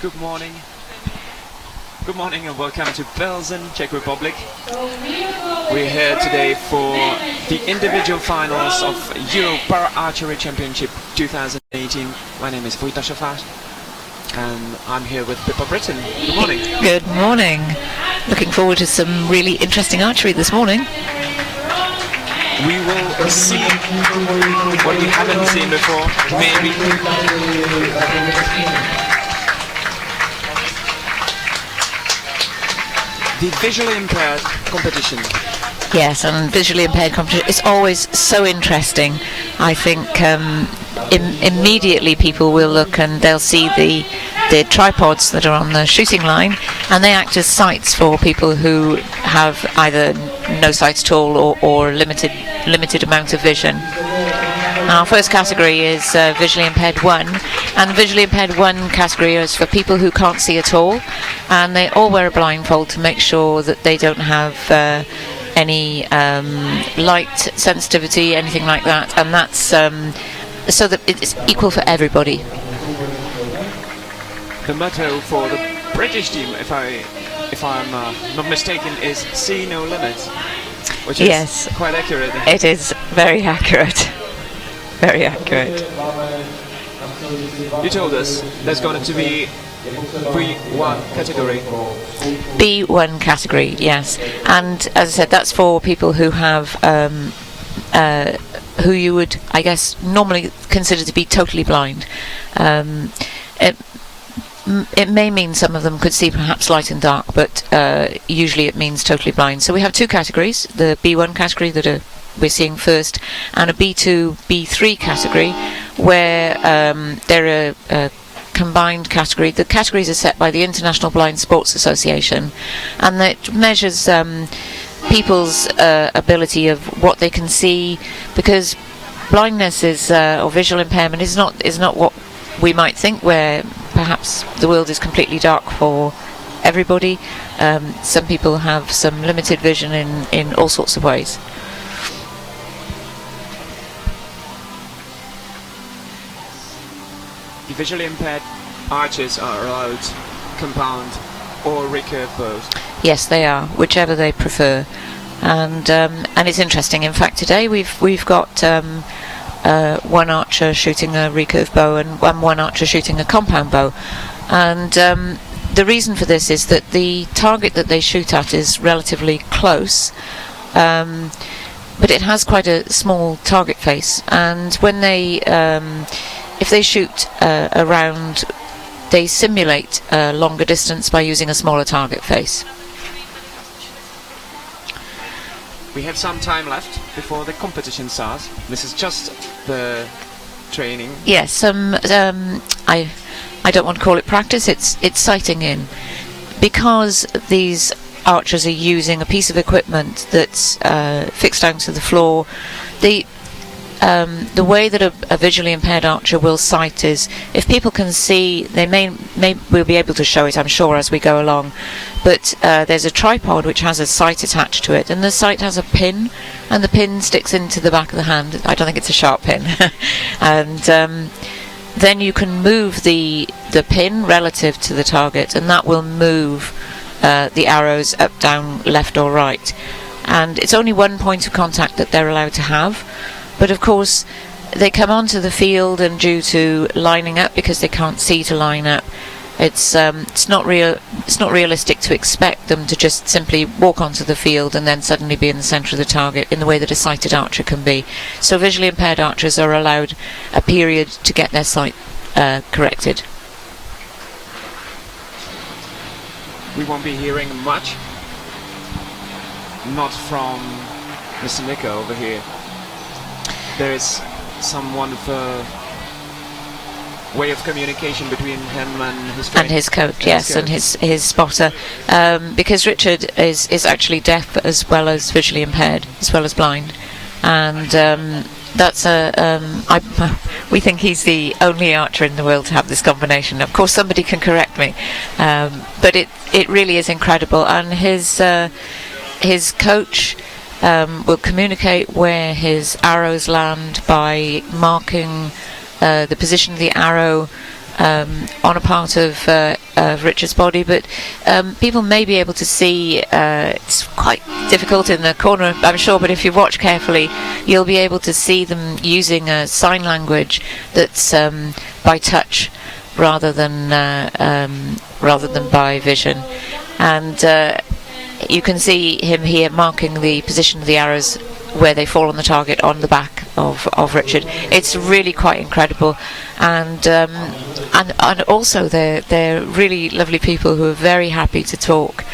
Good morning. Good morning and welcome to Pilsen, Czech Republic. We're here today for the individual finals of Euro Para-Archery Championship 2018. My name is Vojta Šafář and I'm here with Pippa Britton. Good morning. Good morning. Looking forward to some really interesting archery this morning. We will see what we haven't seen before, maybe. The visually impaired competition. Yes, and visually impaired competition is always so interesting. I think immediately people will look and they'll see the tripods that are on the shooting line, and they act as sights for people who have either no sight at all or limited amount of vision. Our first category is visually impaired 1, and the visually impaired 1 category is for people who can't see at all, and they all wear a blindfold to make sure that they don't have any light sensitivity, anything like that, and that's so that it's equal for everybody. The motto for the British team, if I'm not mistaken, is "See no limits," which is quite accurate. It is very accurate. Very accurate. You told us there's going to be B1 category. B1 category, yes. And as I said, that's for people who have who you would, I guess, normally consider to be totally blind. It may mean some of them could see perhaps light and dark, but usually it means totally blind. So we have two categories: the B1 category that we're seeing first, and a B2, B3 category, where they're a combined category. The categories are set by the International Blind Sports Association, and that measures people's ability of what they can see, because blindness is or visual impairment is not what we might think, where perhaps the world is completely dark for everybody. Some people have some limited vision in all sorts of ways. The visually impaired archers are allowed compound or recurve bows. Yes, they are, whichever they prefer, and it's interesting. In fact, today we've got one archer shooting a recurve bow and one archer shooting a compound bow, and the reason for this is that the target that they shoot at is relatively close, but it has quite a small target face, and when they if they shoot around, they simulate a longer distance by using a smaller target face. We have some time left before the competition starts. This is just the training. Yes, I don't want to call it practice. It's sighting in, because these archers are using a piece of equipment that's fixed down to the floor. The way that a visually impaired archer will sight is, if people can see, we'll be able to show it, I'm sure, as we go along, but there's a tripod which has a sight attached to it, and the sight has a pin, and the pin sticks into the back of the hand. I don't think it's a sharp pin. And then you can move the pin relative to the target, and that will move the arrows up, down, left or right, and it's only one point of contact that they're allowed to have. But of course, they come onto the field, and due to lining up, because they can't see to line up, it's not realistic to expect them to just simply walk onto the field and then suddenly be in the centre of the target in the way that a sighted archer can be. So visually impaired archers are allowed a period to get their sight corrected. We won't be hearing much, not from Mr. Nico over here. There is some wonderful way of communication between him and his trainer. And his coach, yes, and his spotter, because Richard is actually deaf as well as visually impaired, as well as blind, and that's we think he's the only archer in the world to have this combination. Of course, somebody can correct me, but it really is incredible, and his coach will communicate where his arrows land by marking the position of the arrow on a part of Richard's body, but people may be able to see, it's quite difficult in the corner, I'm sure, but if you watch carefully, you'll be able to see them using a sign language that's by touch rather than by vision. And you can see him here marking the position of the arrows where they fall on the target on the back of Richard. It's really quite incredible, and also they're really lovely people who are very happy to talk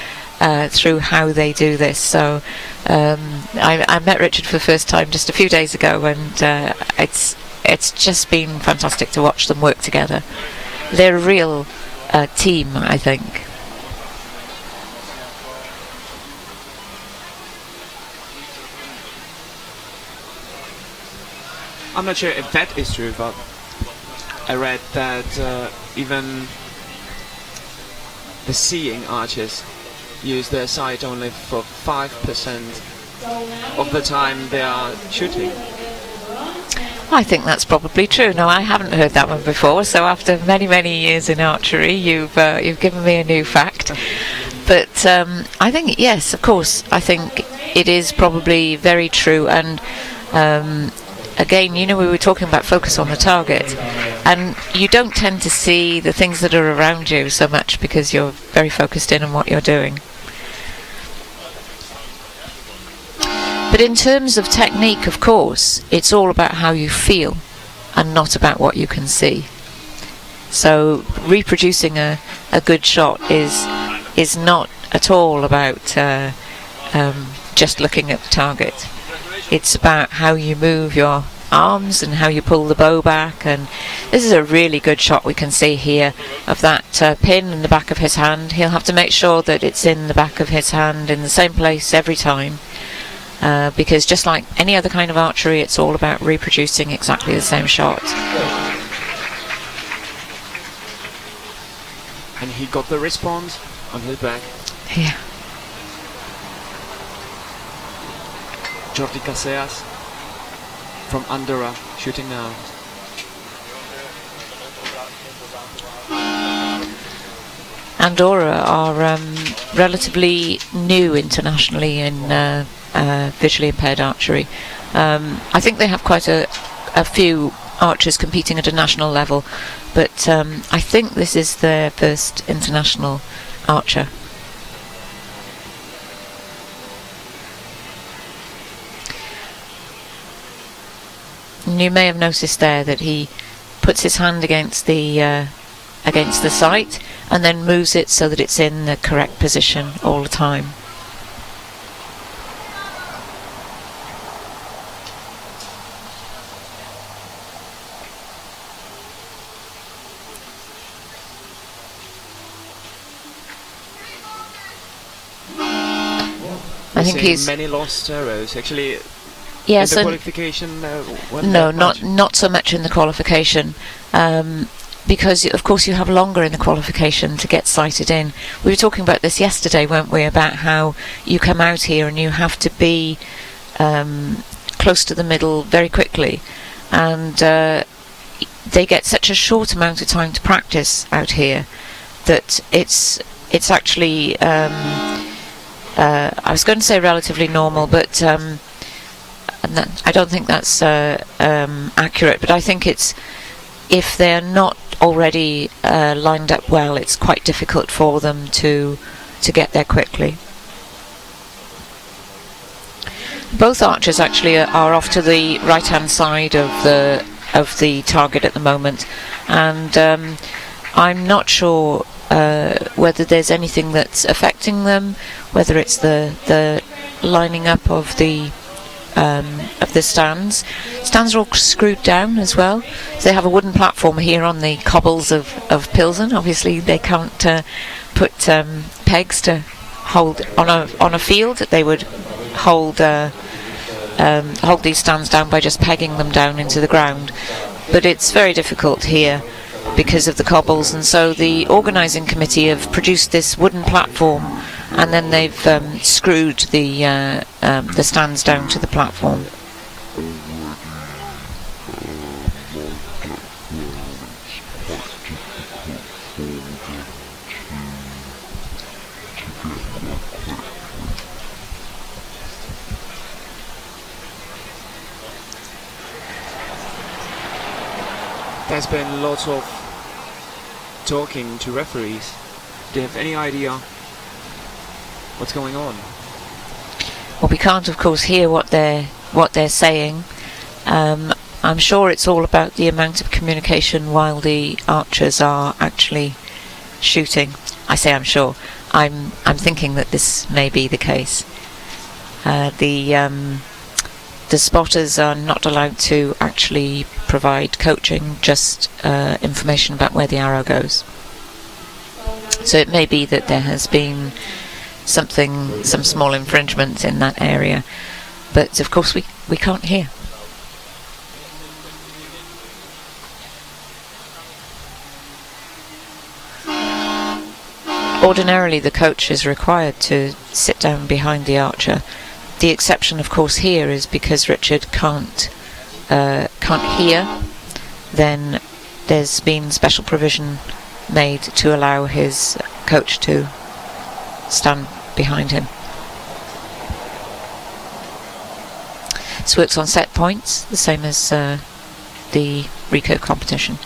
through how they do this. So I met Richard for the first time just a few days ago, and it's just been fantastic to watch them work together. They're a real team, I think. I'm not sure if that is true, but I read that even the seeing archers use their sight only for 5% of the time they are shooting. I think that's probably true. No, I haven't heard that one before, so after many, many years in archery, you've given me a new fact. But I think, yes, of course, I think it is probably very true. And again, we were talking about focus on the target, and you don't tend to see the things that are around you so much because you're very focused in on what you're doing. But in terms of technique, of course, it's all about how you feel and not about what you can see. So reproducing a good shot is not at all about just looking at the target. It's about how you move your arms and how you pull the bow back, and this is a really good shot we can see here of that pin in the back of his hand. He'll have to make sure that it's in the back of his hand in the same place every time, because just like any other kind of archery, it's all about reproducing exactly the same shot. And he got the response on his back. Yeah. Jordi Casillas from Andorra shooting now. Andorra are relatively new internationally in visually impaired archery. I think they have quite a few archers competing at a national level, but I think this is their first international archer. And you may have noticed there that he puts his hand against the sight and then moves it so that it's in the correct position all the time. I think he's many lost arrows actually. Yes, in the qualification. No, not so much in the qualification, because of course you have longer in the qualification to get sighted in. We were talking about this yesterday, weren't we? About how you come out here and you have to be close to the middle very quickly, and they get such a short amount of time to practice out here that it's actually. I was going to say relatively normal, but I don't think that's accurate. But I think it's, if they're not already lined up well, it's quite difficult for them to get there quickly. Both archers actually are off to the right-hand side of the target at the moment, and I'm not sure whether there's anything that's affecting them, whether it's the lining up of the stands. Stands are all screwed down as well. So they have a wooden platform here on the cobbles of Pilsen. Obviously they can't put pegs to hold on a field. They would hold these stands down by just pegging them down into the ground. But it's very difficult here because of the cobbles, and so the organising committee have produced this wooden platform, and then they've screwed the stands down to the platform. There's been lots of talking to referees. Do you have any idea what's going on? Well, we can't, of course, hear what they're saying. I'm sure it's all about the amount of communication while the archers are actually shooting. I say I'm sure. I'm thinking that this may be the case. The spotters are not allowed to actually provide coaching, just information about where the arrow goes. So it may be that there has been some small infringement in that area, but of course we can't hear. Ordinarily the coach is required to sit down behind the archer. The exception, of course, here is because Richard can't hear. Then there's been special provision made to allow his coach to stand behind him. This works on set points, the same as the recurve competition.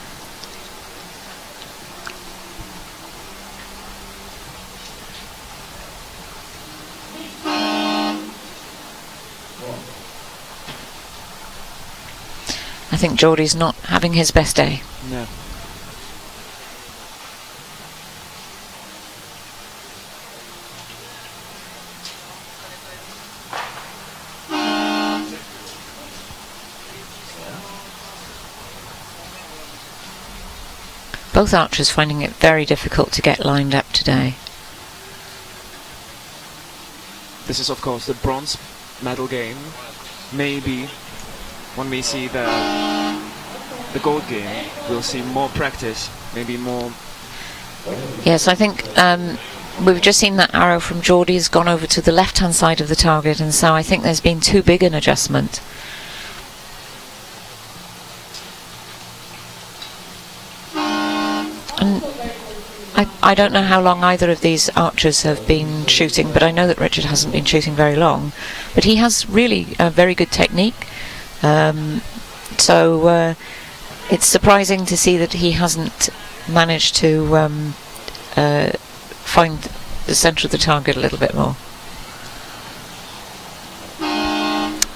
I think Geordie's not having his best day. No. Both archers finding it very difficult to get lined up today. This is, of course, the bronze medal game. Maybe when we see the gold game, we'll see more practice, maybe more. Yes, I think we've just seen that arrow from Geordie has gone over to the left-hand side of the target, and so I think there's been too big an adjustment. And I don't know how long either of these archers have been shooting, but I know that Richard hasn't been shooting very long. But he has really a very good technique. So it's surprising to see that he hasn't managed to find the centre of the target a little bit more.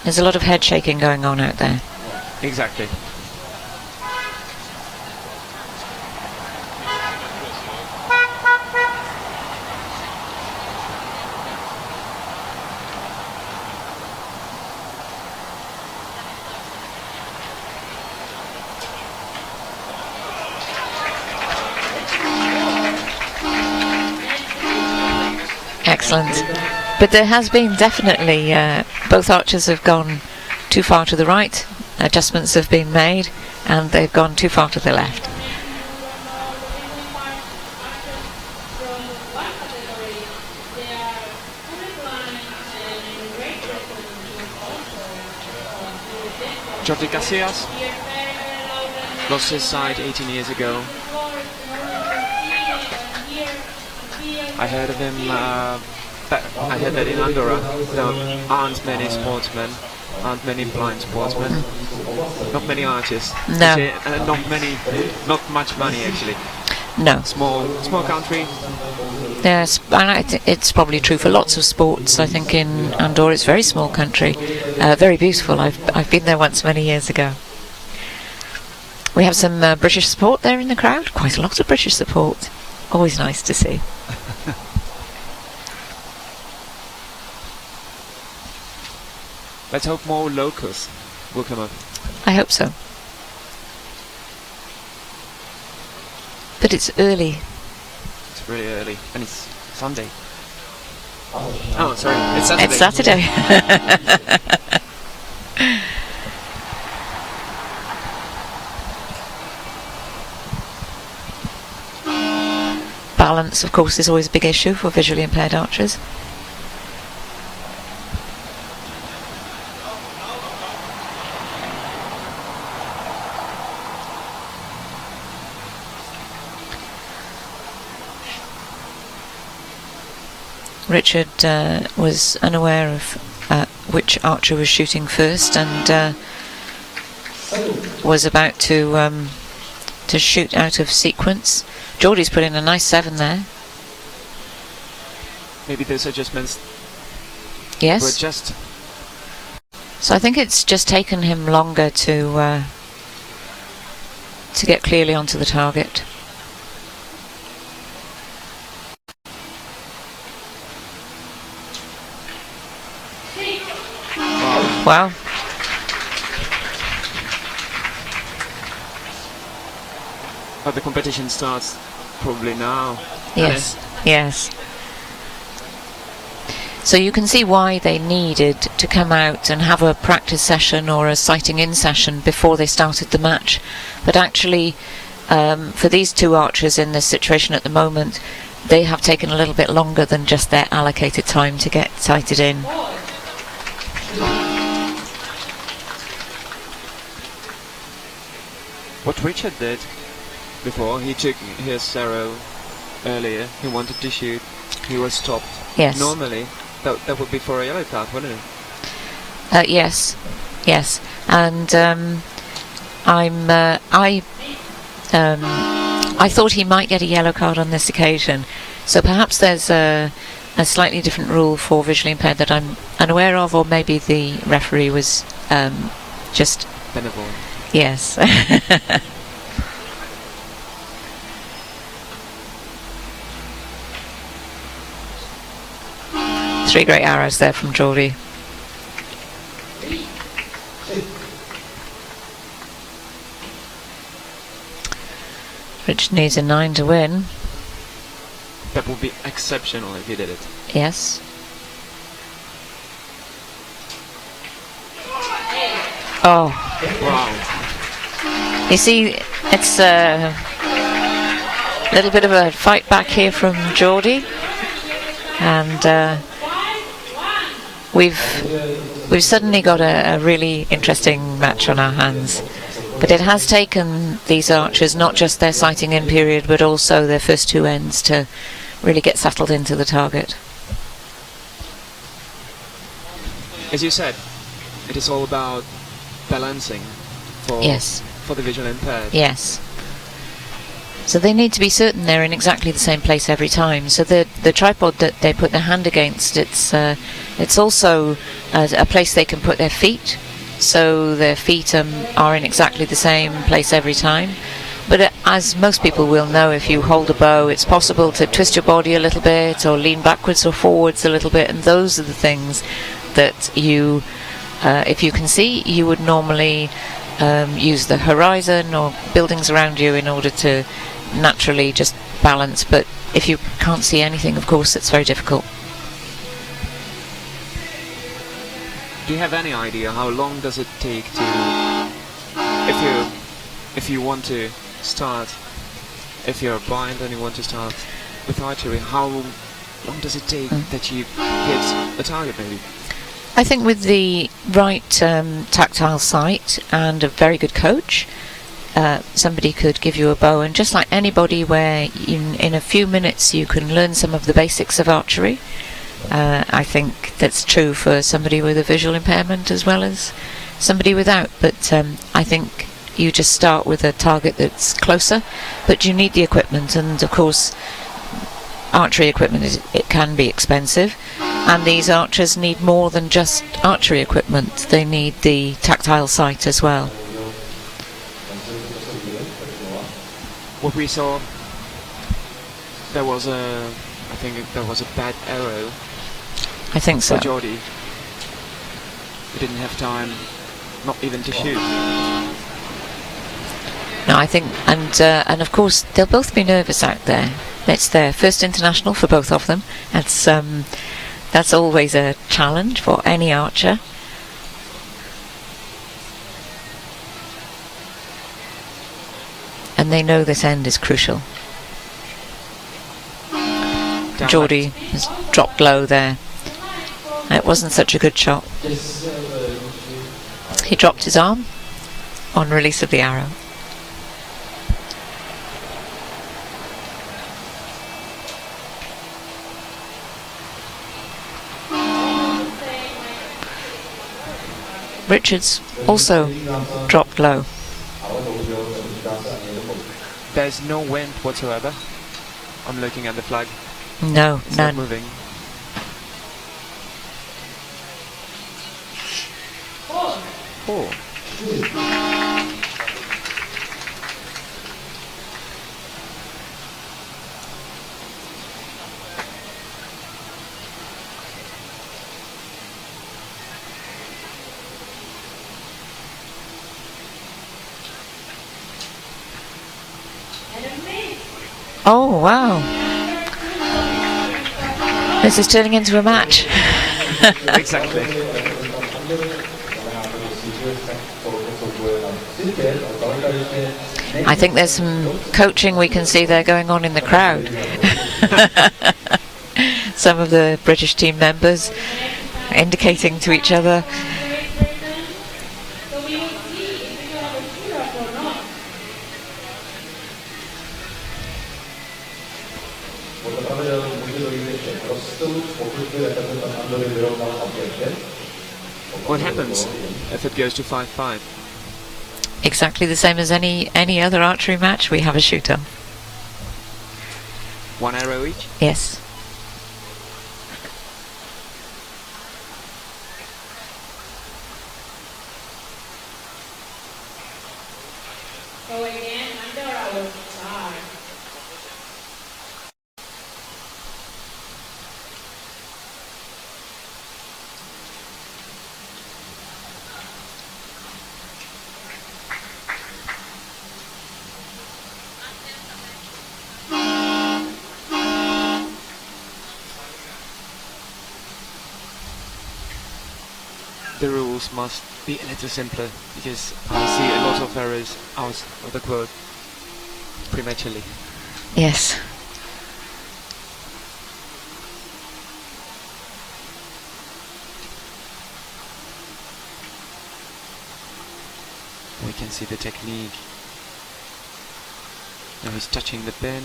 There's a lot of head shaking going on out there. Exactly. Excellent. But there has been definitely, both archers have gone too far to the right, adjustments have been made, and they've gone too far to the left. Jordi Casillas lost his sight 18 years ago. I heard of him, I heard that in Andorra there aren't many sportsmen, aren't many blind sportsmen, not many artists. No. Not much money actually. No. Small country. Yes, and it's probably true for lots of sports. I think in Andorra it's a very small country, very beautiful. I've been there once many years ago. We have some British support there in the crowd, quite a lot of British support. Always nice to see. Let's hope more locals will come up. I hope so. But it's early. It's really early, and it's Sunday. Oh, sorry, it's Saturday. It's Saturday. Balance, of course, is always a big issue for visually impaired archers. Richard was unaware of which archer was shooting first, and was about to to shoot out of sequence. Geordie's put in a nice 7 there. Maybe those adjustments Yes. were just... So I think it's just taken him longer to get clearly onto the target. Wow. But the competition starts probably now. Yes, yes. So you can see why they needed to come out and have a practice session or a sighting in session before they started the match. But actually, for these two archers in this situation at the moment, they have taken a little bit longer than just their allocated time to get sighted in. What Richard did before, he took his arrow earlier, he wanted to shoot, he was stopped. Yes. Normally, that would be for a yellow card, wouldn't it? Yes, yes, and I thought he might get a yellow card on this occasion, so perhaps there's a slightly different rule for visually impaired that I'm unaware of, or maybe the referee was just benevolent. Yes. 3 great arrows there from Geordie. Richard needs a 9 to win. That would be exceptional if he did it. Yes. Oh. Wow. You see, it's a little bit of a fight back here from Geordie, and we've suddenly got a really interesting match on our hands. But it has taken these archers not just their sighting in period, but also their first 2 ends to really get settled into the target. As you said, it is all about balancing for the visually impaired. Yes. So they need to be certain they're in exactly the same place every time. So the tripod that they put their hand against, it's also a place they can put their feet. So their feet are in exactly the same place every time. But as most people will know, if you hold a bow, it's possible to twist your body a little bit or lean backwards or forwards a little bit, and those are the things that you, if you can see, you would normally use the horizon or buildings around you in order to naturally just balance. But if you can't see anything, of course, it's very difficult. Do you have any idea how long does it take to, if you want to start, if you're blind and you want to start with archery, how long does it take that you hit a target maybe? I think with the right tactile sight and a very good coach, somebody could give you a bow, and just like anybody, where in a few minutes you can learn some of the basics of archery. I think that's true for somebody with a visual impairment as well as somebody without, but I think you just start with a target that's closer, but you need the equipment, and of course archery equipment it can be expensive, and these archers need more than just archery equipment. They need the tactile sight as well. What we saw, there was a bad arrow. I think so. For Geordie, he didn't have time, not even to shoot. No, I think, and of course they'll both be nervous out there. It's their first international for both of them. That's always a challenge for any archer. And they know this end is crucial. Geordie has dropped low there. It wasn't such a good shot. He dropped his arm on release of the arrow. Richards also dropped low. There's no wind whatsoever. I'm looking at the flag. No, It's none. not moving. Four. Oh, wow. This is turning into a match. Exactly. I think there's some coaching we can see there going on in the crowd. Some of the British team members indicating to each other. What happens if it goes to 5-5? Exactly the same as any other archery match. We have a shooter. One arrow each? Yes. Going in under our star. The rules must be a little simpler, because I see a lot of errors out of the quote prematurely. Yes. We can see the technique. Now he's touching the pin.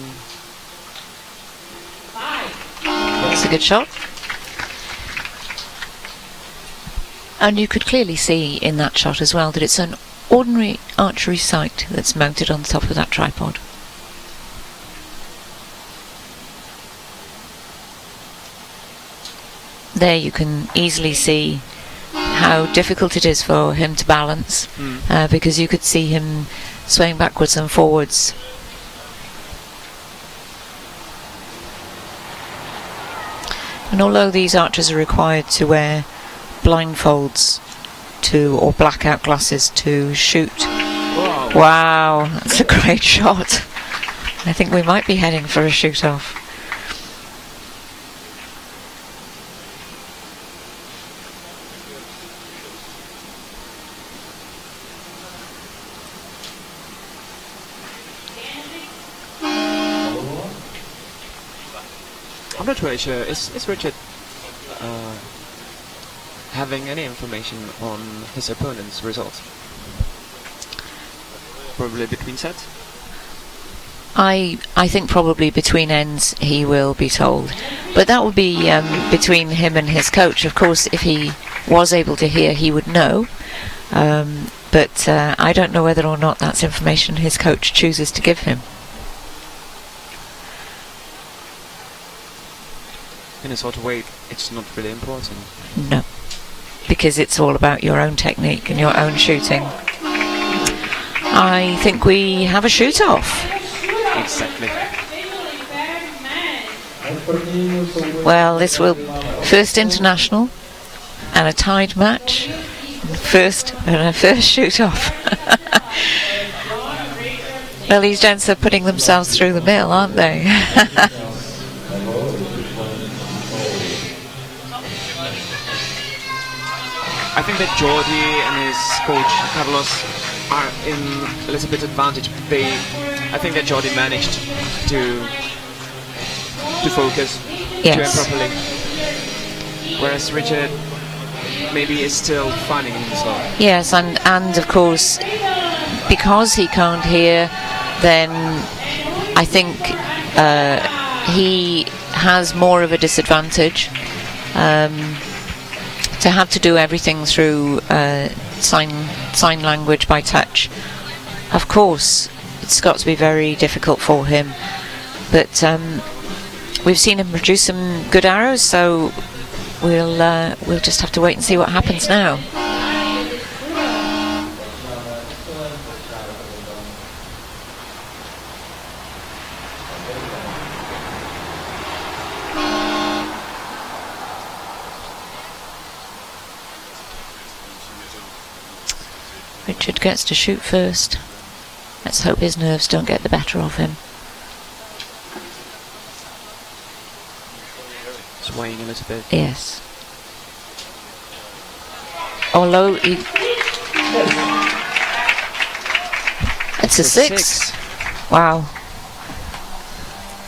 That's a good shot. And you could clearly see in that shot as well that it's an ordinary archery sight that's mounted on top of that tripod. There you can easily see how difficult it is for him to balance, because you could see him swaying backwards and forwards. And although these archers are required to wear blindfolds or blackout glasses to shoot. Wow. Wow, that's a great shot. I think we might be heading for a shoot-off. I'm not really sure. Is Richard having any information on his opponent's results? Probably between sets? I think probably between ends he will be told. But that would be between him and his coach. Of course, if he was able to hear, he would know. But I don't know whether or not that's information his coach chooses to give him. In a sort of way, it's not really important. No. Because it's all about your own technique and your own shooting. I think we have a shoot-off. Exactly. Well, this will first international and a tied match. First shoot-off. Well, these gents are putting themselves through the mill, aren't they? I think that Jordi and his coach Carlos are in a little bit advantage. I think that Jordi managed to focus, to aim Yes. properly, whereas Richard maybe is still finding himself. Yes, and of course, because he can't hear, then I think he has more of a disadvantage. To have to do everything through sign language by touch. Of course, it's got to be very difficult for him. But we've seen him produce some good arrows, so we'll just have to wait and see what happens now. Richard gets to shoot first. Let's hope his nerves don't get the better of him. Swaying a little bit. Yes. Although he... It's a 6. Wow.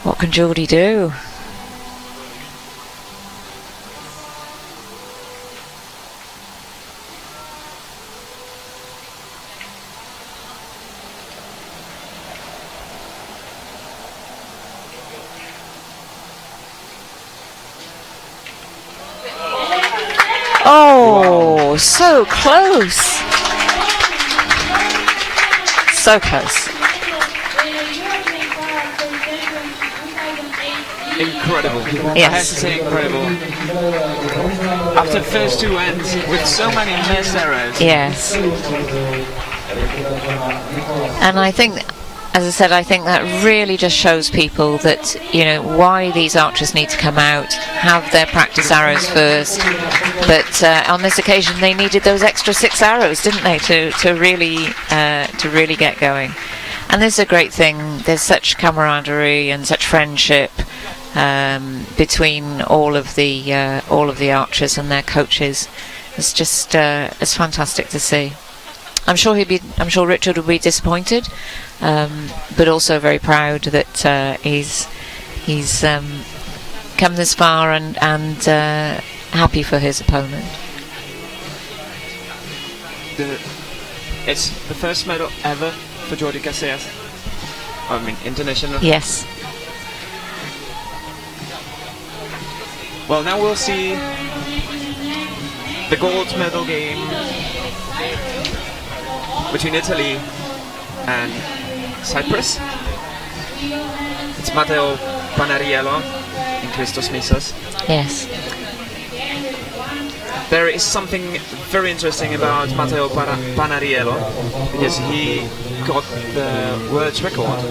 What can Geordie do? Oh, so close. So close. Incredible. Yes. I have to say incredible. After the first two ends with so many missed arrows. Yes. And I think, as I said, I think that really just shows people that, you know, why these archers need to come out, have their practice arrows first. But on this occasion, they needed those extra 6 arrows, didn't they, to really get going. And this is a great thing. There's such camaraderie and such friendship between all of the archers and their coaches. It's just it's fantastic to see. I'm sure Richard will be disappointed, but also very proud that he's come this far and happy for his opponent. It's the first medal ever for Jordi Casillas. I mean, international. Yes. Well, now we'll see the gold medal game between Italy and Cyprus. It's Matteo Panariello and Christos Misas. Yes. There is something very interesting about Matteo Panariello, because he got the world's record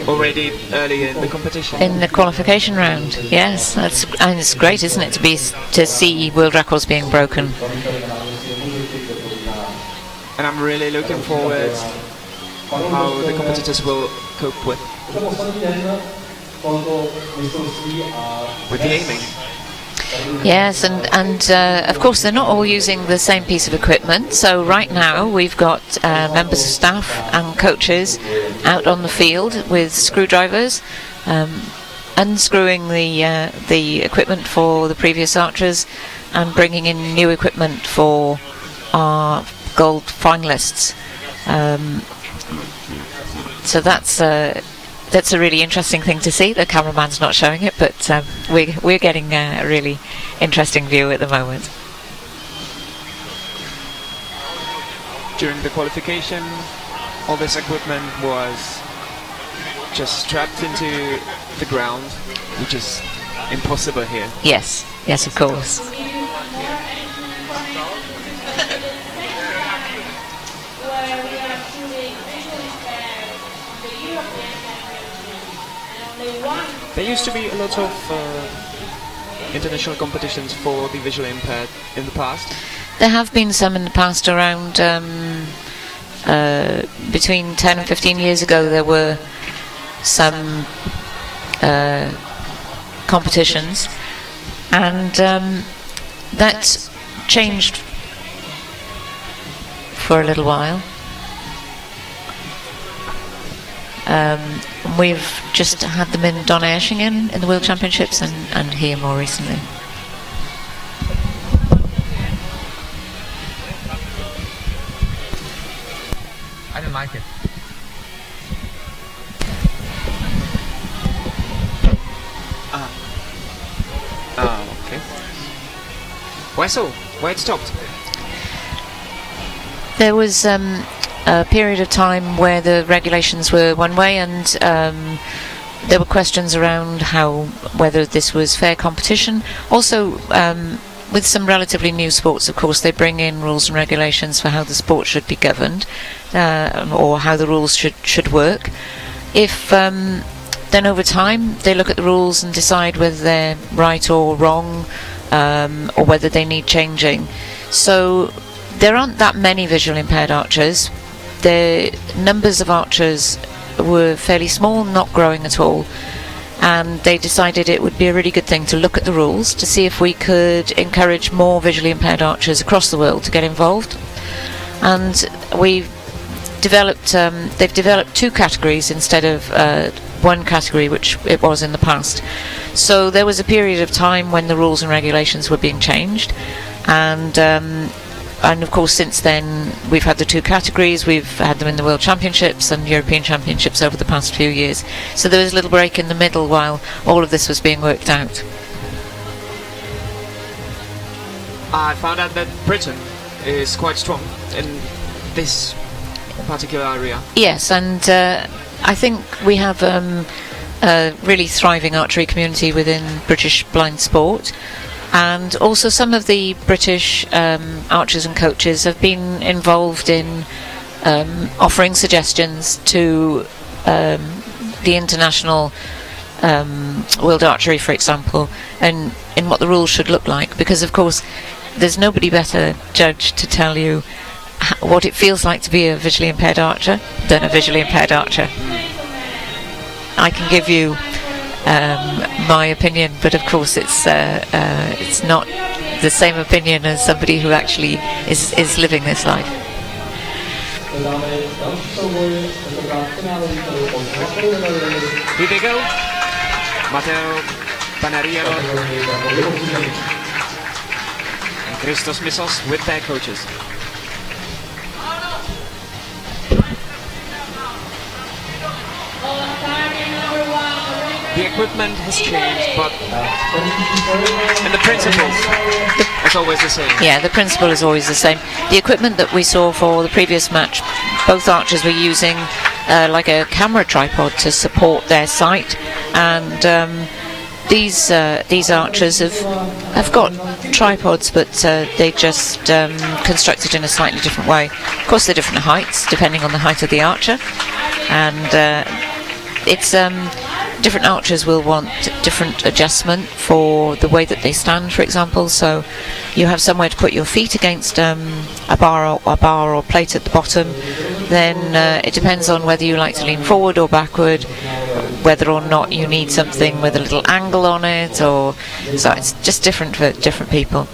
already early in the competition. In the qualification round, yes, and it's great, isn't it, to see world records being broken. And I'm really looking forward how the competitors will cope with the aiming. Yes, and of course they're not all using the same piece of equipment. So right now we've got members of staff and coaches out on the field with screwdrivers, unscrewing the equipment for the previous archers and bringing in new equipment for our gold finalists. So that's a really interesting thing to see. The cameraman's not showing it, but we're getting a really interesting view at the moment. During the qualification, all this equipment was just strapped into the ground, which is impossible here. Yes, yes, of course. There used to be a lot of international competitions for the visually impaired in the past. There have been some in the past. Around between 10 and 15 years ago, there were some competitions, and that changed for a little while. We've just had them in Donaueschingen in the World Championships and here more recently. I don't like it. Okay. Why so? Why it stopped? There was a period of time where the regulations were one way, and there were questions around whether this was fair competition. Also, with some relatively new sports, of course, they bring in rules and regulations for how the sport should be governed, or how the rules should work. If then over time they look at the rules and decide whether they're right or wrong, or whether they need changing. So there aren't that many visually impaired archers. The numbers of archers were fairly small, not growing at all, and they decided it would be a really good thing to look at the rules to see if we could encourage more visually impaired archers across the world to get involved. And they've developed two categories instead of one category, which it was in the past. So there was a period of time when the rules and regulations were being changed, and of course since then we've had the two categories. We've had them in the World Championships and European Championships over the past few years. So there was a little break in the middle while all of this was being worked out. I found out that Britain is quite strong in this particular area. Yes, and I think we have a really thriving archery community within British blind sport, and also some of the British archers and coaches have been involved in offering suggestions to the international World Archery, for example, and in what the rules should look like, because of course there's nobody better judged to tell you what it feels like to be a visually impaired archer than a visually impaired archer. I can give you my opinion, but of course it's not the same opinion as somebody who actually is living this life. Here they go. Matteo Panariero and Christos Missos with their coaches. The equipment has changed, but and the principles is always the same. Yeah, the principle is always the same. The equipment that we saw for the previous match, both archers were using like a camera tripod to support their sight, and these archers have got tripods, but they just constructed in a slightly different way. Of course, they're different heights depending on the height of the archer, and it's different archers will want different adjustment for the way that they stand, for example. So you have somewhere to put your feet against a bar or plate at the bottom. Then it depends on whether you like to lean forward or backward, whether or not you need something with a little angle on it, or so it's just different for different people.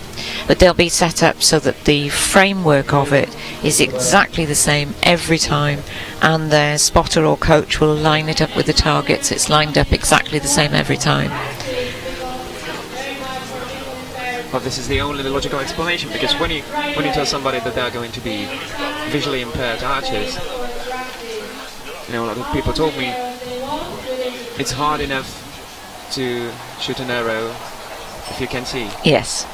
But they'll be set up so that the framework of it is exactly the same every time, and their spotter or coach will line it up with the targets. It's lined up exactly the same every time. Well, this is the only logical explanation, because when you tell somebody that they are going to be visually impaired archers, a lot of people told me it's hard enough to shoot an arrow if you can see. Yes.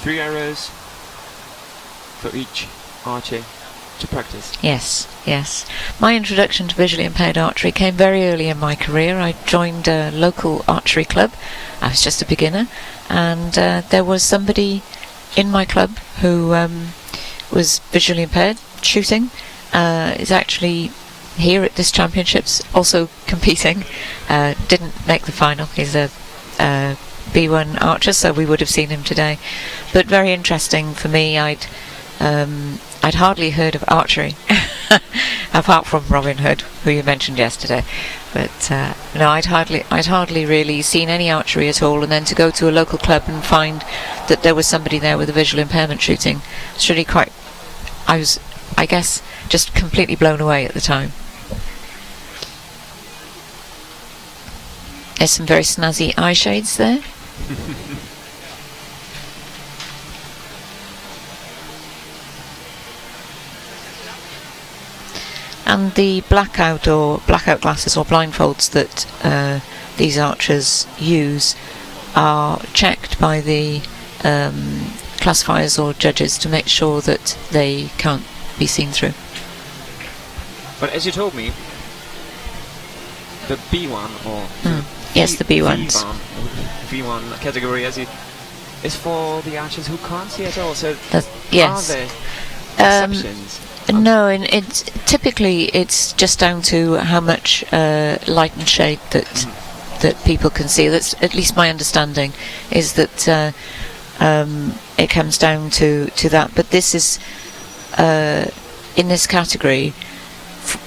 Three arrows for each archer to practice. Yes, yes. My introduction to visually impaired archery came very early in my career. I joined a local archery club. I was just a beginner, and there was somebody in my club who was visually impaired shooting. Is actually here at this championships, also competing. Didn't make the final. He's a B1 archer, so we would have seen him today. But very interesting for me. I'd hardly heard of archery apart from Robin Hood, who you mentioned yesterday. But no, I'd hardly really seen any archery at all. And then to go to a local club and find that there was somebody there with a visual impairment shooting, it's really quite. I was, I guess, just completely blown away at the time. There's some very snazzy eye shades there. And the blackout glasses or blindfolds that these archers use are checked by the classifiers or judges to make sure that they can't be seen through. But as you told me, the B1 or yes, the B1s. V1 category is for the archers who can't see at all. So yes. are there exceptions? No, typically it's just down to how much light and shade that people can see. That's at least my understanding, is that it comes down to that. But this is in this category,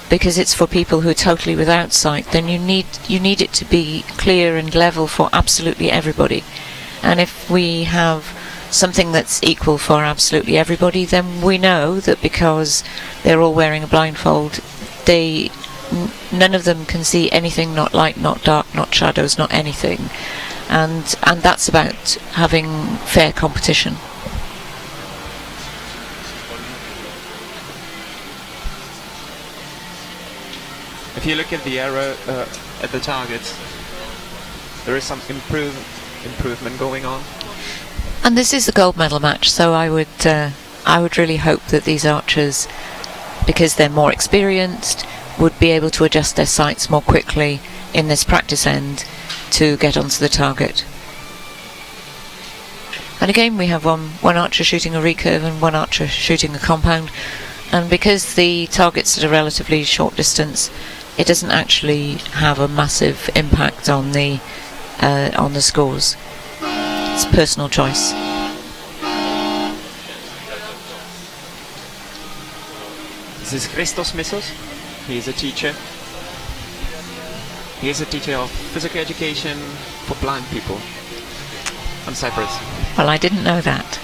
because it's for people who are totally without sight. Then you need it to be clear and level for absolutely everybody. And if we have something that's equal for absolutely everybody, then we know that because they're all wearing a blindfold, none of them can see anything, not light, not dark, not shadows, not anything, and that's about having fair competition. If you look at the arrow at the targets, there is some improvement going on. And this is the gold medal match, so I would really hope that these archers, because they're more experienced, would be able to adjust their sights more quickly in this practice end to get onto the target. And again, we have one archer shooting a recurve and one archer shooting a compound, and because the target's at a relatively short distance, it doesn't actually have a massive impact on the scores. It's personal choice. This is Christos Missos. He is a teacher. He is a teacher of physical education for blind people on Cyprus. Well, I didn't know that.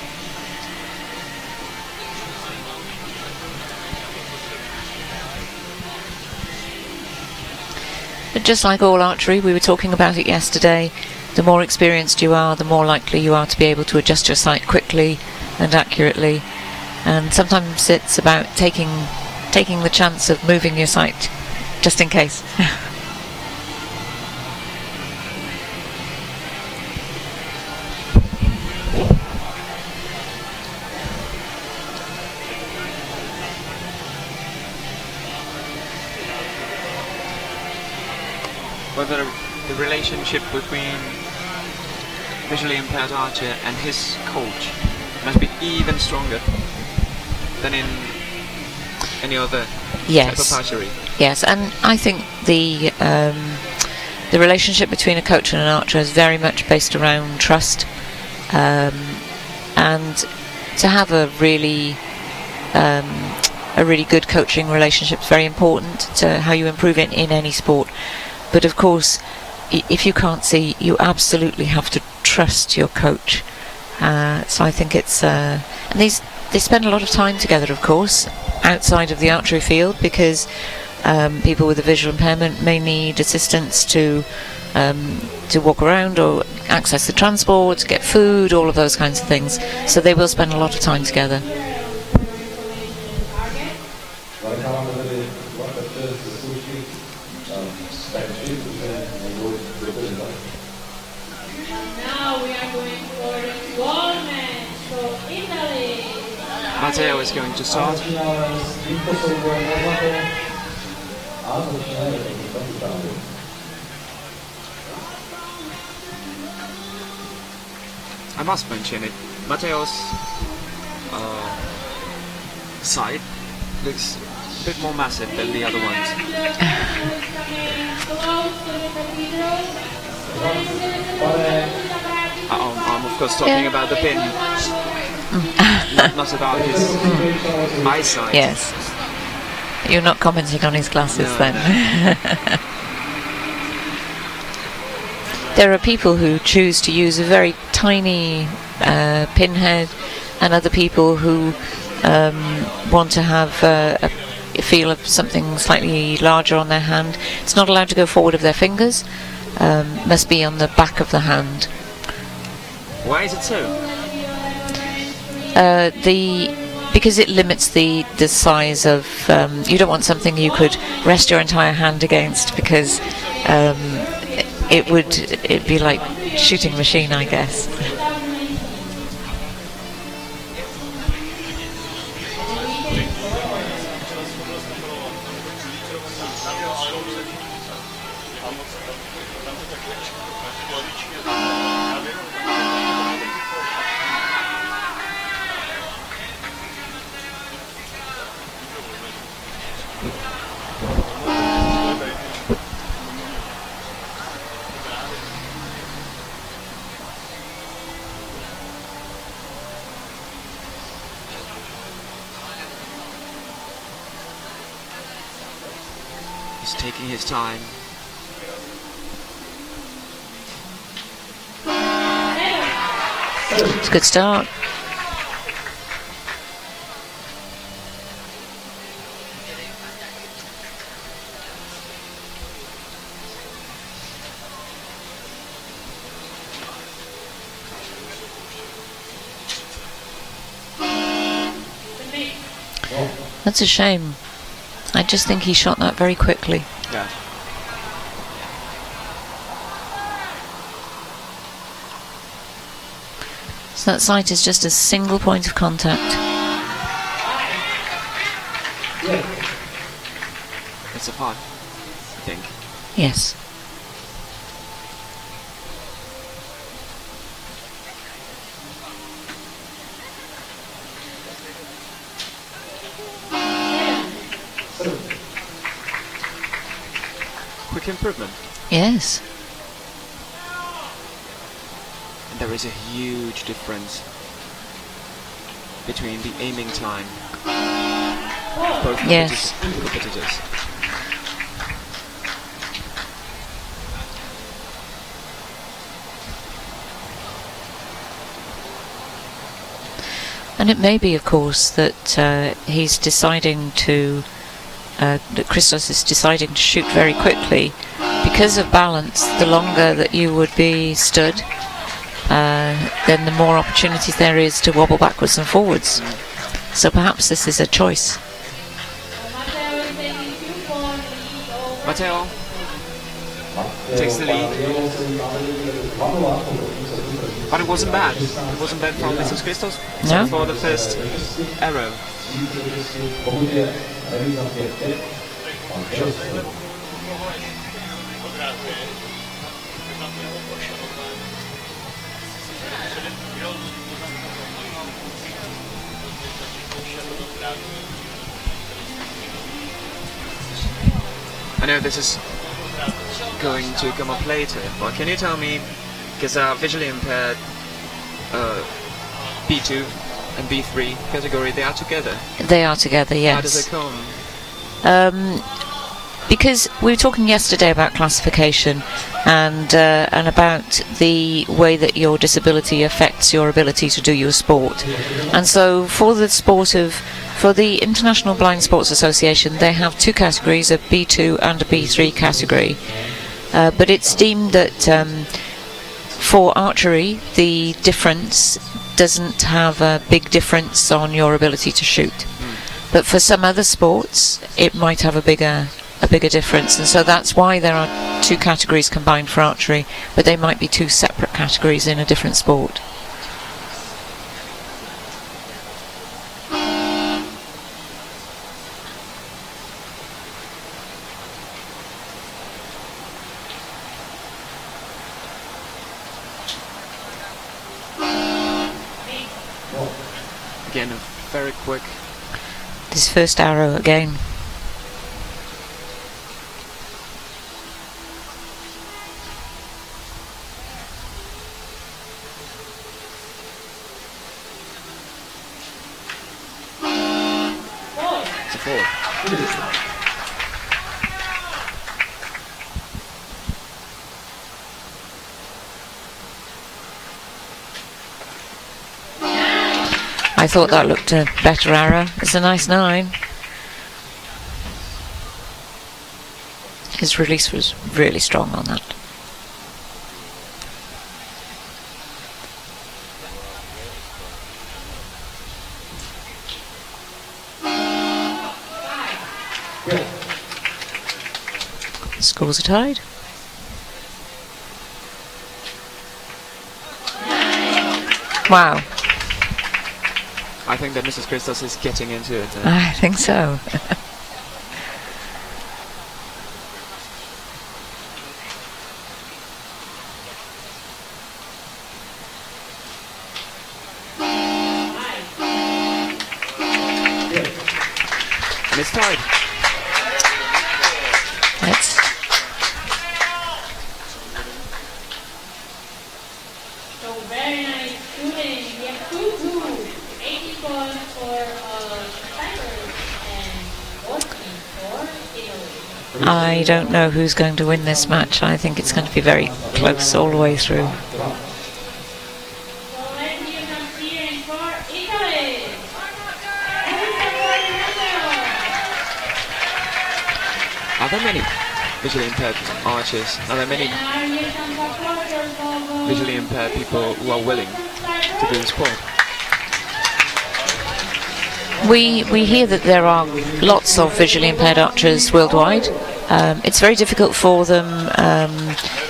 But just like all archery, we were talking about it yesterday, the more experienced you are, the more likely you are to be able to adjust your sight quickly and accurately. And sometimes it's about taking the chance of moving your sight, just in case. Whether the relationship between visually impaired archer and his coach must be even stronger than in any other type of archery. Yes, and I think the relationship between a coach and an archer is very much based around trust, and to have a really good coaching relationship is very important to how you improve it in any sport. But of course, if you can't see, you absolutely have to trust your coach. So I think it's and they spend a lot of time together, of course, outside of the archery field, because people with a visual impairment may need assistance to walk around or access the transport, get food, all of those kinds of things. So they will spend a lot of time together. Now we are going for the gold match for Italy. Matteo is going to start. I must mention it. Matteo's side looks a bit more massive than the other ones. I'm of course talking about the pin, not about his eyesight. Yes. You're not commenting on his glasses then. There are people who choose to use a very tiny pinhead, and other people who want to have a feel of something slightly larger on their hand. It's not allowed to go forward of their fingers, must be on the back of the hand. Why is it so? because it limits the size of. You don't want something you could rest your entire hand against, because it'd be like shooting machine, I guess. He's taking his time. It's a good start. That's a shame. I just think he shot that very quickly. Yeah. So that sight is just a single point of contact. It's a 5, I think. Yes. Quick improvement. Yes. And there is a huge difference between the aiming time of both Yes. competitors. And it may be, of course, that he's deciding to, that Christos is deciding to shoot very quickly. Because of balance, the longer that you would be stood, then the more opportunities there is to wobble backwards and forwards. So perhaps this is a choice. Matteo takes the lead. But it wasn't bad. It wasn't bad from Mrs. Christos. No. For the first arrow. I know this is going to come up later, but can you tell me, because visually impaired B2 and B3 category, they are together. They are together, yes. How does it come? Because we were talking yesterday about classification and about the way that your disability affects your ability to do your sport. And so for the International Blind Sports Association, they have two categories, a B2 and a B3 category. But it's deemed that for archery, the difference doesn't have a big difference on your ability to shoot. But for some other sports, it might have a bigger difference, and so that's why there are two categories combined for archery, but they might be two separate categories in a different sport. Again, very quick. This first arrow again. It's a 4. I thought that looked a better arrow. It's a nice 9. His release was really strong on that. Scores are tied. Wow. I think that Mrs. Christos is getting into it. I think so. And it's tied. Let's. So very nice shooting. We have 2-2. 80 points for Cyprus and 14 for Italy. I don't know who's going to win this match. I think it's going to be very close all the way through. So let's hear some cheering for Italy. Are there many visually impaired archers? Are there many visually impaired people who are willing to do the sport? We hear that there are lots of visually impaired archers worldwide. It's very difficult for them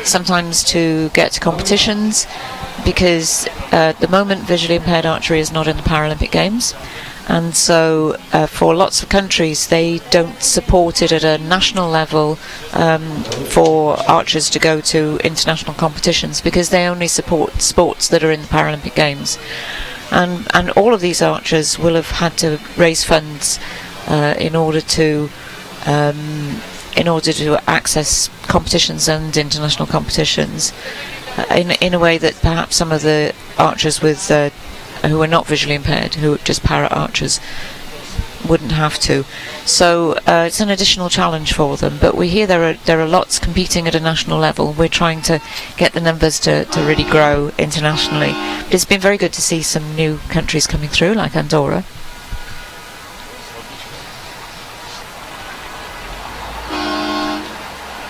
sometimes to get to competitions because at the moment visually impaired archery is not in the Paralympic Games, and so for lots of countries they don't support it at a national level for archers to go to international competitions because they only support sports that are in the Paralympic Games. And all of these archers will have had to raise funds in order to access competitions and international competitions in a way that perhaps some of the archers with who are not visually impaired, who are just para-archers, wouldn't have to. So it's an additional challenge for them. But we hear there are lots competing at a national level. We're trying to get the numbers to really grow internationally. But it's been very good to see some new countries coming through, like Andorra.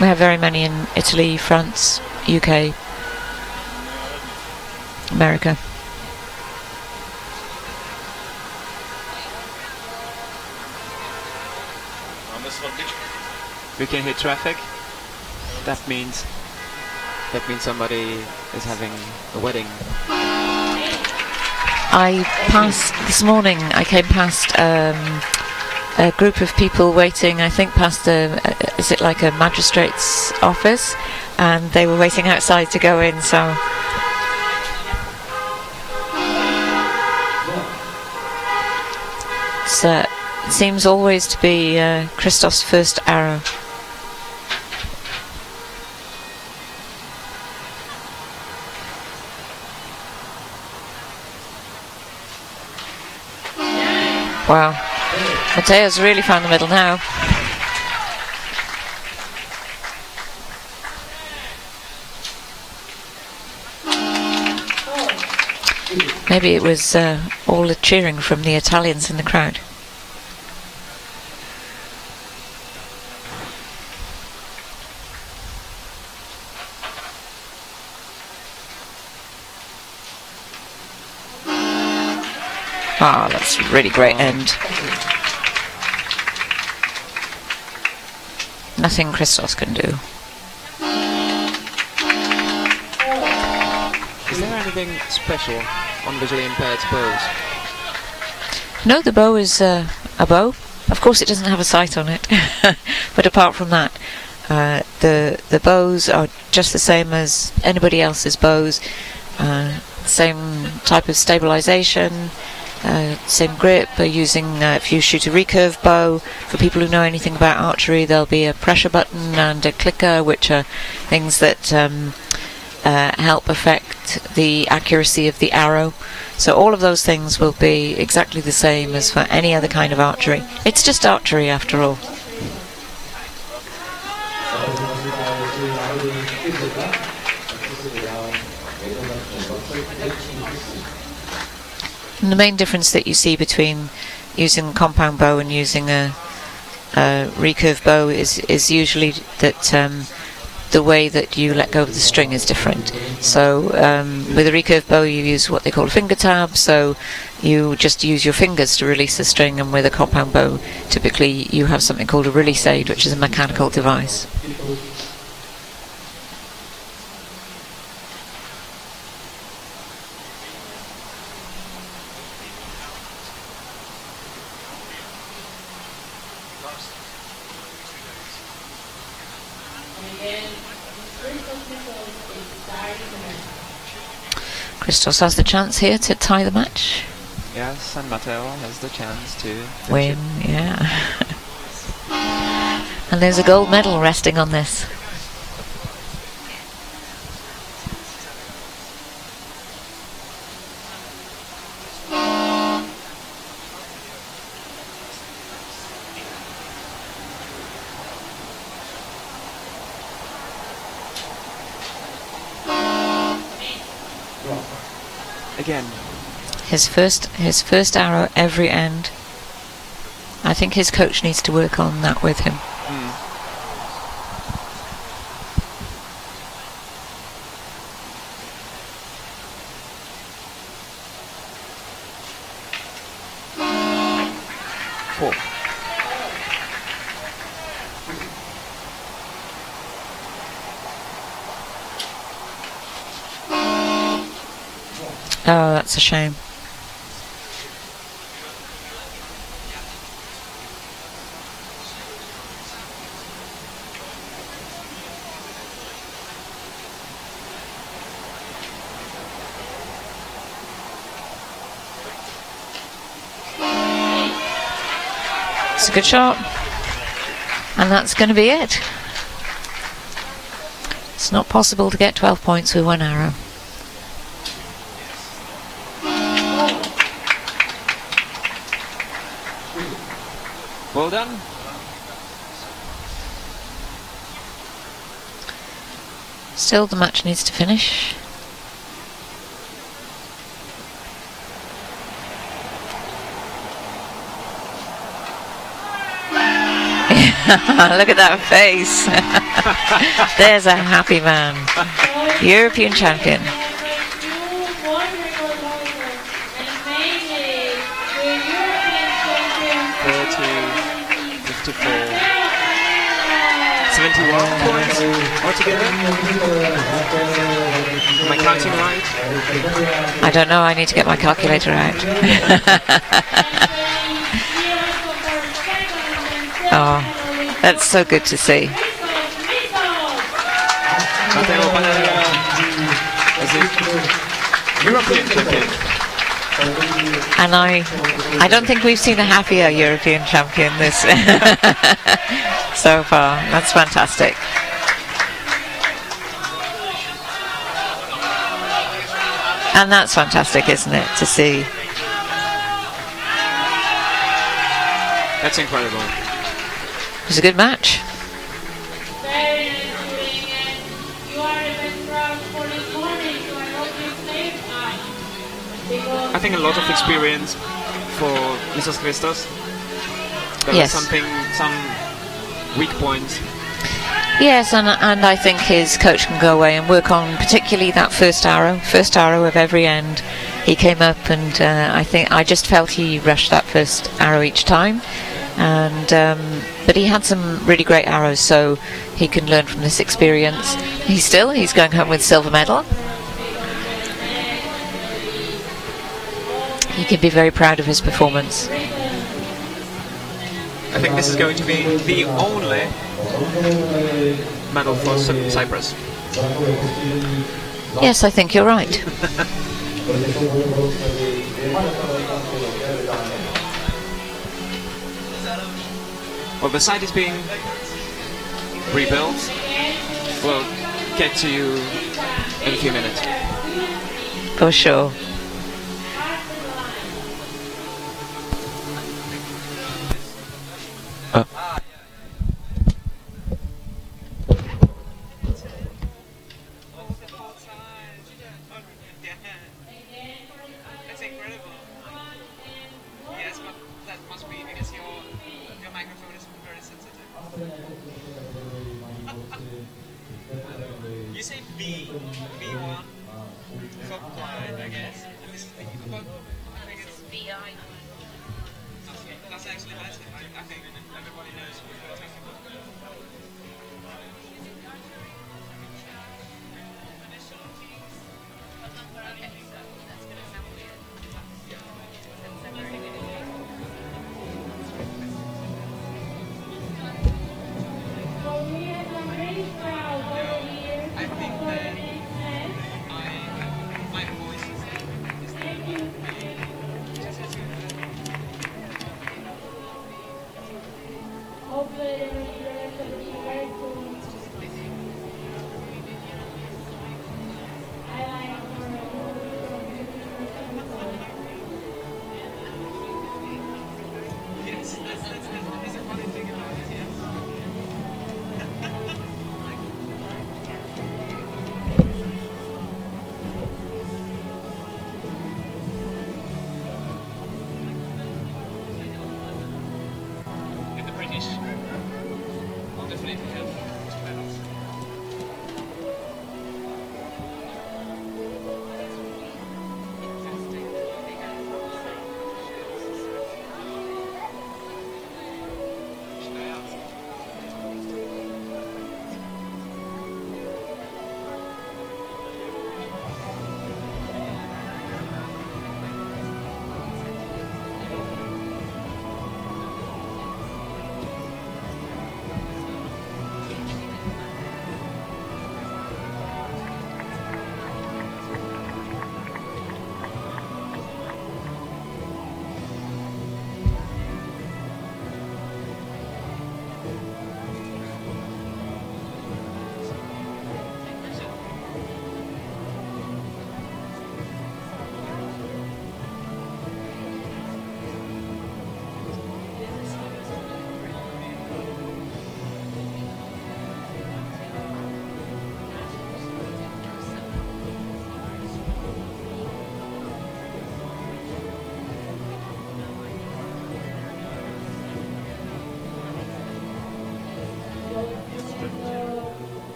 We have very many in Italy, France, UK, America. We can hit traffic. That means somebody is having a wedding. I passed this morning. I came past a group of people waiting. I think past is it like a magistrate's office, and they were waiting outside to go in. So. It seems always to be Christos' first arrow. Wow, Matteo's really found the middle now. Maybe it was all the cheering from the Italians in the crowd. Ah, that's a really great end. Nothing Christos can do. Is there anything special on visually impaired bows? No, the bow is a bow. Of course it doesn't have a sight on it, but apart from that, the bows are just the same as anybody else's bows. Same type of stabilization, same grip. Using if you shoot a recurve bow, for people who know anything about archery, there'll be a pressure button and a clicker, which are things that help affect the accuracy of the arrow. So all of those things will be exactly the same as for any other kind of archery. It's just archery after all. And the main difference that you see between using a compound bow and using a recurve bow is usually that the way that you let go of the string is different. So with a recurve bow you use what they call a finger tab, so you just use your fingers to release the string, and with a compound bow typically you have something called a release aid, which is a mechanical device. Christos has the chance here to tie the match. Yes, and Matteo has the chance to win, yeah. And there's a gold medal resting on this. Again. His first arrow every end. I think his coach needs to work on that with him. Four. Oh, that's a shame. It's a good shot. And that's going to be it. It's not possible to get 12 points with one arrow. Well done. Still, the match needs to finish. Look at that face. There's a happy man. European champion. 71 points altogether. Am I counting right? I don't know, I need to get my calculator out. Oh, that's so good to see. European champion. And I don't think we've seen a happier European champion this so far. That's fantastic. And that's fantastic, isn't it, to see? That's incredible. It was a good match. I think a lot of experience for Mrs. Christos. There Yes. was some weak points. Yes, and I think his coach can go away and work on particularly that first arrow of every end. He came up and I just felt he rushed that first arrow each time, and but he had some really great arrows, so he can learn from this experience. He's going home with silver medal. He can be very proud of his performance. I think this is going to be the only medal for Cyprus. Yes, I think you're right. Well, the site is being rebuilt. We'll get to you in a few minutes. For sure. That's incredible. Yes, but that must be because your microphone is very sensitive. You say B, B1, top line, I guess. And this is the above. I think it's VI. that's actually better. I think everybody knows what we're talking about. I think that my voice is yes, that's a funny thing about it, yes. In the British, I'll definitely have two medals. Should I ask?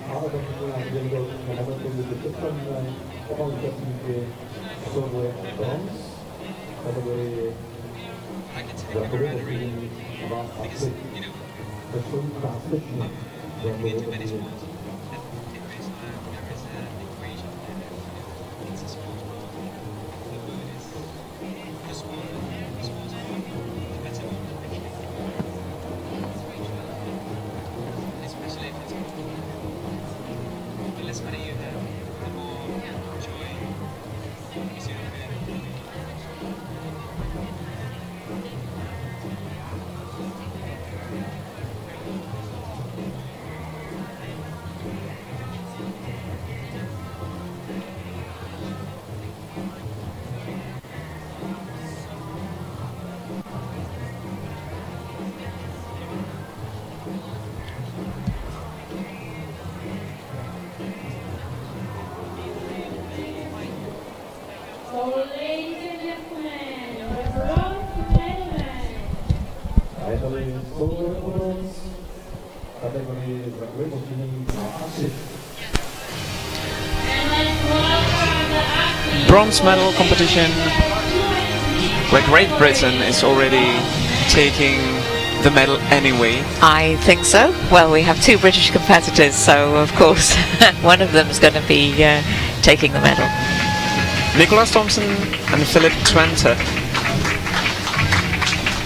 Para-Archery angelegd moment były przedstawione oba uczestnicy zdobyły brąz w kategorii zawodowej opinii dwa atletyki. Zresztą klasycznie zawodowej opinii. Bronze medal competition where Great Britain is already taking the medal anyway. I think so. Well, we have two British competitors, so of course one of them is going to be taking the medal. Nicholas Thompson and Philip Twente.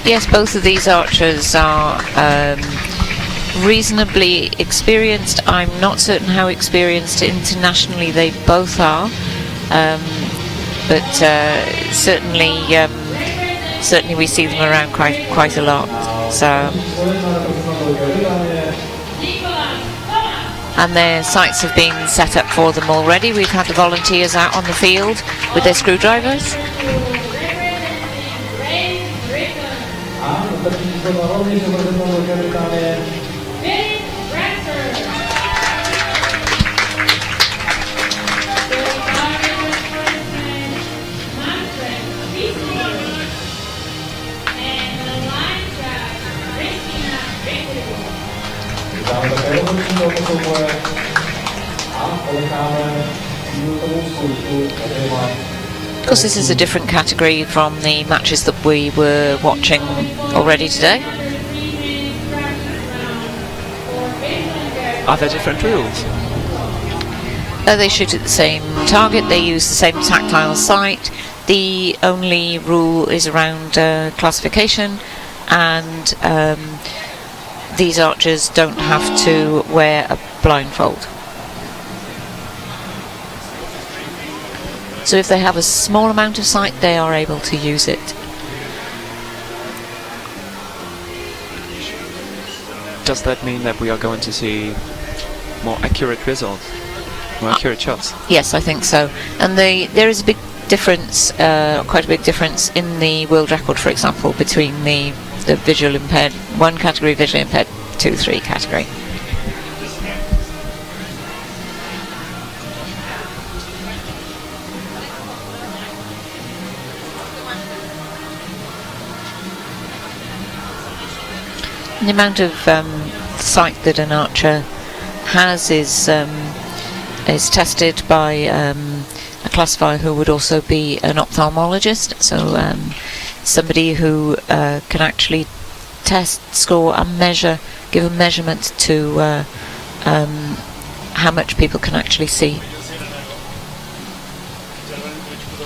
Yes, both of these archers are reasonably experienced. I'm not certain how experienced internationally they both are, but certainly we see them around quite a lot. So, and their sights have been set up for them already. We've had the volunteers out on the field with their screwdrivers. Of course, this is a different category from the matches that we were watching already today. Are there different rules? They shoot at the same target, they use the same tactile sight. The only rule is around classification, and these archers don't have to wear a blindfold. So if they have a small amount of sight, they are able to use it. Does that mean that we are going to see more accurate results? More accurate shots? Yes, I think so. And there is a big difference, quite a big difference in the world record, for example, between the visual impaired 1 category, visually impaired 2-3 category. The amount of sight that an archer has is tested by a classifier who would also be an ophthalmologist, so somebody who can actually test, score and measure, give a measurement to how much people can actually see.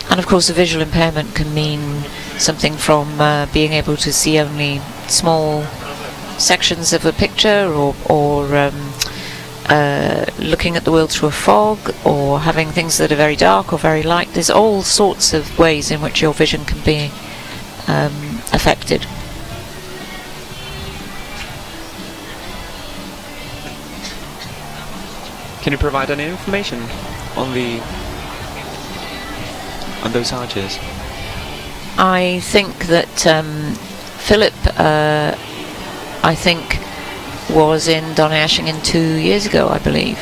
And of course a visual impairment can mean something from being able to see only small sections of a picture, or looking at the world through a fog, or having things that are very dark or very light. There's all sorts of ways in which your vision can be affected. Can you provide any information on those archers? I think that Philip I think was in Donaueschingen 2 years ago, I believe,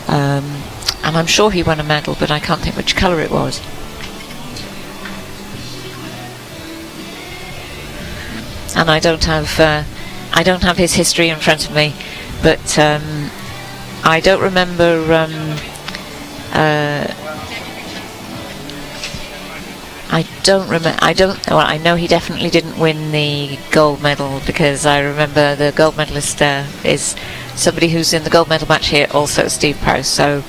and I'm sure he won a medal, but I can't think which colour it was. And I don't have his history in front of me, but I don't remember. Well, I know he definitely didn't win the gold medal, because I remember the gold medalist is somebody who's in the gold medal match here, also Steve Prowse. So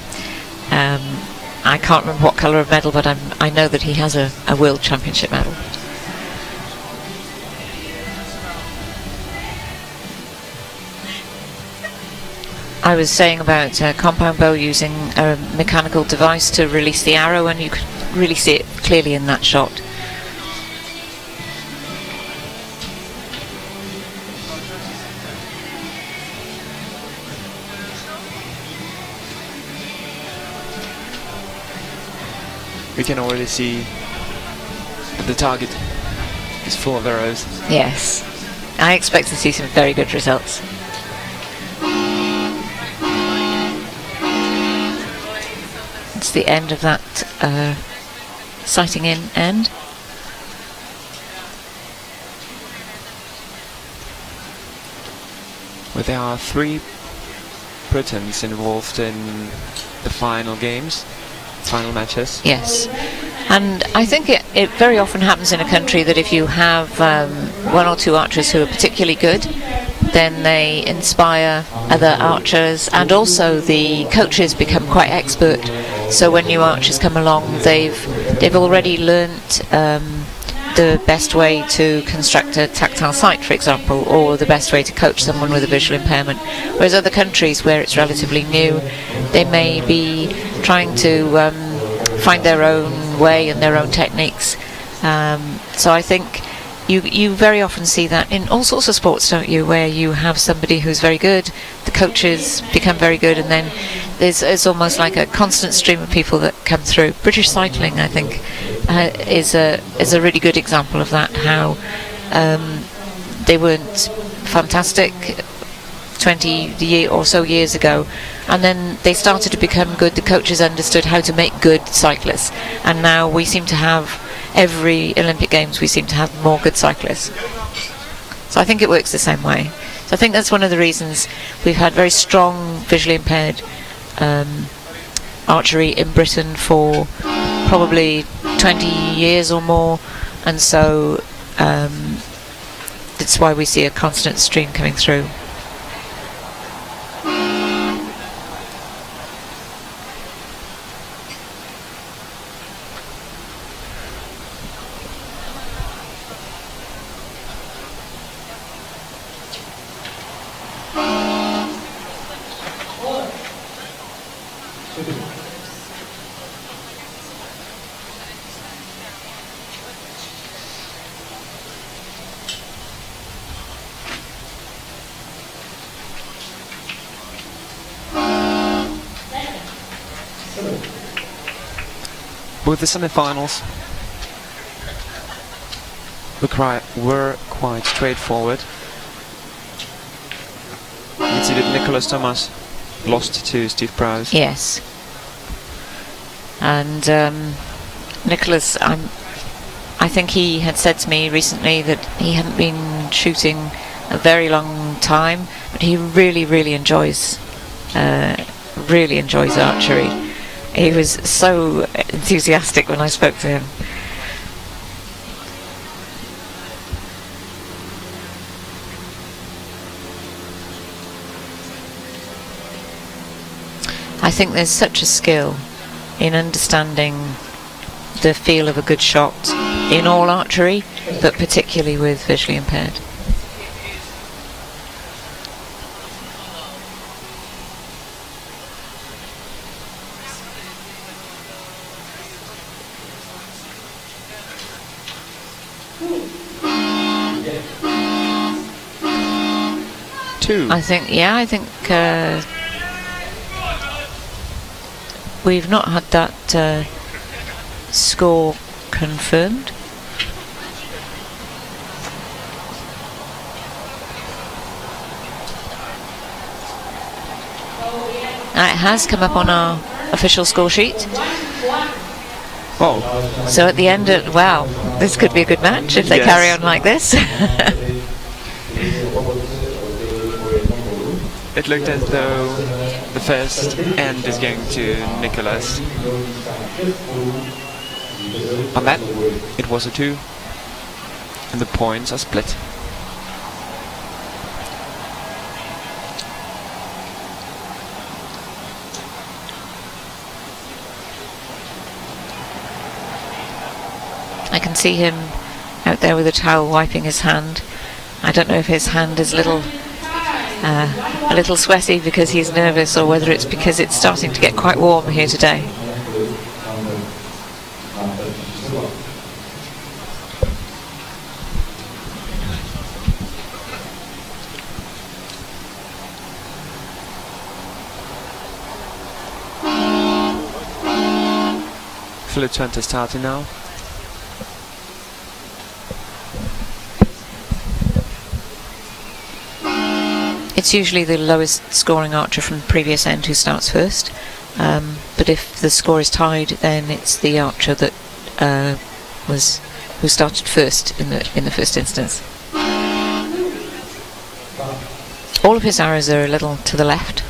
I can't remember what colour of medal, but I know that he has a World Championship medal. I was saying about compound bow using a mechanical device to release the arrow, and you could really see it clearly in that shot. We can already see that the target is full of arrows. Yes, I expect to see some very good results. It's the end of that sighting in end. Well, there are 3 Britons involved in the final games, final matches. Yes, and I think it very often happens in a country that if you have 1 or 2 archers who are particularly good, then they inspire other archers, and also the coaches become quite expert. So when new archers come along, they've already learnt the best way to construct a tactile sight, for example, or the best way to coach someone with a visual impairment. Whereas other countries where it's relatively new, they may be trying to find their own way and their own techniques. So I think you very often see that in all sorts of sports, don't you, where you have somebody who's very good, the coaches become very good, and then there's almost like a constant stream of people that come through. British cycling, I think, is a really good example of that, how they weren't fantastic 20 or so years ago, and then they started to become good. The coaches understood how to make good cyclists, and now we seem to have every Olympic Games we seem to have more good cyclists. So I think it works the same way. So I think that's one of the reasons we've had very strong visually impaired archery in Britain for probably 20 years or more, and so that's why we see a constant stream coming through. With the semi-finals, were quite straightforward. You can see that Nicholas Thomas lost to Steve Prowse. Yes. And Nicholas, I think he had said to me recently that he hadn't been shooting a very long time, but he really enjoys archery. He was so enthusiastic when I spoke to him. I think there's such a skill in understanding the feel of a good shot in all archery, but particularly with visually impaired. I think we've not had that score confirmed. It has come up on our official score sheet. Oh. So at the end, wow, this could be a good match if they carry on like this. It looked as though the first end is going to Nicholas. On that, it was a 2, and the points are split. I can see him out there with a towel wiping his hand. I don't know if his hand is a little sweaty because he's nervous, or whether it's because it's starting to get quite warm here today. Philip Twente starting now. It's usually the lowest scoring archer from the previous end who starts first, but if the score is tied, then it's the archer that who started first in the first instance. All of his arrows are a little to the left.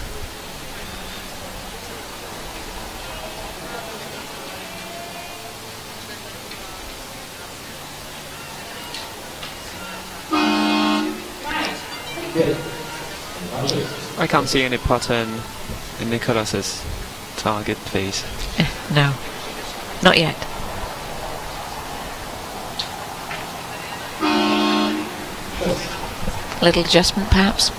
I can't see any pattern in Nicholas's target face. No, not yet. A little adjustment, perhaps.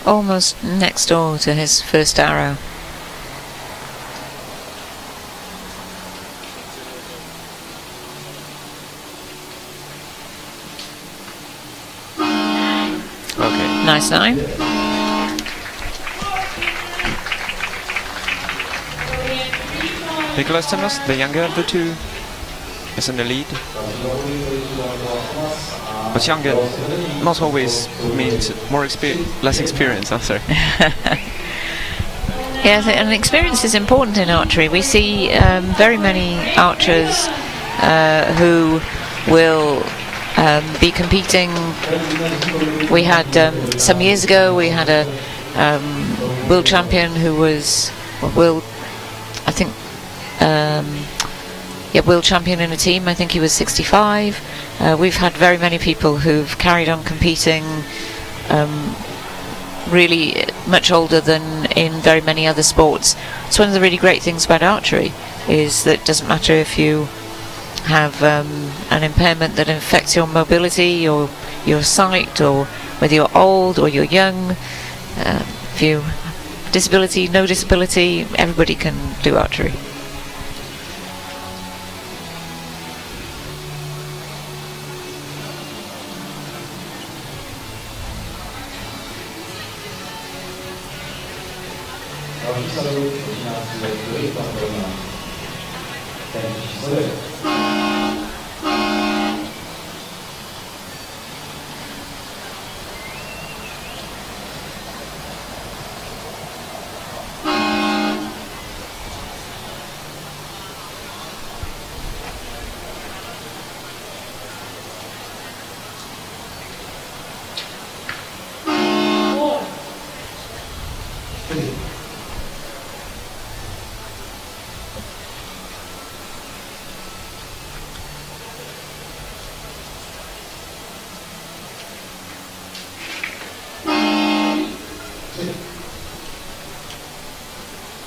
Almost next door to his first arrow. Okay. Nice 9. Nicholas Thomas, the younger of the two, is in the lead. But younger not always means less experience, I'm sorry. Yes, and experience is important in archery. We see very many archers who will be competing. We had some years ago, we had a world champion who was world champion in a team. I think he was 65. We've had very many people who've carried on competing really much older than in very many other sports. It's one of the really great things about archery, is that it doesn't matter if you have an impairment that affects your mobility or your sight, or whether you're old or you're young, if you disability, no disability, everybody can do archery.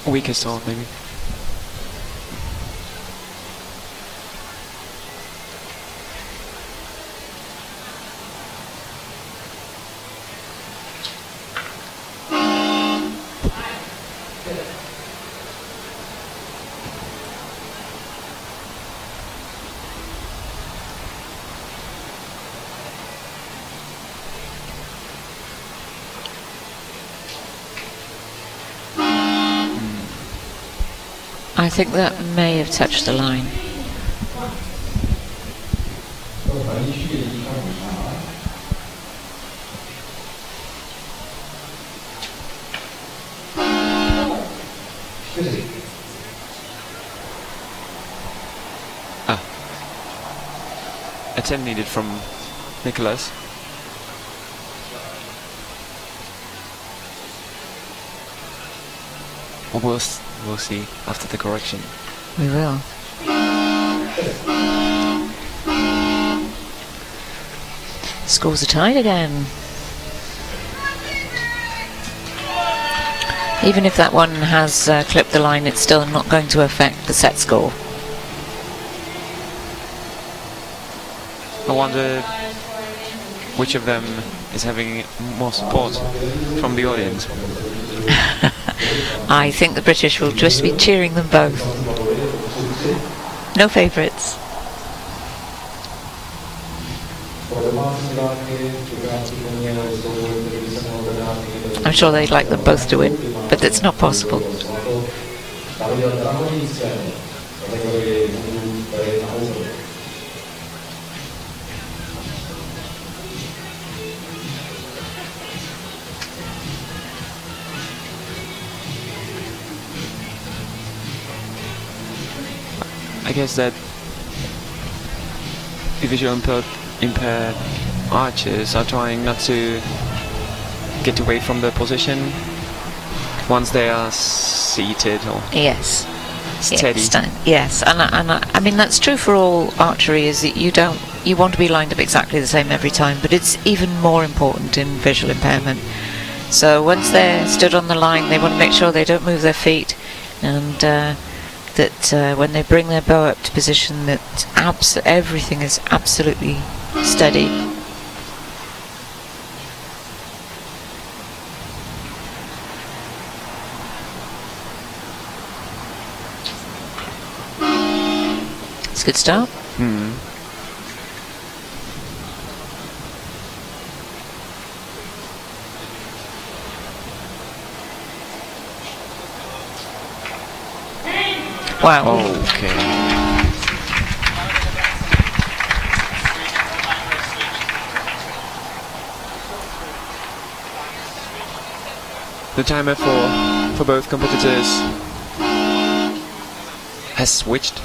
Weakest or maybe. I think that may have touched the line. A 10 needed from Nicholas. We'll see after the correction. We will. Scores are tied again. Even if that one has clipped the line, it's still not going to affect the set score. I wonder which of them is having more support from the audience. I think the British will just be cheering them both. No favourites. I'm sure they'd like them both to win, but it's not possible. I guess that the visually impaired archers are trying not to get away from the position once they are seated or Yes. steady. Yes, and I mean that's true for all archery. Is that you want to be lined up exactly the same every time, but it's even more important in visual impairment. So once they're stood on the line, they want to make sure they don't move their feet, and that when they bring their bow up to position, that everything is absolutely steady. It's a good start. Wow. Okay. The timer for both competitors has switched.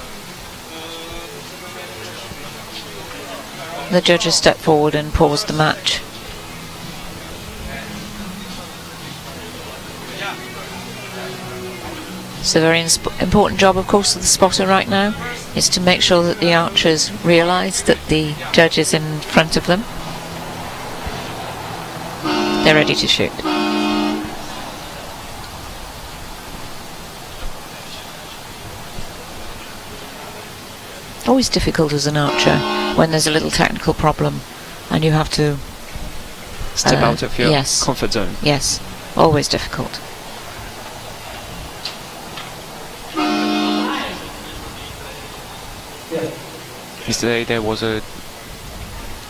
The judges stepped forward and paused the match. It's a very important job, of course, of the spotter right now, is to make sure that the archers realise that the judge is in front of them. They're ready to shoot. Always difficult as an archer when there's a little technical problem and you have to Step out of your yes. comfort zone. Yes, always difficult. Yesterday there was a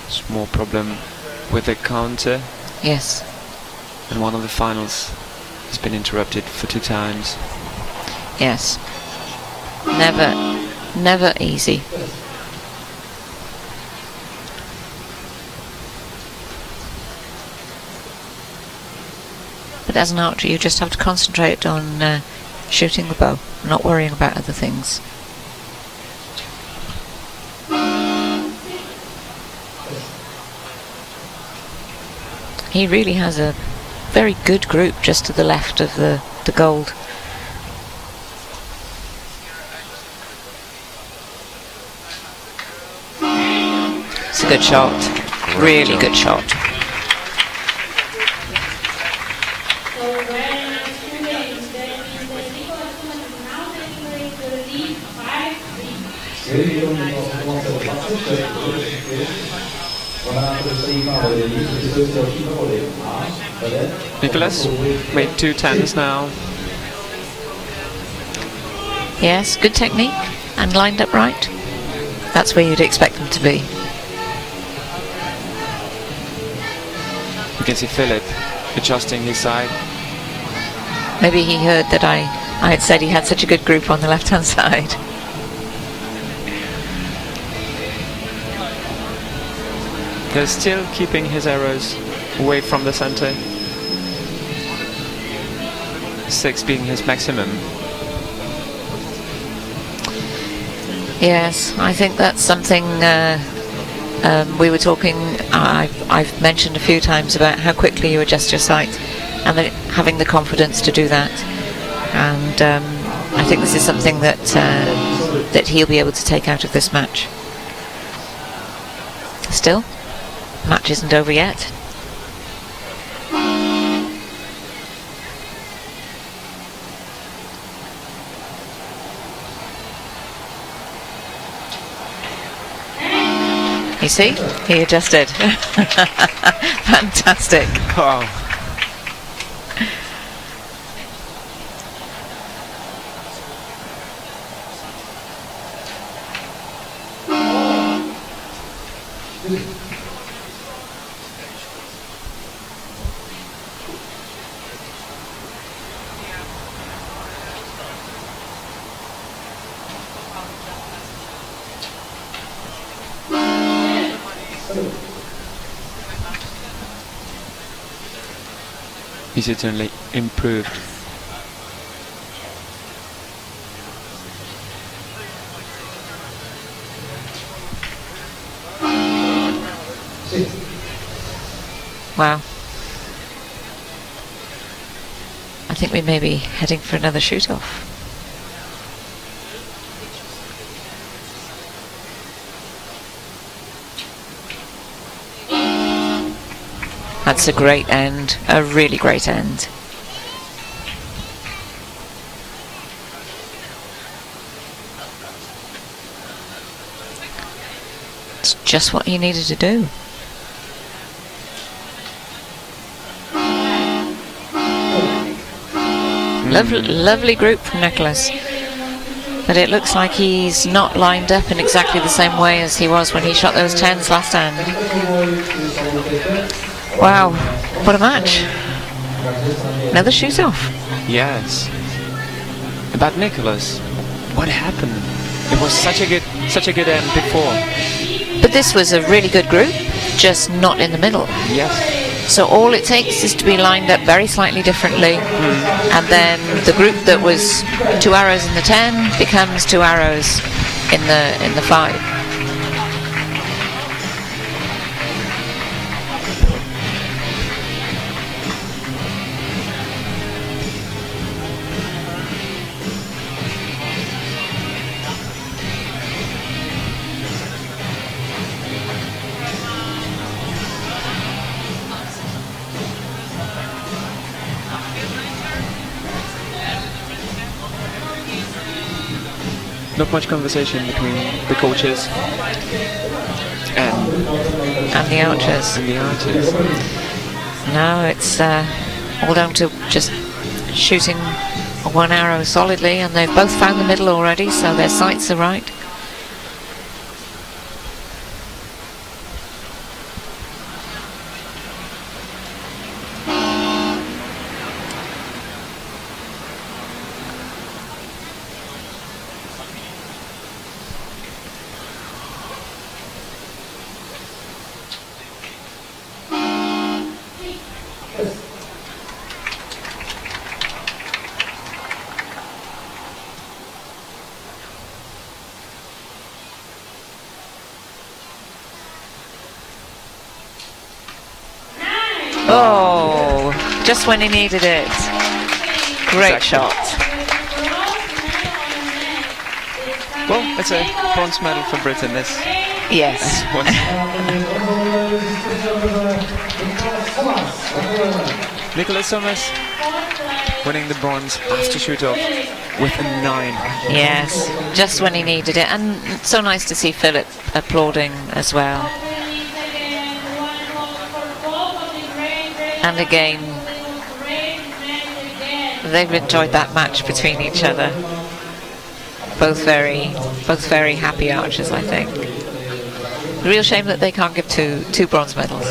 small problem with the counter, Yes, and one of the finals has been interrupted for 2 times. yes. Never easy. But as an archer, you just have to concentrate on shooting the bow, not worrying about other things. He really has a very good group just to the left of the gold. It's a good shot. Really good shot. So when two games, that means that Nicolas Thomas is now taking the lead 5-3. Nicholas made 2 tens now. Yes, good technique and lined up right. That's where you'd expect them to be. You can see Philip adjusting his side. Maybe he heard that I had said he had such a good group on the left-hand side. They're still keeping his arrows away from the center. 6 being his maximum. Yes, I think that's something we were talking, I've mentioned a few times about how quickly you adjust your sight and that having the confidence to do that. And I think this is something that that he'll be able to take out of this match. Still, match isn't over yet. You see, he adjusted. Fantastic. Wow. He certainly improved. Wow. I think we may be heading for another shoot-off. That's a great end, a really great end. It's just what he needed to do. Lovely group from Nicholas. But it looks like he's not lined up in exactly the same way as he was when he shot those 10s last hand. Wow, what a match. Another shoot-off. Yes. About Nicholas, What happened? It was such a good end before. But this was a really good group, just not in the middle. Yes. So all it takes is to be lined up very slightly differently, and then the group that was 2 arrows in the 10 becomes 2 arrows in the 5. Not much conversation between the coaches and the archers. No, it's all down to just shooting 1 arrow solidly, and they've both found the middle already, so their sights are right. Oh, just when he needed it. Great shot. well, it's a bronze medal for Britain. This Yes. Nicholas Thomas winning the bronze after shoot-off with a 9. Yes, just when he needed it, and so nice to see Philip applauding as well. And again, they've enjoyed that match between each other. Both very happy archers, I think. Real shame that they can't give two bronze medals.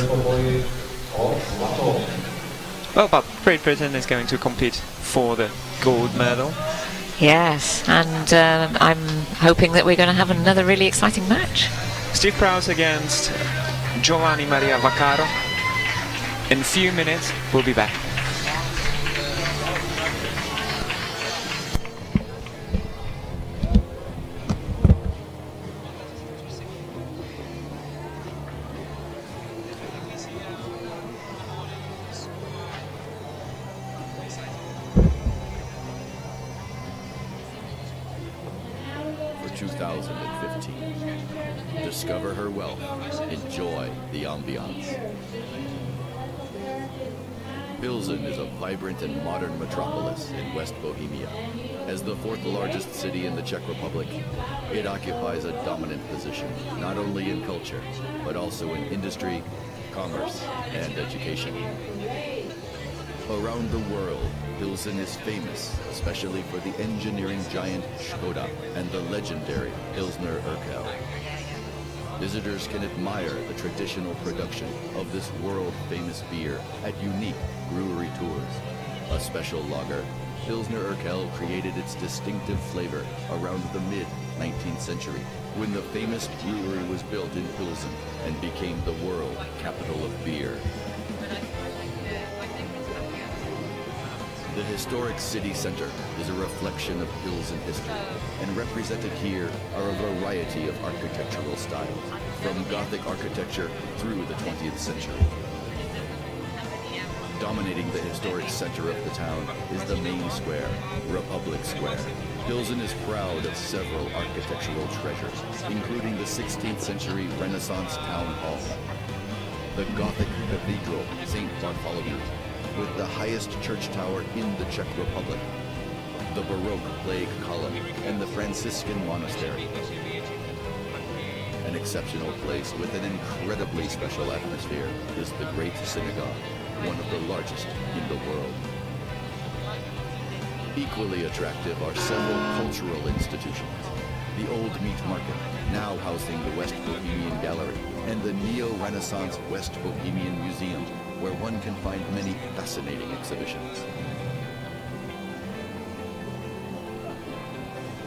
Well, but Great Britain is going to compete for the gold medal. Yes, and I'm hoping that we're going to have another really exciting match. Steve Prowse against Giovanni Maria Vaccaro. In a few minutes, we'll be back. For 2015, discover her wealth, enjoy the ambiance. Pilsen is a vibrant and modern metropolis in West Bohemia. As the 4th largest city in the Czech Republic, it occupies a dominant position, not only in culture, but also in industry, commerce, and education. Around the world, Pilsen is famous, especially for the engineering giant Skoda and the legendary Pilsner Urquell. Visitors can admire the traditional production of this world-famous beer at unique brewery tours. A special lager, Pilsner Urquell created its distinctive flavor around the mid-19th century, when the famous brewery was built in Pilsen and became the world capital of beer. The historic city center is a reflection of Pilsen history, and represented here are a variety of architectural styles, from Gothic architecture through the 20th century. Dominating the historic center of the town is the main square, Republic Square. Pilsen is proud of several architectural treasures, including the 16th century Renaissance Town Hall, the Gothic Cathedral, St. Bartholomew, with the highest church tower in the Czech Republic, the Baroque Plague Column, and the Franciscan Monastery. An exceptional place with an incredibly special atmosphere is the Great Synagogue, one of the largest in the world. Equally attractive are several cultural institutions. The Old Meat Market, now housing the West Bohemian Gallery, and the Neo-Renaissance West Bohemian Museum, where one can find many fascinating exhibitions.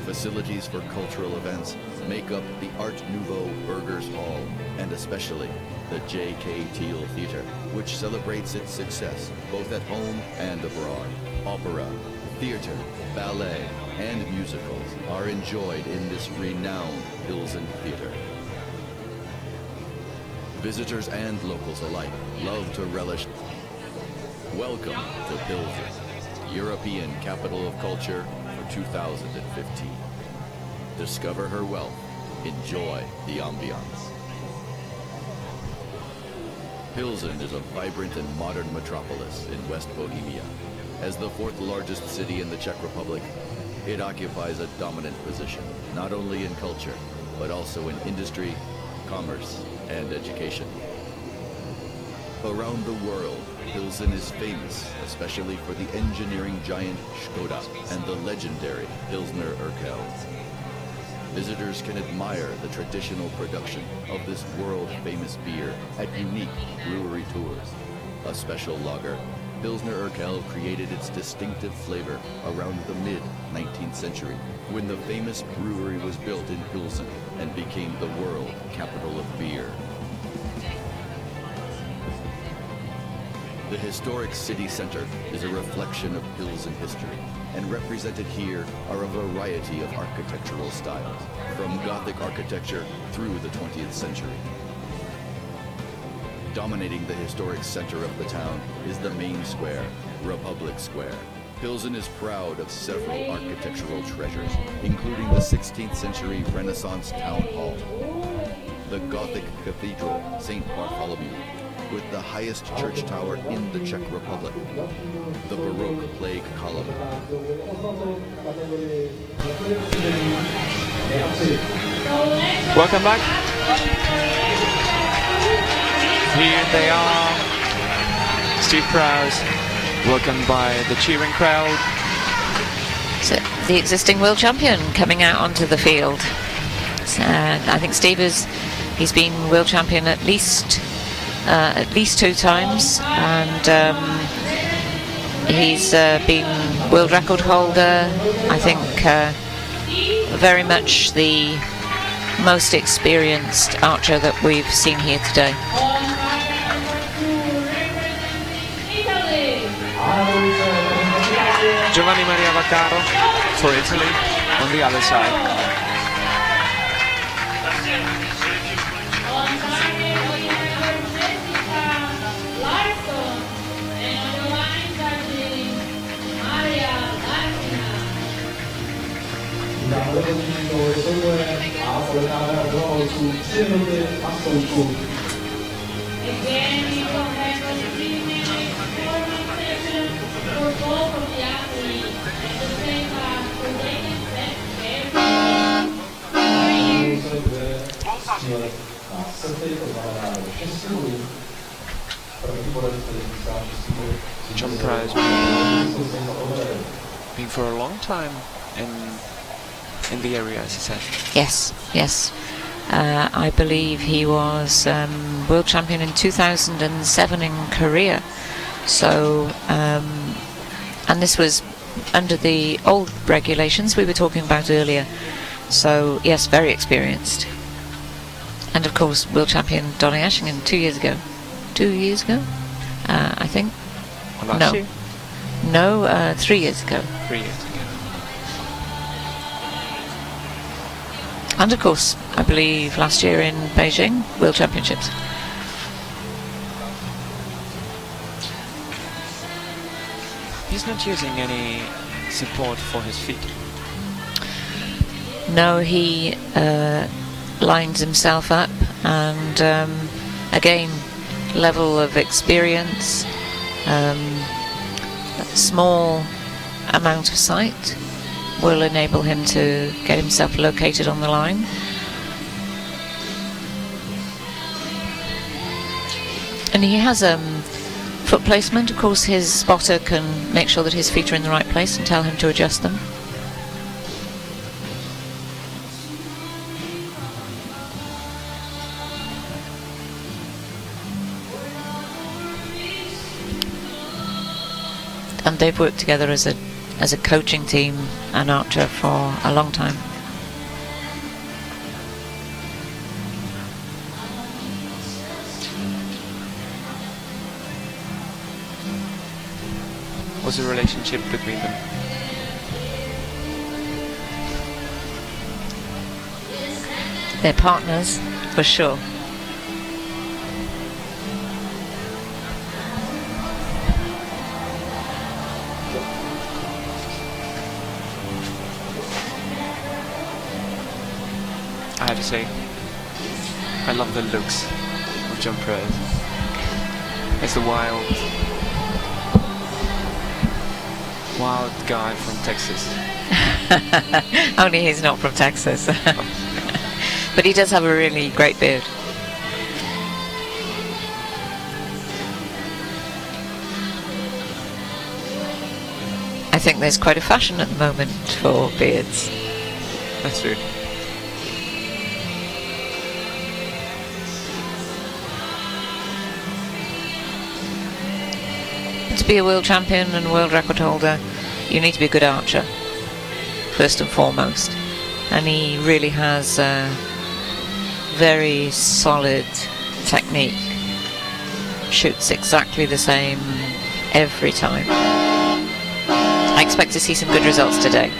Facilities for cultural events make up the Art Nouveau Burgers Hall, and especially the J.K. Teal Theater, which celebrates its success both at home and abroad. Opera, theater, ballet, and musicals are enjoyed in this renowned Pilsen theater. Visitors and locals alike love to relish. Welcome to Pilsen, European Capital of Culture for 2015. Discover her wealth. Enjoy the ambiance. Pilsen is a vibrant and modern metropolis in West Bohemia. As the fourth largest city in the Czech Republic, it occupies a dominant position, not only in culture, but also in industry, commerce, and education. Around the world, Pilsen is famous, especially for the engineering giant Škoda and the legendary Pilsner Urquell. Visitors can admire the traditional production of this world-famous beer at unique brewery tours. A special lager, Pilsner Urquell created its distinctive flavor around the mid-19th century, when the famous brewery was built in Pilsen and became the world capital of beer. The historic city center is a reflection of Pilsen history, and represented here are a variety of architectural styles, from Gothic architecture through the 20th century. Dominating the historic center of the town is the main square, Republic Square. Pilsen is proud of several architectural treasures, including the 16th century Renaissance Town Hall, the Gothic Cathedral, St. Bartholomew, with the highest church tower in the Czech Republic, the Baroque plague column. Welcome back. Here they are. Steve Prowse, welcomed by the cheering crowd. So the existing world champion coming out onto the field. I think Steve he's been world champion at least 2 times, and he's been world record holder. I think very much the most experienced archer that we've seen here today. Giovanni Maria Vaccaro for Italy on the other side. Again, you will have a 3-minute formal session for both of the athletes. At the same time, so they can set John Price been for a long time in the area, as he said. Yes. I believe he was world champion in 2007 in Korea. So, and this was under the old regulations we were talking about earlier. So, yes, very experienced. And of course, world champion Donny Ashingen 2 years ago. 2 years ago, I think. Last year? No, 3 years ago. 3 years ago. And of course, I believe last year in Beijing, World Championships. He's not using any support for his feet. No, he lines himself up, and again, level of experience, small amount of sight will enable him to get himself located on the line. And he has foot placement. Of course, his spotter can make sure that his feet are in the right place and tell him to adjust them. And they've worked together as a as a coaching team and Archer for a long time. What's the relationship between them? They're partners, for sure. I have to say, I love the looks of John Perez. It's the wild guy from Texas. Only he's not from Texas. But he does have a really great beard. I think there's quite a fashion at the moment for beards. That's true. To be a world champion and world record holder, you need to be a good archer, first and foremost. And he really has a very solid technique. Shoots exactly the same every time. I expect to see some good results today.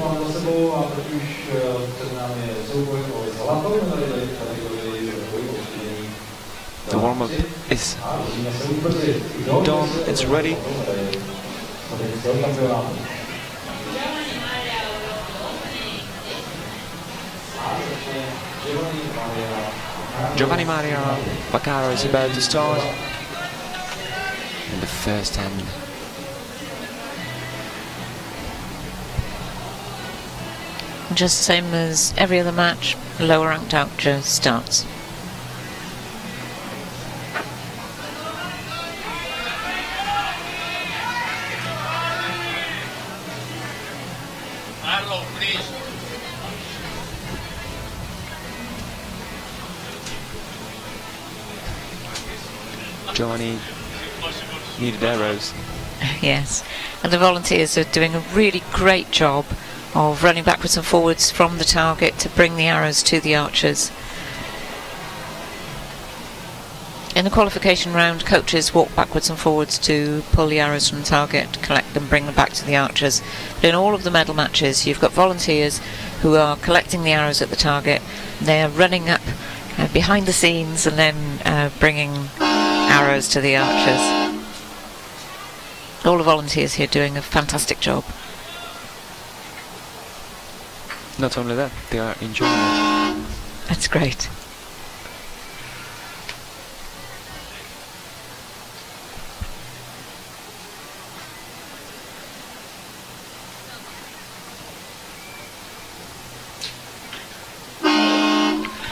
Mám za sebou a teď už před námi souboj o zlatou medaili v kategorii dvojkou. The warm-up is done, it's ready. Giovanni Maria Vaccaro is about to start. And the first hand. Just the same as every other match, lower ranked archer starts. Giovanni needed arrows. Yes, and the volunteers are doing a really great job of running backwards and forwards from the target to bring the arrows to the archers. In the qualification round, coaches walk backwards and forwards to pull the arrows from the target, collect them, bring them back to the archers. But in all of the medal matches, you've got volunteers who are collecting the arrows at the target. They're running up behind the scenes and then bringing arrows to the archers. All the volunteers here doing a fantastic job. Not only that, they are enjoying it. That's great.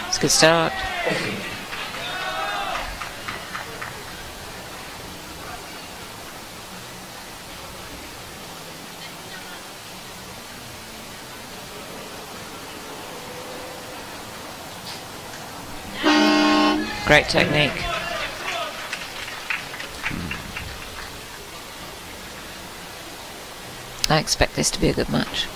It's a good start. Great technique. I expect this to be a good match.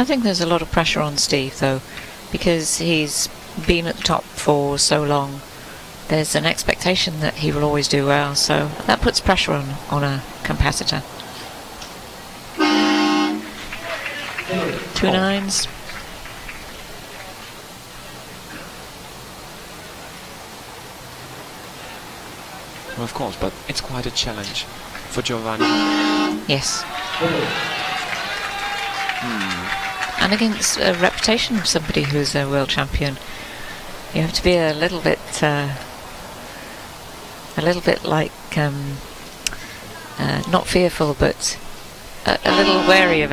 I think there's a lot of pressure on Steve though, because he's been at the top for so long. There's an expectation that he will always do well, so that puts pressure on a competitor. 2 9s. Well, of course, but it's quite a challenge for Giovanni. Yes. And against a reputation of somebody who's a world champion, you have to be a little bit like not fearful, but a little wary of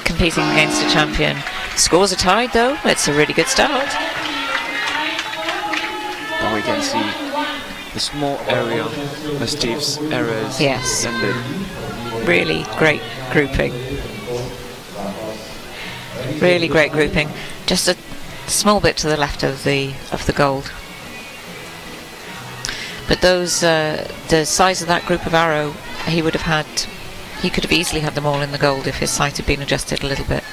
competing against a champion. Scores are tied, though. It's a really good start. But we can see the small area of Steve's errors. Yes. And the Really great grouping. Really great grouping. Just a small bit to the left of the gold. But those, the size of that group of arrow, he could have easily had them all in the gold if his sight had been adjusted a little bit.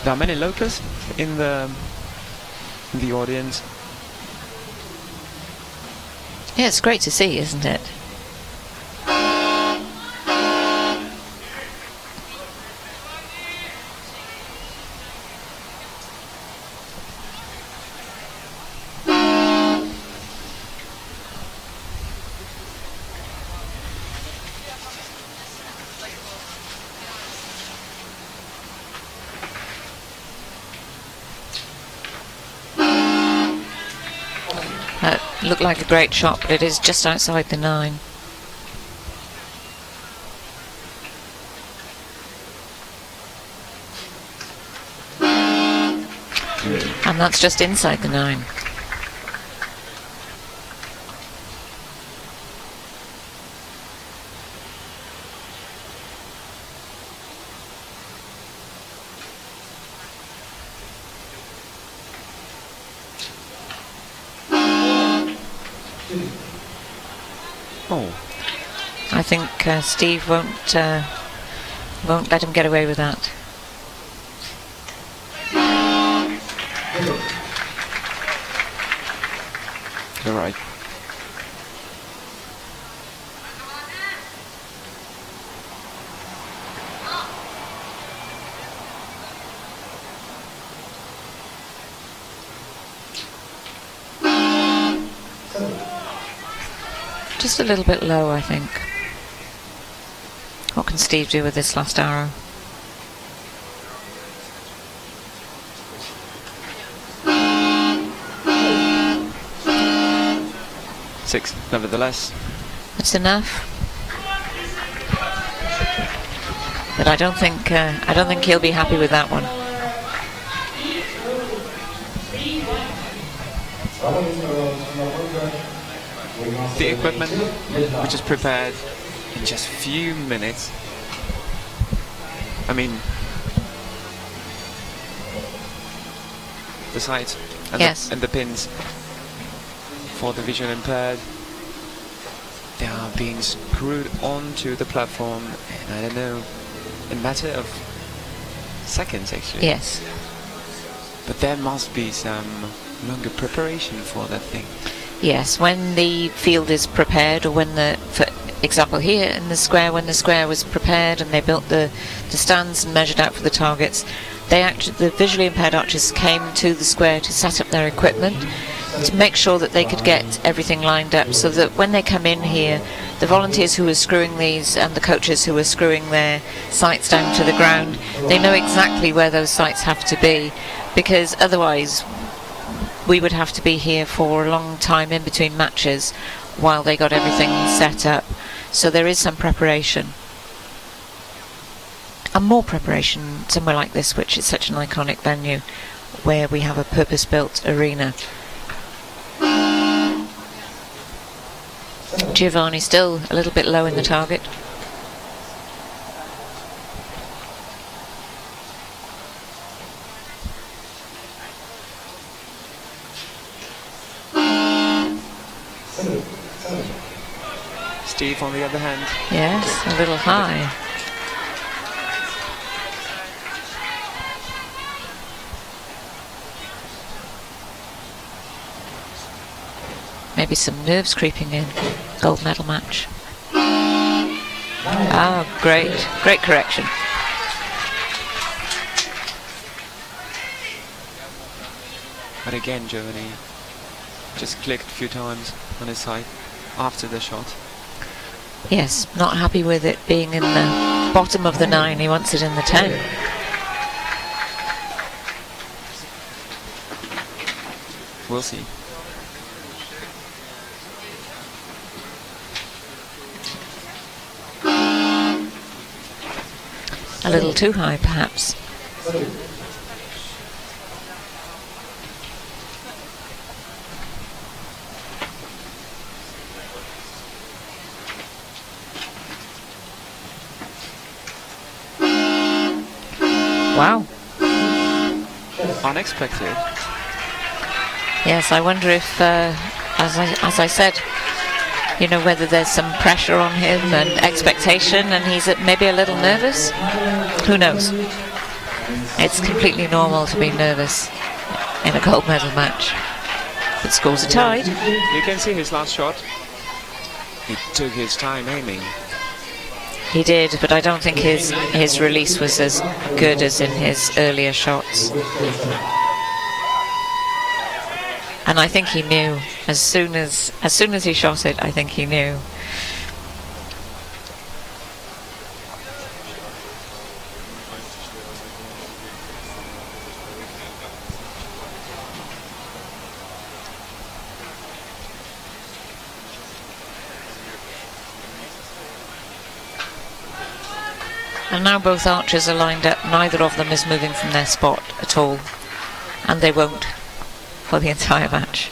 There are many locals in the audience. Yeah, it's great to see, isn't it? Looked like a great shot, but it is just outside the 9. And that's just inside the 9. Oh, I think Steve won't let him get away with that. you're right. Just a little bit low, I think. What can Steve do with this last arrow? Six, nevertheless. It's enough. But I don't think he'll be happy with that one. The equipment, which is prepared in just a few minutes. I mean, the sights and, Yes. and the pins for the vision impaired, they are being screwed onto the platform, and I don't know, in a matter of seconds actually. Yes. But there must be some longer preparation for that thing. Yes, when the field is prepared, or when for example here in the square, when the square was prepared and they built the stands and measured out for the targets, the visually impaired archers came to the square to set up their equipment, to make sure that they could get everything lined up, so that when they come in here, the volunteers who are screwing these and the coaches who are screwing their sights down to the ground, they know exactly where those sights have to be, because otherwise we would have to be here for a long time in between matches while they got everything set up. So there is some preparation. And more preparation somewhere like this, which is such an iconic venue, where we have a purpose-built arena. Giovanni still a little bit low in the target. Steve, on the other hand, Yes, a little high. maybe some nerves creeping in. Gold medal match. Ah, great correction. But again, Germany just clicked a few times on his side after the shot. Yes, not happy with it being in the bottom of the 9. He wants it in the 10. We'll see. A little too high, perhaps. Wow. Unexpected. Yes, I wonder if, as I said, you know, whether there's some pressure on him and expectation, and he's maybe a little nervous. Who knows? It's completely normal to be nervous in a gold medal match. But scores are tied. You can see his last shot. He took his time aiming. He did, but I don't think his release was as good as in his earlier shots. And I think he knew as soon as he shot it. I think he knew. And now both archers are lined up. Neither of them is moving from their spot at all, and they won't for the entire match.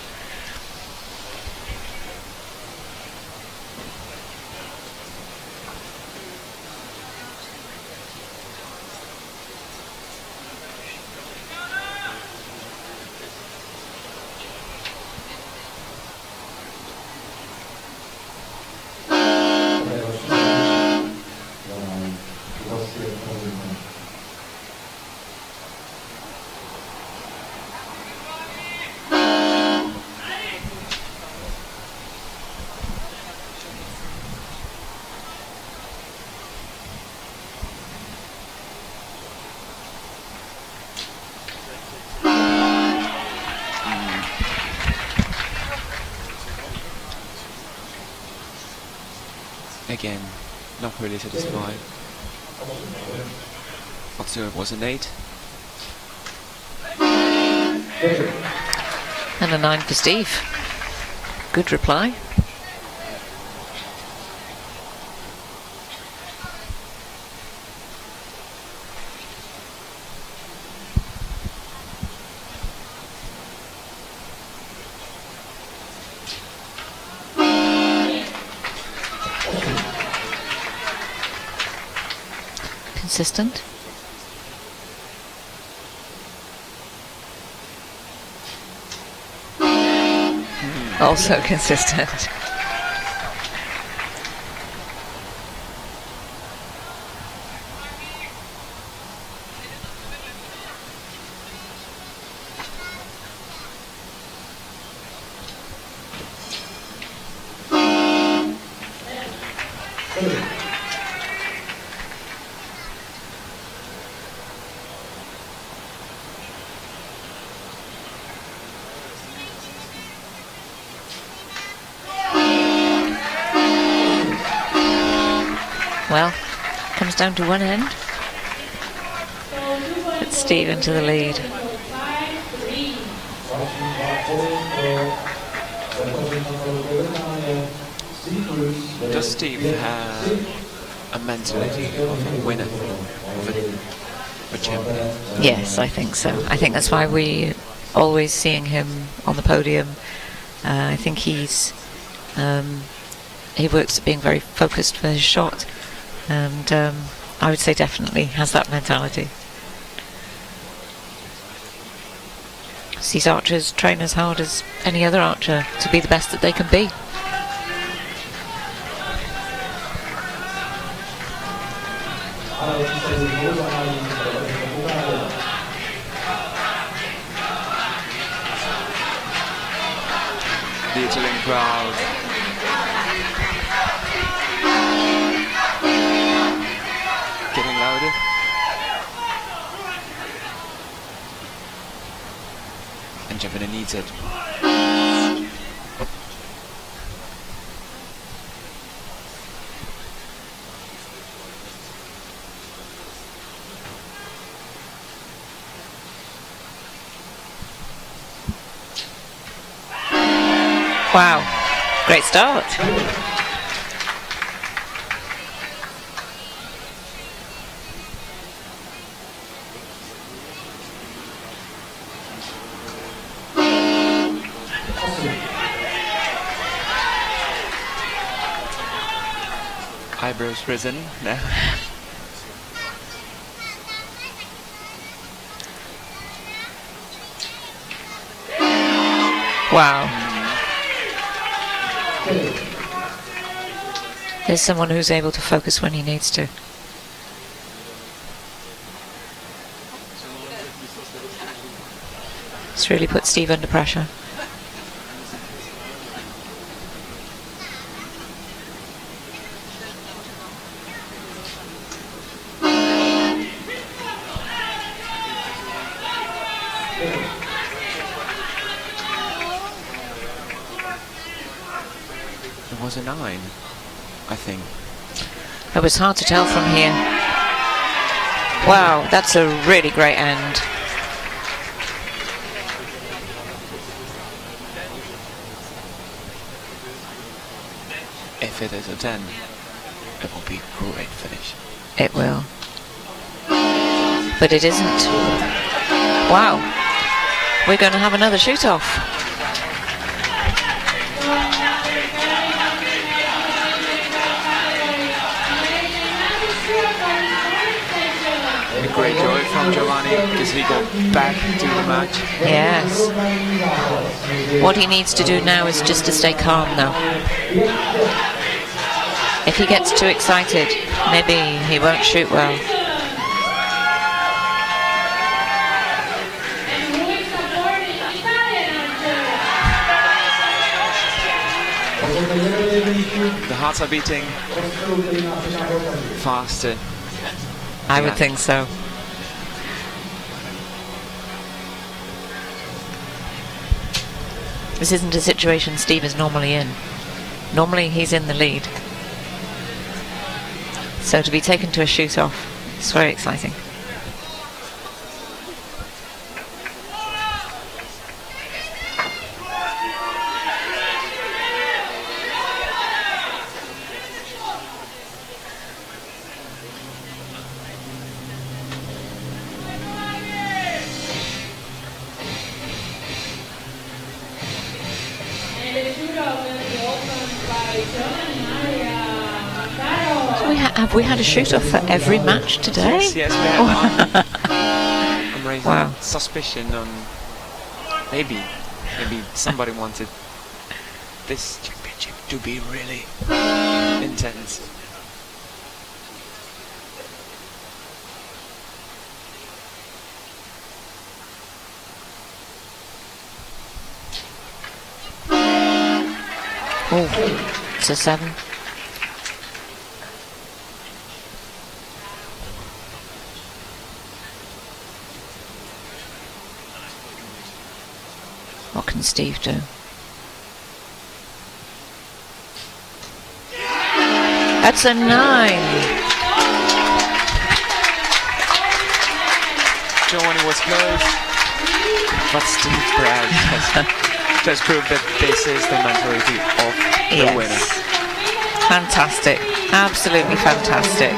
Again, not really satisfied. Also, it was an 8. And a 9 for Steve. Good reply. Consistent. Also consistent. Well, comes down to one end. It's Steve into the lead. Does Steve have a mentality of a winner, of a champion? Yes, I think so. I think that's why we always seeing him on the podium. I think he works at being very focused for his shot, and I would say definitely has that mentality. These archers train as hard as any other archer to be the best that they can be. The Switzerland crowd. Getting louder. And Germany needs it. Wow, great start. Eyebrows risen now. Wow. There's someone who's able to focus when he needs to. It's really put Steve under pressure. It was a 9, I think. It was hard to tell from here. Wow, that's a really great end. If it is a 10, it will be a great finish. It will. But it isn't. Wow. We're going to have another shoot-off. A great joy from Giovanni because he got back to the match. Yes. What he needs to do now is just to stay calm though. If he gets too excited, maybe he won't shoot well. The hearts are beating faster. I would think so. This isn't a situation Steve is normally in. Normally he's in the lead. So to be taken to a shoot-off, it's very exciting. Have we had a shoot-off for every match today? Yes, we have one. I'm raising Wow. suspicion on maybe somebody wanted this championship to be really intense. Oh, it's a 7. What can Steve do? That's a 9. Giovanni was close, but Steve Brad has just proved that this is the mentality of the winner. Fantastic. Absolutely fantastic.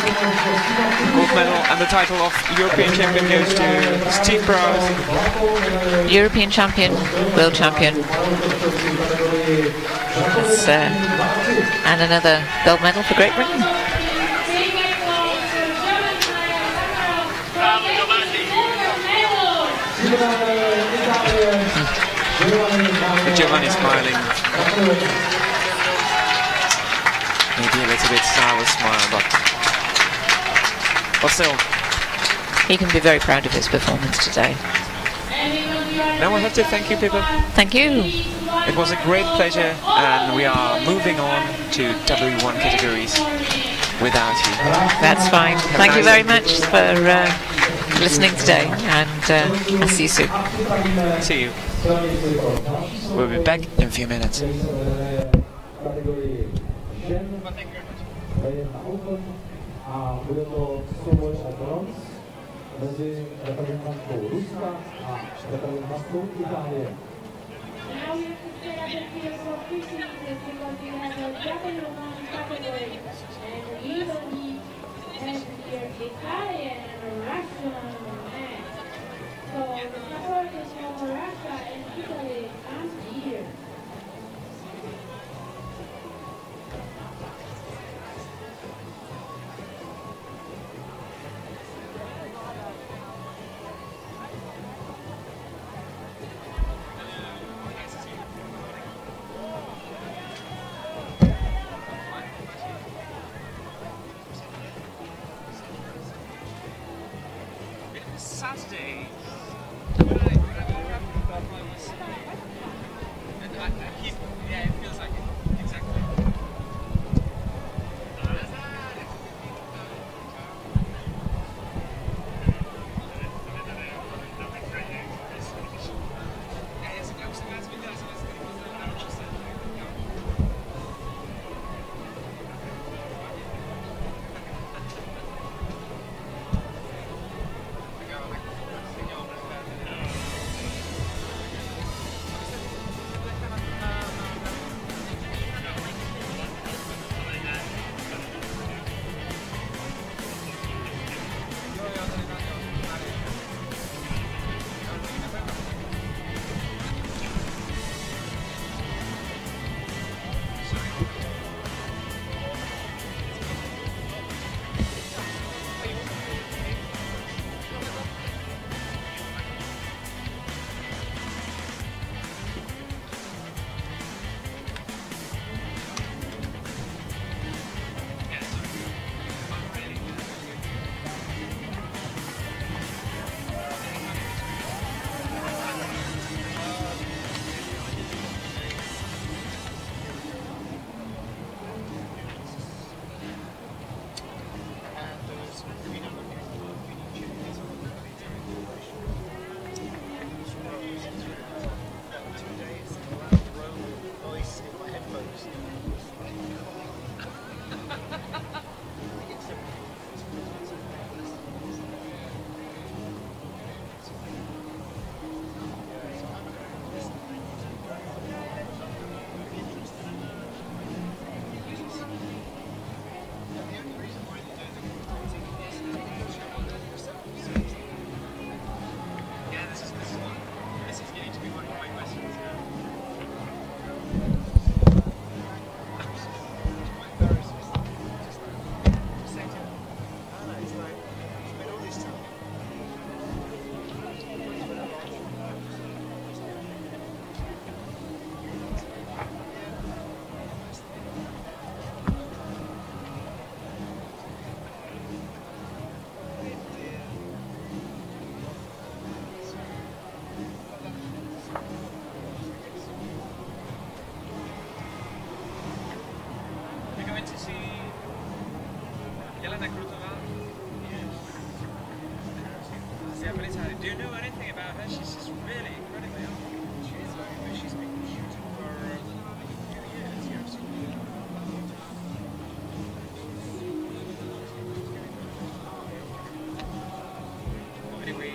Gold medal and the title of European champion goes to Steve Brad. European champion, world champion. And another gold medal for Great Britain. Giovanni smiling. Maybe a little bit sour smile, but still. He can be very proud of his performance today. Now I have to thank you, people. Thank you. It was a great pleasure, and we are moving on to W1 categories without you. That's fine. Thank you very much for listening today, and I'll see you soon. See you. We'll be back in a few minutes. A bude to souboj o bronz mezi reprezentantkou Ruska a reprezentantkou Itálie. Now we have to set up the field for fishing because we have a W1 category and we will be have here Italian and Russian match. So the supporters from Russia and Italy come here. Saturday. Yeah, it feels like it. Exactly. Do you know anything about her? She's just really incredibly young. She's been shooting for a few years. Anyway,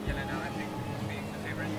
Yelena, I think, being the favorite.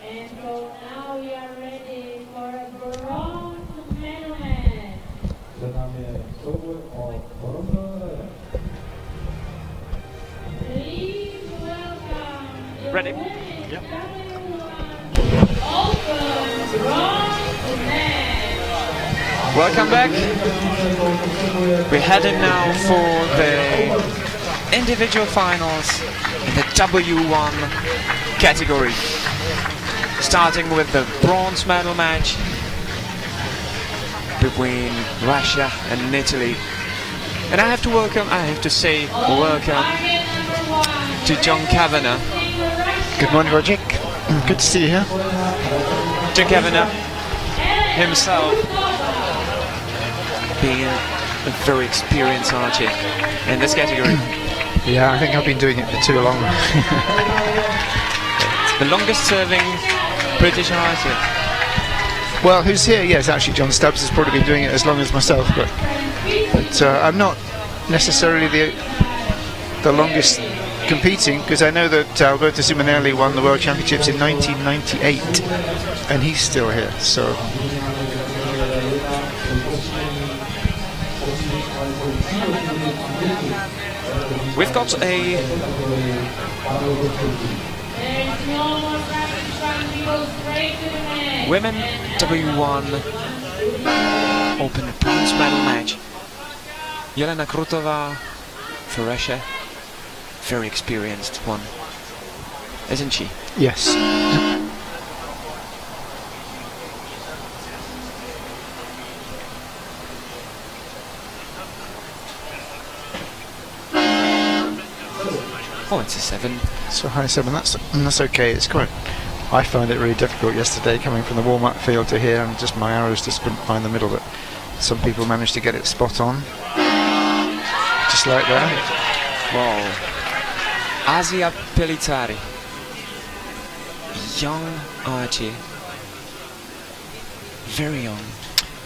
And so now we are ready for a bronze Před námi je souboj o bronzové medaile. Please welcome the Ready? women's Yep. Open bronze match. Welcome back. We're heading now for the individual finals in the W1 category. Starting with the bronze medal match between Russia and Italy. And I have to say welcome to John Kavanagh. Good morning, Roger. Good to see you here. John Kavanagh himself being a very experienced archer in this category. Yeah, I think I've been doing it for too long. The longest serving British archer. Well, who's here? Yes, actually, John Stubbs has probably been doing it as long as myself, but I'm not necessarily the longest competing, because I know that Alberto Simonelli won the World Championships in 1998, and he's still here. So we've got a There's no more practice time. We go straight to the match. women W1 Open bronze medal match. Jelena Krutova for Russia, very experienced one, isn't she? yes. Oh, it's a 7. So high 7. That's okay. It's quite. I found it really difficult yesterday coming from the warm-up field to here, and just my arrows just couldn't find the middle. But some people managed to get it spot on, just like that. Wow. Asia Pelitari, young archer, very young.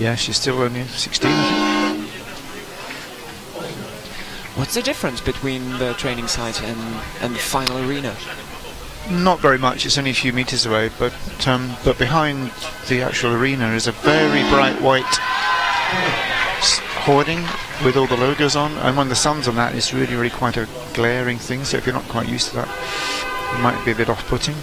Yeah, she's still only 16. I think. What's the difference between the training site and the final arena? Not very much. It's only a few meters away, but behind the actual arena is a very bright white hoarding with all the logos on, and when the sun's on that, it's really quite a glaring thing. So if you're not quite used to that, it might be a bit off-putting.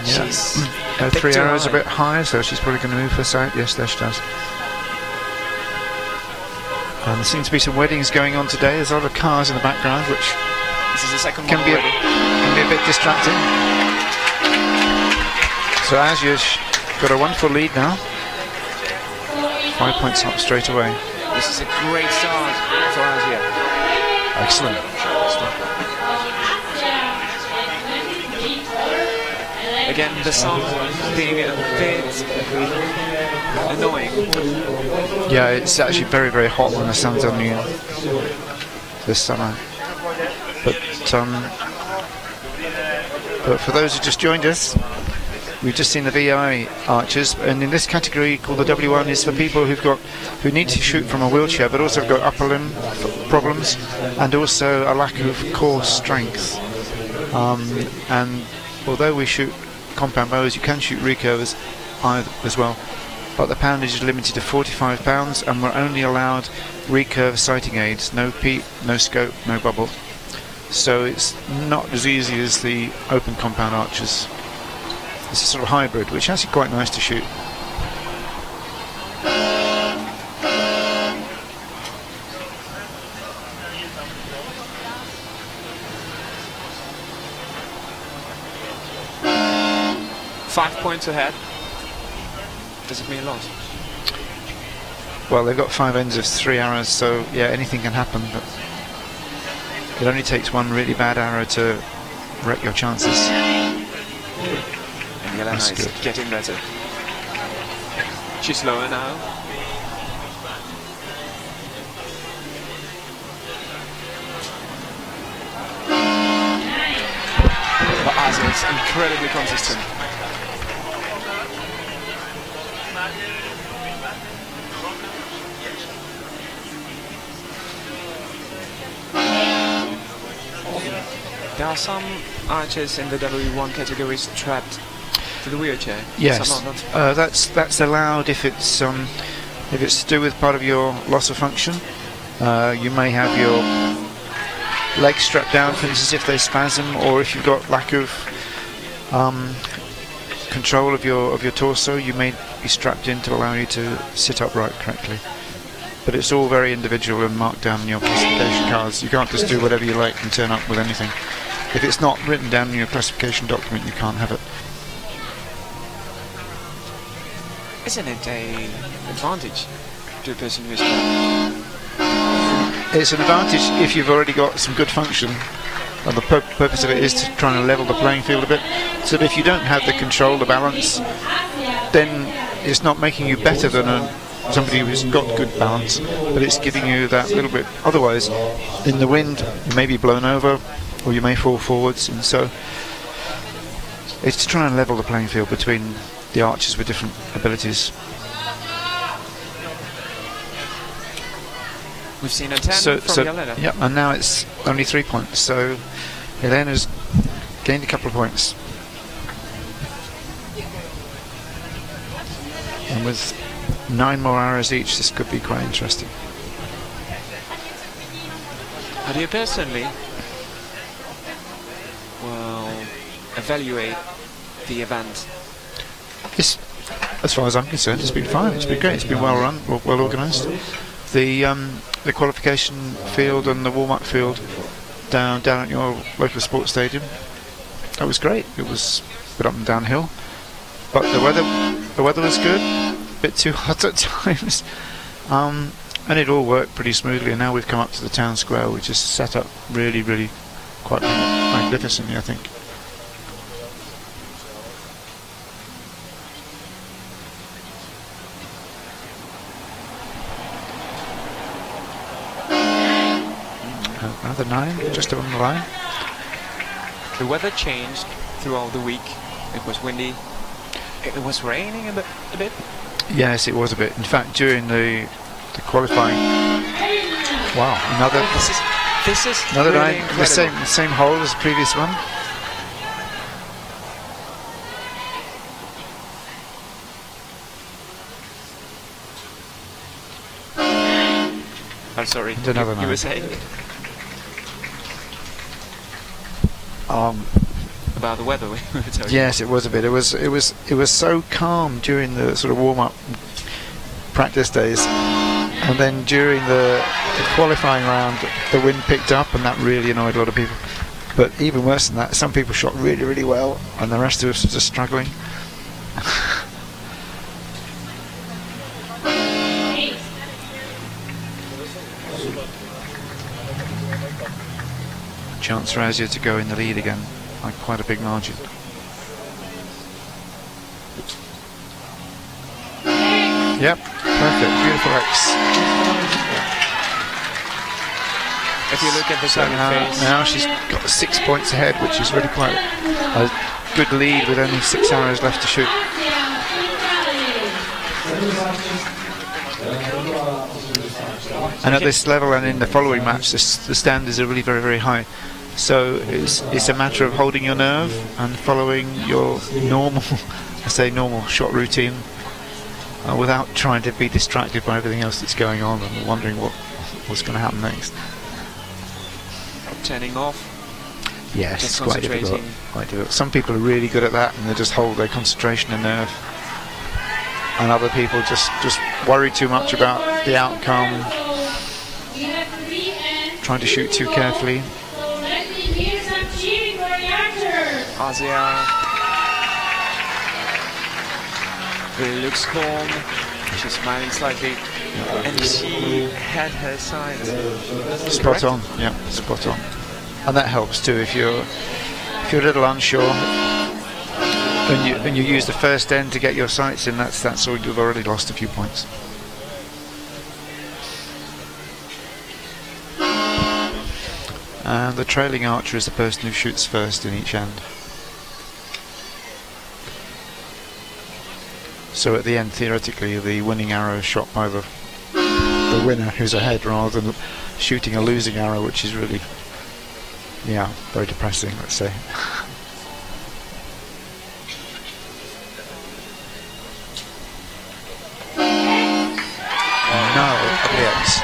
She's Her bit 3 too arrows high. a bit higher, so she's probably going to move her sight. Yes, there she does. And there seems to be some weddings going on today. There's a lot of cars in the background, which This is the second can one be already. a bit distracting. So Asia's got a wonderful lead now. 5 points up straight away. This is a great start for Asia. Excellent. Again, the sun being a bit annoying. Yeah, it's actually very hot when the sun's on you this summer. But for those who just joined us, we've just seen the VI archers, and in this category called the W1 is for people who need to shoot from a wheelchair, but also have got upper limb problems and also a lack of core strength. And although we shoot compound bows, you can shoot recurves as well, but the poundage is limited to 45 pounds, and we're only allowed recurve sighting aids, no peep, no scope, no bubble. So it's not as easy as the open compound archers. It's a sort of hybrid, which is actually quite nice to shoot. Five points ahead. Does it mean a loss? Well, they've got 5 ends of 3 arrows, so yeah, anything can happen, but it only takes one really bad arrow to wreck your chances. And Jelena That's is good. getting better. She's slower now. But Asia is incredibly consistent. There are some archers in the W1 category strapped to the wheelchair. Yes, Some are not. that's allowed if it's to do with part of your loss of function. You may have your legs strapped down, for instance, if they spasm, or if you've got lack of control of your torso, you may be strapped in to allow you to sit upright correctly. But it's all very individual and marked down in your classification cards. You can't just do whatever you like and turn up with anything. If it's not written down in your classification document, you can't have it. Isn't it an advantage to a person who is strapped? It's an advantage if you've already got some good function, and the purpose of it is to try and level the playing field a bit, so that if you don't have the control, the balance, then it's not making you better than somebody who's got good balance, but it's giving you that little bit. Otherwise, in the wind, you may be blown over, or you may fall forwards, and so it's to try and level the playing field between the archers with different abilities. We've seen a 10 from Jelena. Yeah, and now it's only 3 points, so Helena's gained a couple of points. And with 9 more arrows each, this could be quite interesting. How do you personally evaluate the event? This, as far as I'm concerned, it's been fine. It's been great. It's been well run, well organised. The qualification field and the warm-up field down at your local sports stadium, that was great. It was a bit up and downhill, but the weather was good. A bit too hot at times, and it all worked pretty smoothly. And now we've come up to the town square, which is set up really quite magnificently, I think. Another 9, just on the line. The weather changed throughout the week. It was windy. It was raining a bit. Yes, it was a bit. In fact, during the qualifying, wow, This is another really 9, the same hole as the previous one. I'm sorry. And another 9. You were saying about the weather. Yes, it was a bit. It was so calm during the sort of warm-up practice days, and then during the qualifying round, the wind picked up, and that really annoyed a lot of people. But even worse than that, some people shot really well, and the rest of us were just struggling. Chance for Asia to go in the lead again by quite a big margin. Yep, perfect, beautiful X. If you look at the So second phase, now she's got 6 points ahead, which is really quite a good lead with only 6 arrows left to shoot. And at this level and in the following match, the standards are really very high. So it's a matter of holding your nerve and following your normal, normal shot routine, without trying to be distracted by everything else that's going on and wondering what's going to happen next. turning off. Yes, just it's quite difficult. Some people are really good at that, and they just hold their concentration and nerve. And other people just worry too much about the outcome, trying to shoot too carefully. Asia really looks calm. She's smiling slightly, and she had her sights. Spot on, yeah, spot on. And that helps too if you're a little unsure. And you use the first end to get your sights in, that's all. You've already lost a few points. And the trailing archer is the person who shoots first in each end. So at the end, theoretically, the winning arrow is shot by the winner who's ahead, rather than shooting a losing arrow, which is really Yeah, very depressing, let's say. No, yes.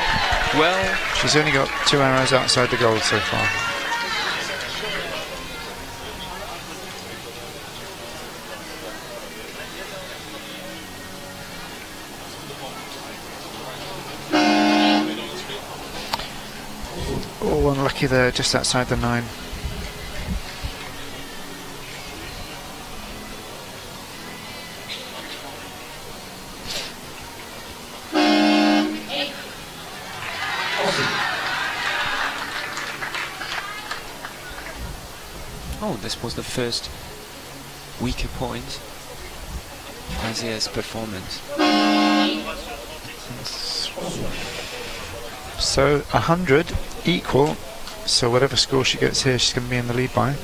Well, She's only got 2 arrows outside the goal so far. Oh, unlucky there, just outside the 9. oh, this was the first weaker point. Asia's performance. So 100 equal, so whatever score she gets here, she's going to be in the lead by.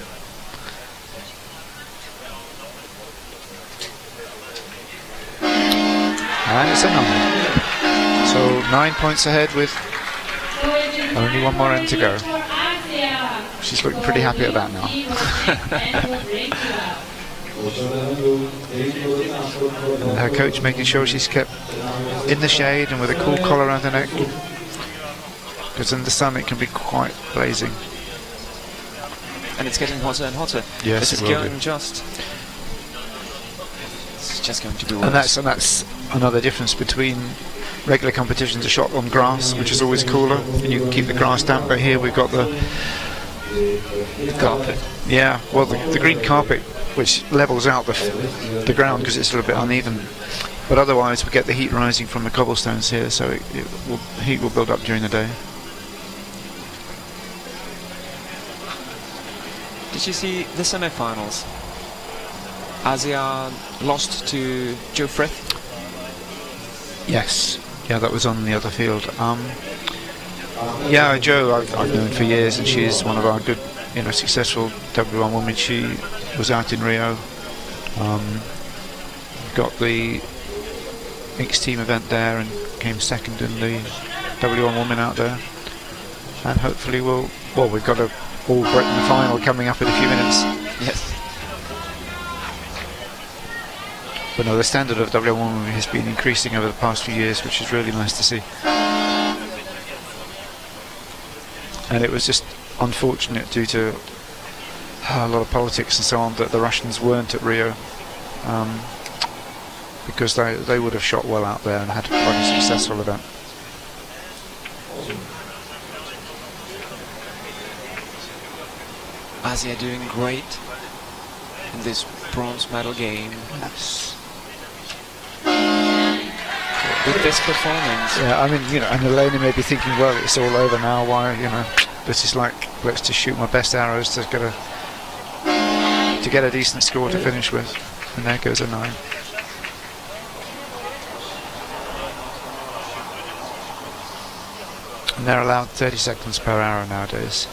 And it's a 9. So 9 points ahead with only 1 more end to go. She's looking pretty happy at that now. And her coach making sure she's kept in the shade and with a cool collar around her neck, because in the sun it can be quite blazing. And it's getting hotter and hotter. Yes, this it is will going do. It's just going to be worse. And that's another difference between regular competitions are shot on grass, which is always cooler, and you can keep the grass damp. But here we've got the carpet. Yeah, well, the green carpet, which levels out the ground because it's a little bit uneven. But otherwise, we get the heat rising from the cobblestones here, so heat will build up during the day. Did you see the semi-finals? Asia lost to Joe Frith. Yes, yeah, that was on the other field. Yeah, Jo, I've known for years, and she's one of our good, successful W1 women. She was out in Rio, got the mixed team event there, and came second in the W1 women out there. And hopefully we've got a All Britain final coming up in a few minutes. Yes. But no, the standard of W1 women has been increasing over the past few years, which is really nice to see. And it was just unfortunate due to a lot of politics and so on that the Russians weren't at Rio, because they would have shot well out there and had quite a successful event. Asia doing great in this bronze medal game. Yes. With this performance. Yeah, I mean, and Elena may be thinking, well, it's all over now. Why, this is like, let's just shoot my best arrows to get a decent score to finish with. And there goes a 9. And they're allowed 30 seconds per arrow nowadays.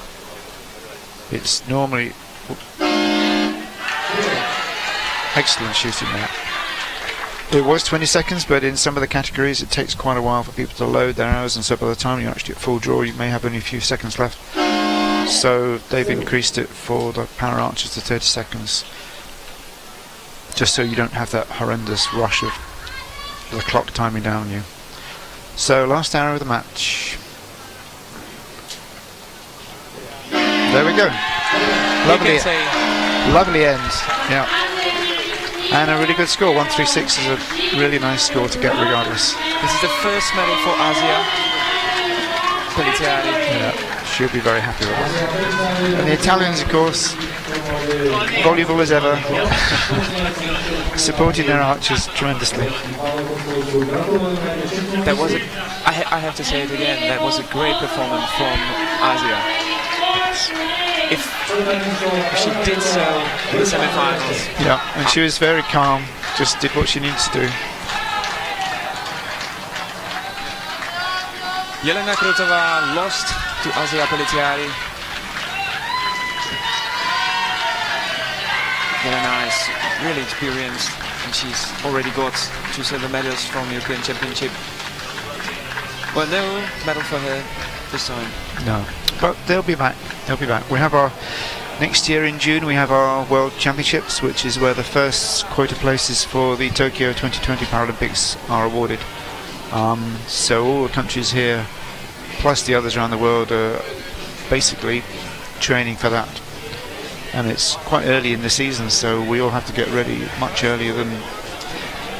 It's normally excellent shooting there. It was 20 seconds, but in some of the categories it takes quite a while for people to load their arrows, and so by the time you actually get full draw you may have only a few seconds left. So they've increased it for the para-archers to 30 seconds, just so you don't have that horrendous rush of the clock timing down on you. So last arrow of the match. There we go. Lovely end. Yeah. And a really good score. 136 is a really nice score to get regardless. This is the first medal for Asia. Pelletieri. Yeah, she'll be very happy with it. And the Italians, of course, voluble as ever, supporting their archers tremendously. That was I have to say it again, that was a great performance from Asia. If she did so in the semi-finals. Yeah, and she was very calm, just did what she needs to do. Jelena Krutova lost to Asia Pelletieri. Jelena is really experienced, and she's already got 2 silver medals from European Championship. Well, no medal for her this time. No. but they'll be back. They'll be back. We have our next year in June. We have our World Championships, which is where the first quota places for the Tokyo 2020 Paralympics are awarded. So all the countries here, plus the others around the world, are basically training for that. And it's quite early in the season, so we all have to get ready much earlier than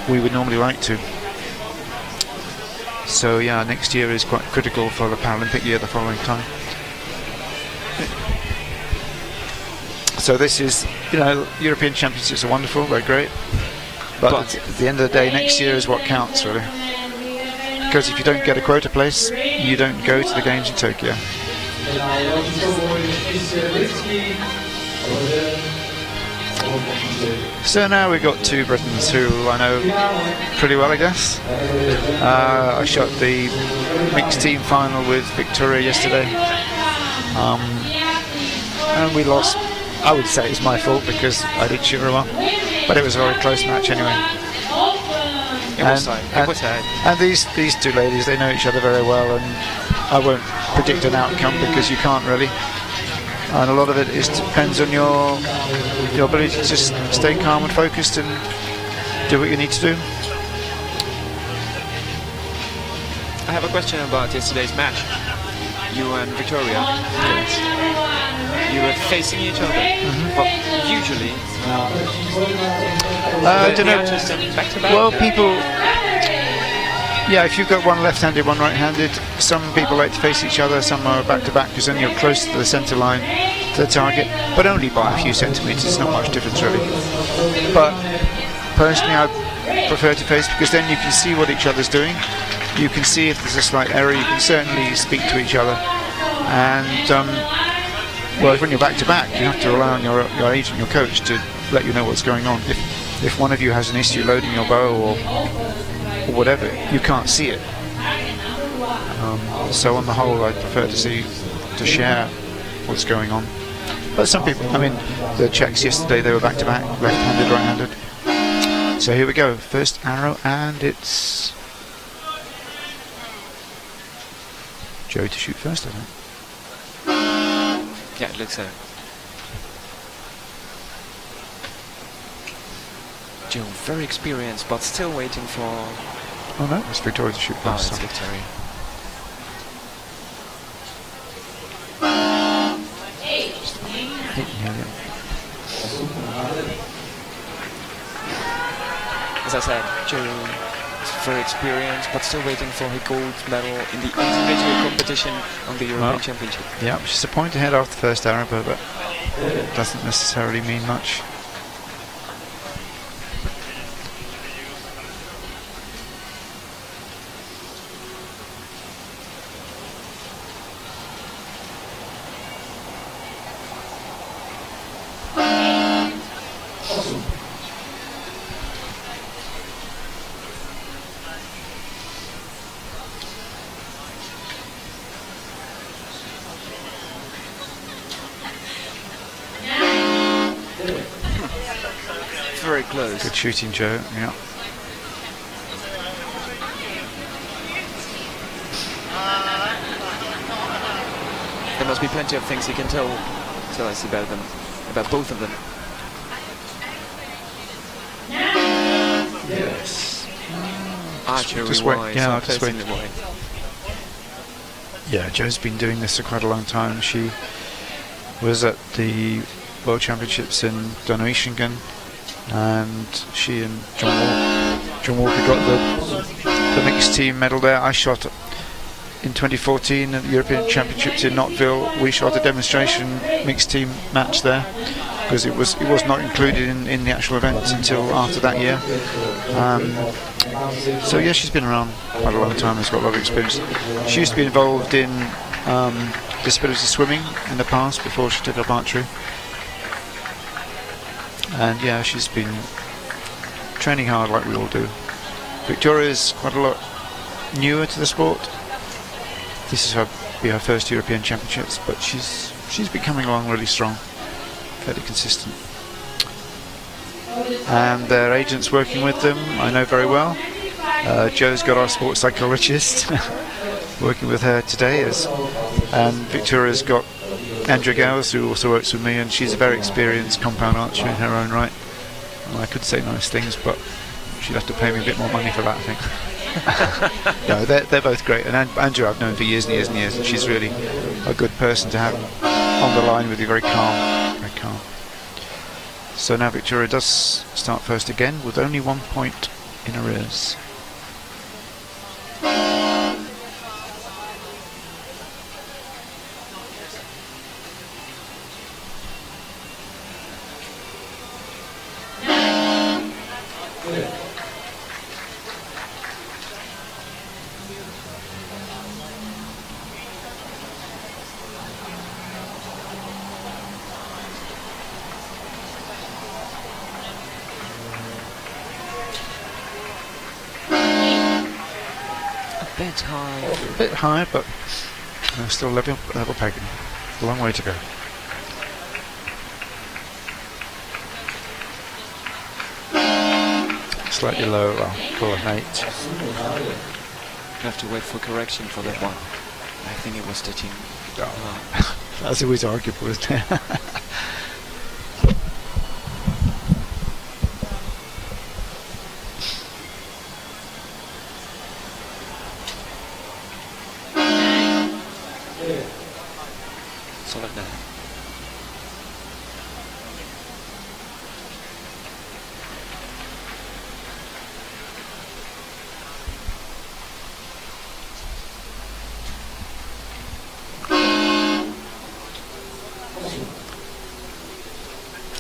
we would normally like to. So yeah, next year is quite critical for the Paralympic year the following time. So this is, European Championships are wonderful, they're great, but at the end of the day, next year is what counts, really. Because if you don't get a quota place, you don't go to the games in Tokyo. So now we've got two Britons who I know pretty well, I guess. I shot the mixed team final with Victoria yesterday, and we lost. I would say it's my fault because I did shoot her well, but it was a very close match anyway. And these two ladies, they know each other very well, and I won't predict an outcome because you can't really. And a lot of it depends on your ability to just stay calm and focused and do what you need to do. I have a question about yesterday's match. You and Victoria, you were facing each other, but usually I don't know. Back to back. Well, people. Yeah, if you've got one left-handed, one right-handed, some people like to face each other, some are back-to-back because then you're close to the centre line, to the target, but only by a few centimetres, it's not much difference really. But personally I prefer to face because then you can see what each other's doing, you can see if there's a slight error, you can certainly speak to each other, and well, when you're back-to-back, you have to rely on your agent, your coach, to let you know what's going on. If one of you has an issue loading your bow or whatever, you can't see it. So on the whole, I prefer to share what's going on. But some people, I mean, the Czechs yesterday, they were back-to-back, left-handed, right-handed. So here we go, first arrow, and it's Joe to shoot first, I think. Yeah, it looks so. Joe, very experienced, but still waiting for... Oh no, it's Victoria to shoot first. Oh, it's Victoria. As I said, Joe is very experienced, but still waiting for her gold medal in the individual competition on the European Championship. Yeah, she's a point ahead after the first arrow, but that doesn't necessarily mean much. Very close. Good shooting, Joe. Yeah. There must be plenty of things you can tell us about them, about both of them. Yes. Archery Just wait. wise, Yeah, just wait. personally wise. Yeah, Joe's been doing this for quite a long time. She was at the World Championships in Donaueschingen, and she and John Walker got the mixed team medal there. I shot in 2014 at the European Championships in Knoxville. We shot a demonstration mixed team match there because it was not included in the actual event until after that year. So yeah, she's been around quite a long time. Has got a lot of experience. She used to be involved in disability swimming in the past before she took up archery. And yeah, she's been training hard like we all do. Victoria's quite a lot newer to the sport. This is be her first European Championships, but she's been coming along really strong, fairly consistent. And their agents working with them, I know very well. Joe's got our sports psychologist working with her today as And Victoria's got Andrea Gowers, who also works with me, and she's a very experienced compound archer in her own right. And I could say nice things, but she'd have to pay me a bit more money for that, I think. No, they're both great, and Andrea I've known for years and years and years, and she's really a good person to have on the line with you, very calm, very calm. So now Victoria does start first again with only 1 point in arrears. A bit high, but still level pegging. A long way to go. Slightly low, well, call it an 8. You have to wait for correction for that one. I think it was touching. Oh. That's always arguable, isn't it? Solid there.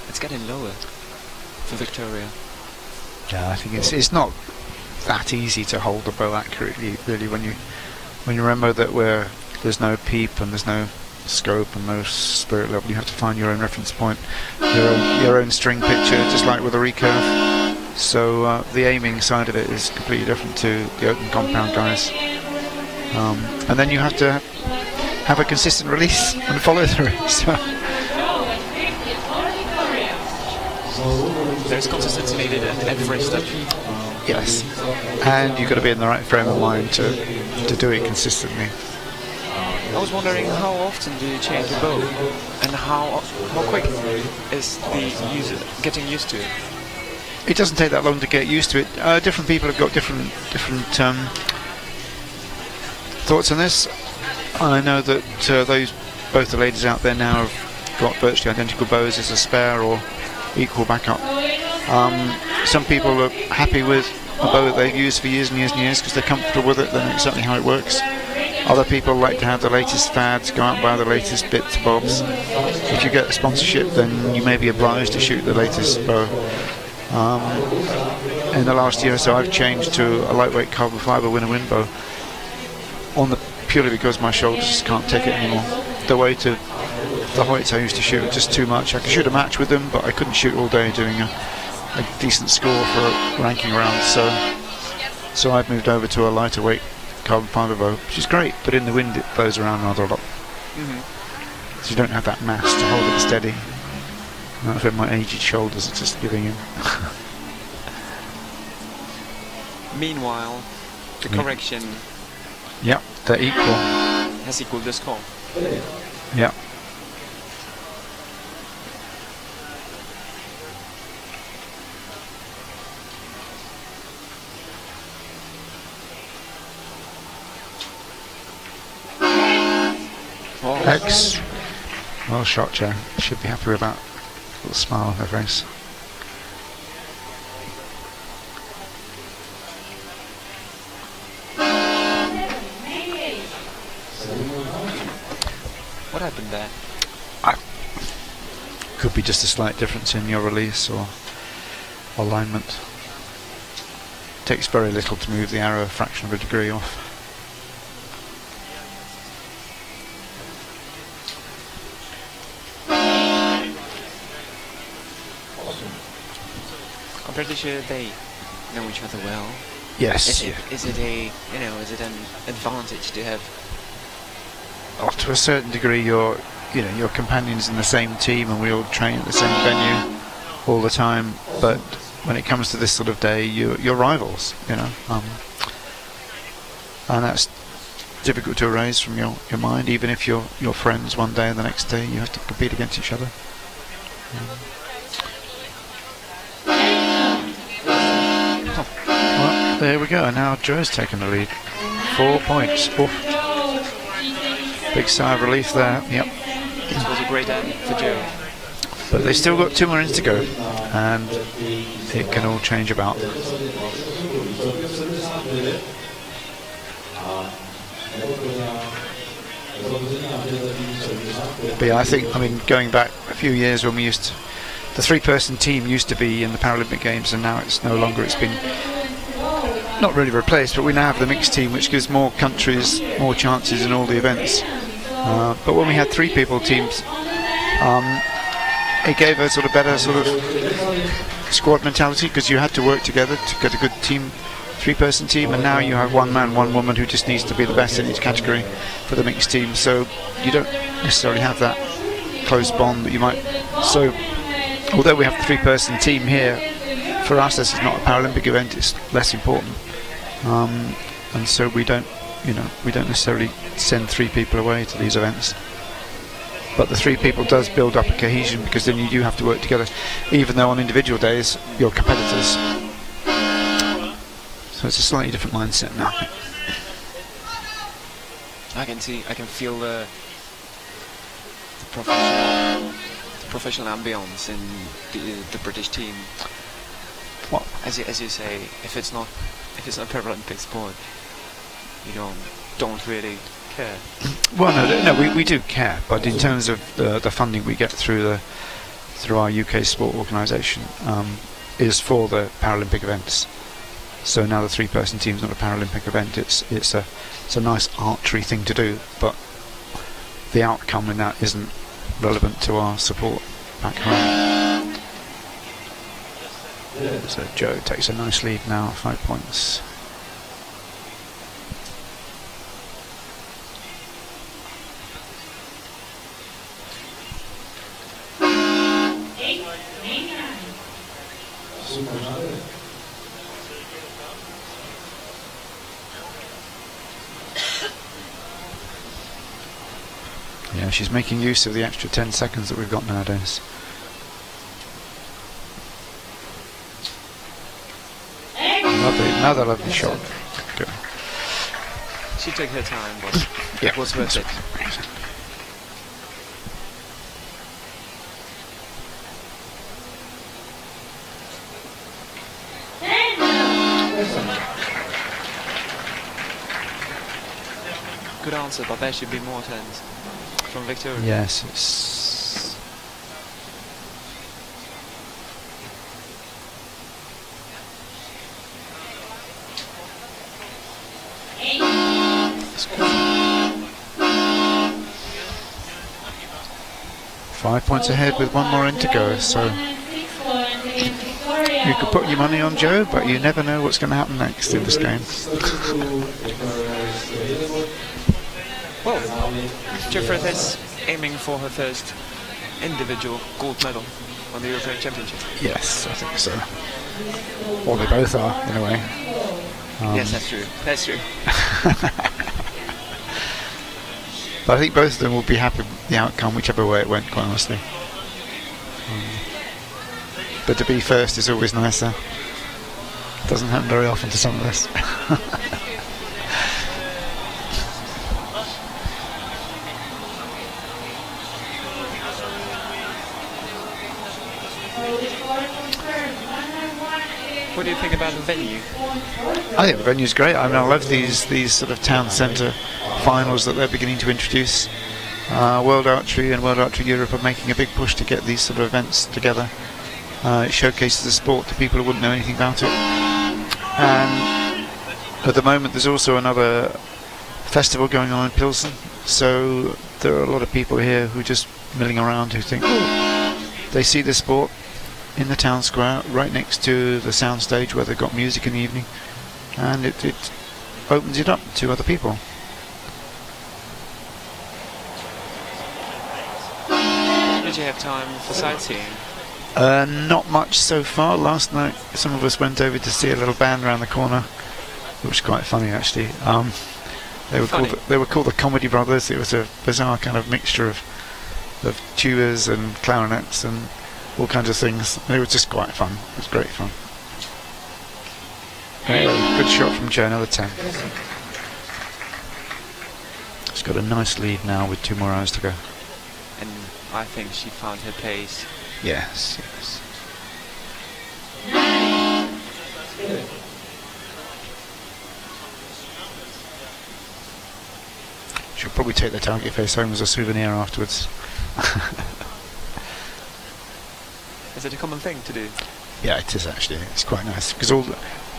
It's getting lower for Victoria. Yeah, I think it's not that easy to hold the bow accurately, really, when you remember that there's no peep and there's no scope and no spirit level. You have to find your own reference point, your own string picture, just like with a recurve. So the aiming side of it is completely different to the open compound guys. And then you have to have a consistent release and follow through. So there's consistency needed at every step. yes, and you've got to be in the right frame of mind to do it consistently. I was wondering, how often do you change your bow, and how quick is the user getting used to it? It doesn't take that long to get used to it. Different people have got different thoughts on this. I know that both the ladies out there now have got virtually identical bows as a spare or equal backup. Some people are happy with a bow that they've used for years and years and years because they're comfortable with it. They know exactly how it works. Other people like to have the latest fads, go out and buy the latest bits and bobs. If you get a sponsorship, then you may be obliged to shoot the latest bow. In the last year or so, I've changed to a lightweight carbon fibre winner-win bow, purely because my shoulders just can't take it anymore. The weight of the Hoyts I used to shoot was just too much. I could shoot a match with them, but I couldn't shoot all day doing a decent score for ranking rounds. So I've moved over to a lighter weight carbon fibre bow, which is great, but in the wind it blows around rather a lot. So you don't have that mass to hold it steady. I feel my aged shoulders are just giving in. Meanwhile, the correction Yep, they're equal. has equaled the score. Yep. X. Well shot, Joe. Should be happy with that little smile on her face. What happened there? Could be just a slight difference in your release or alignment. Takes very little to move the arrow a fraction of a degree off. I'm pretty sure they know each other well. Yes. Is it an advantage to have? To a certain degree, your companions in the same team, and we all train at the same venue all the time. But when it comes to this sort of day, you're rivals, and that's difficult to erase from your mind, even if you're friends one day and the next day you have to compete against each other. Well, there we go. Now Joe's taken the lead. 4 points. Oof. Big sigh of relief there. Yep. This was a great end for Joe. But they still got 2 more ends to go, and it can all change about. But yeah, I mean, going back a few years when the 3-person team used to be in the Paralympic Games, and now it's no longer. It's been not really replaced, but we now have the mixed team, which gives more countries more chances in all the events. But when we had 3-people teams, it gave a sort of better sort of squad mentality, because you had to work together to get a good team, 3-person team, and now you have one man, one woman who just needs to be the best in each category for the mixed team. So you don't necessarily have that close bond that you might. So although we have the 3-person team here, for us this is not a Paralympic event, it's less important, and so we don't necessarily send 3 people away to these events. But the 3 people does build up a cohesion, because then you do have to work together, even though on individual days you're competitors. So it's a slightly different mindset now. I can feel the professional ambience in the British team. What? As you say, if it's not Paralympic sport, you don't really care. Well, no, we do care, but in terms of the funding we get through our UK sport organisation, is for the Paralympic events. So now the 3-person team's not a Paralympic event. It's a nice archery thing to do, but the outcome in that isn't relevant to our support back home. So Joe takes a nice lead now, 5 points. Yeah, she's making use of the extra 10 seconds that we've got nowadays. Another lovely shot. Good. She took her time, but it was worth it. Good answer, but there should be more turns from Victoria. Yes, it's... Five points ahead with 1 more end to go, so you could put your money on Joe, but you never know what's going to happen next in this game. Well, Jeffrey is aiming for her first individual gold medal on the European Championship. Yes, I think so. Or they both are, in a way. Yes, that's true. That's true. But I think both of them will be happy with the outcome, whichever way it went, quite honestly. But to be first is always nicer. Doesn't happen very often to some of us. What do you think about the venue? I think the venue's great. I mean, I love these sort of town centre finals that they're beginning to introduce. World Archery and World Archery Europe are making a big push to get these sort of events together. It showcases the sport to people who wouldn't know anything about it. And at the moment there's also another festival going on in Pilsen, so there are a lot of people here who are just milling around who think, oh, they see this sport in the town square right next to the sound stage where they've got music in the evening, and it opens it up to other people. Did you have time for sightseeing? Not much so far. Last night some of us went over to see a little band around the corner, which was quite funny actually. They were called the Comedy Brothers. It was a bizarre kind of mixture of tubas and clarinets and all kinds of things. It was just quite fun. It was great fun. Good shot from Joe, another 10. She's got a nice lead now with 2 more hours to go. And I think she found her pace. Yes, yes. She'll probably take the target face home as a souvenir afterwards. Is it a common thing to do? Yeah, it is actually. It's quite nice because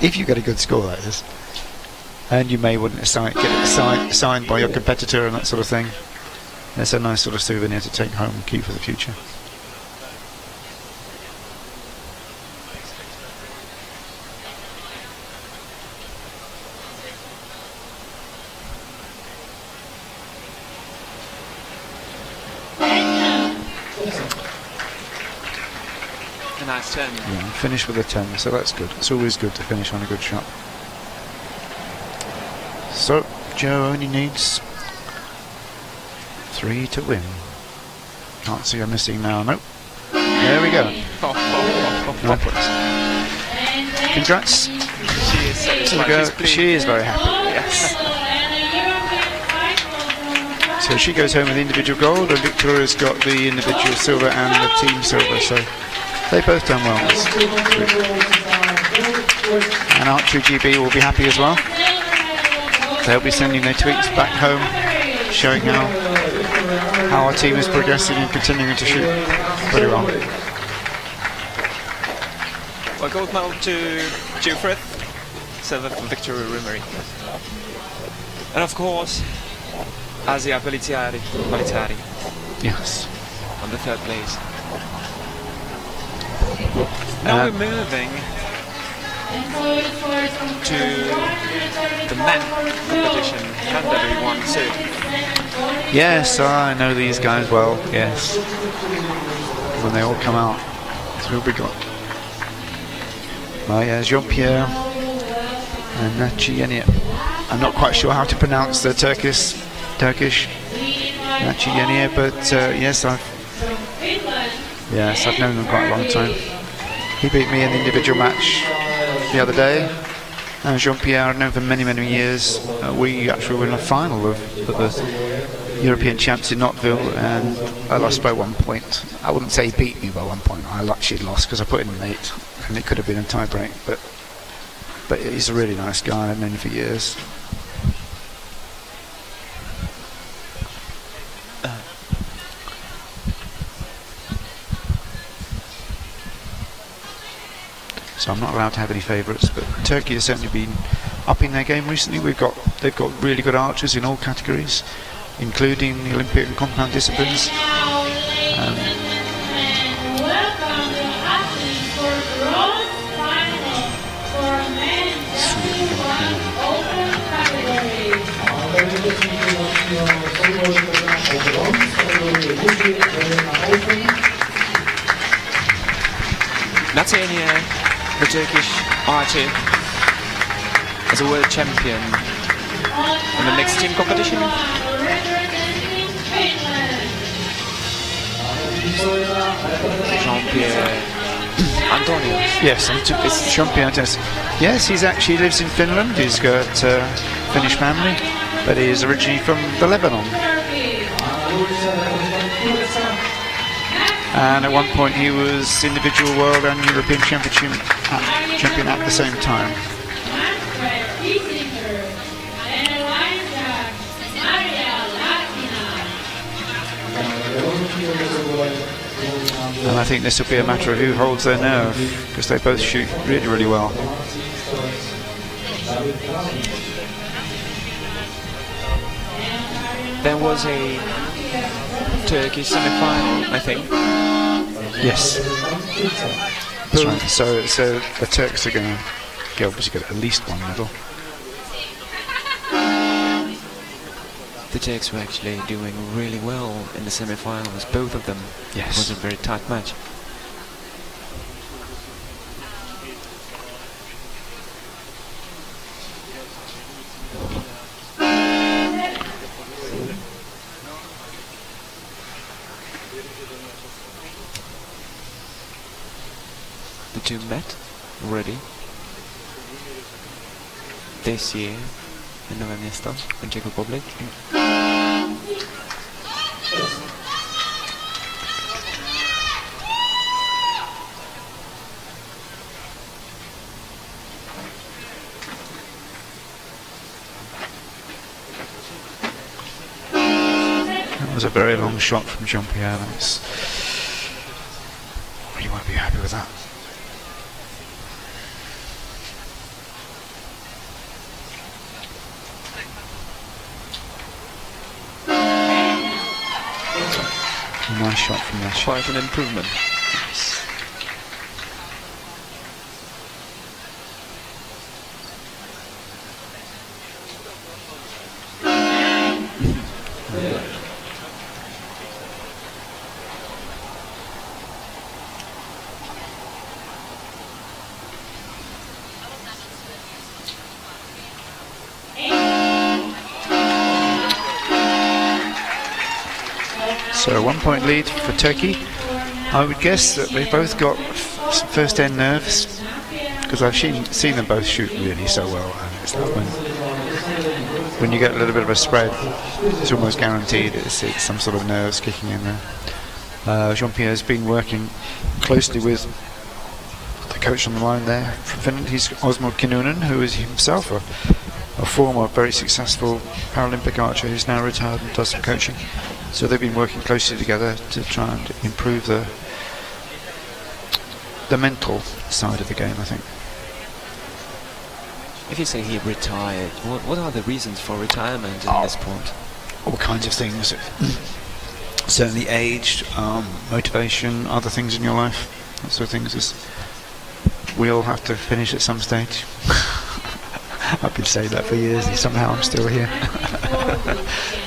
if you get a good score like this, and you may want to get it signed by your competitor and that sort of thing, it's a nice sort of souvenir to take home and keep for the future. A nice 10. Yeah, finish with a 10, so that's good. It's always good to finish on a good shot. So, Joe only needs 3 to win. Can't see her missing now, nope. There we go. 9 points. Congrats. She is satisfied. She is very happy. Yes. So she goes home with individual gold, and Victoria's got the individual silver and the team silver, so they've both done well. And Archery GB will be happy as well. They'll be sending their tweets back home, showing how our team is progressing and continuing to shoot pretty well. Well, gold medal to Joe Frith, silver for Victoria Rimmery. And of course, Asia Politari Yes. on the 3rd place. Now we're moving to the men competition, Canterbury 1-2. Yes, I know these guys well, yes. When they all come out, who we got? Oh yeah, Jean-Pierre and Nachi. I'm not quite sure how to pronounce the Turkish Nachi, but yes, I've known them quite a long time. He beat me in the individual match the other day. And Jean-Pierre I've known for many, many years. We actually were in a final of the European Champs in Knotville, and I lost by 1 point. I wouldn't say he beat me by 1 point. I actually lost because I put in an 8, and it could have been a tie break. But he's a really nice guy. I've known him for years. So I'm not allowed to have any favourites, but Turkey has certainly been upping their game recently. They've got really good archers in all categories, including the Olympic and compound disciplines. Natania, the Turkish archer, is a world champion in the mixed team competition. Jean-Pierre Antonio. Yes, it's Jean-Pierre Antonio. Yes, he lives in Finland. He's got a Finnish family, but he is originally from the Lebanon. And at one point he was individual world and European champion at the same time. And I think this will be a matter of who holds their nerve, because they both shoot really, really well. There was a Turkish semi-final, I think. Yes. That's right. So the Turks are going to obviously get at least 1 medal. The Turks were actually doing really well in the semi-finals, both of them. Yes. It was a very tight match. The two met already this year in Nové Město in Czech Republic. That was a very long shot from Jean-Pierre. You won't be happy with that. Nice shot from that. Quite an improvement. So a 1 point lead for Turkey. I would guess that they both got first end nerves because I've seen them both shoot really so well, and it's like when you get a little bit of a spread, it's almost guaranteed it's some sort of nerves kicking in there. Jean-Pierre's been working closely with the coach on the line there from Finland. He's Osmo Kinnunen, who is himself a former very successful Paralympic archer who's now retired and does some coaching. So they've been working closely together to try and improve the mental side of the game, I think. If you say he retired, what are the reasons for retirement in this sport? All kinds of things. Certainly age, motivation, other things in your life. That sort of things. We all have to finish at some stage. I've been saying that for years and somehow I'm still here.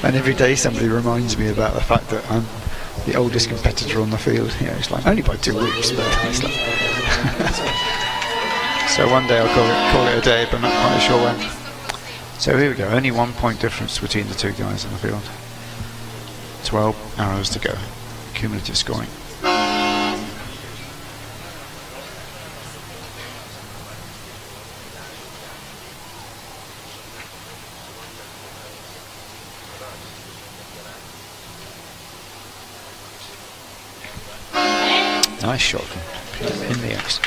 And every day somebody reminds me about the fact that I'm the oldest competitor on the field. You know, it's like only by 2 weeks, but it's like so one day I'll call it a day, but I'm not quite sure when. So here we go, only 1 point difference between the two guys on the field. 12 arrows to go, cumulative scoring. Nice shot in the X.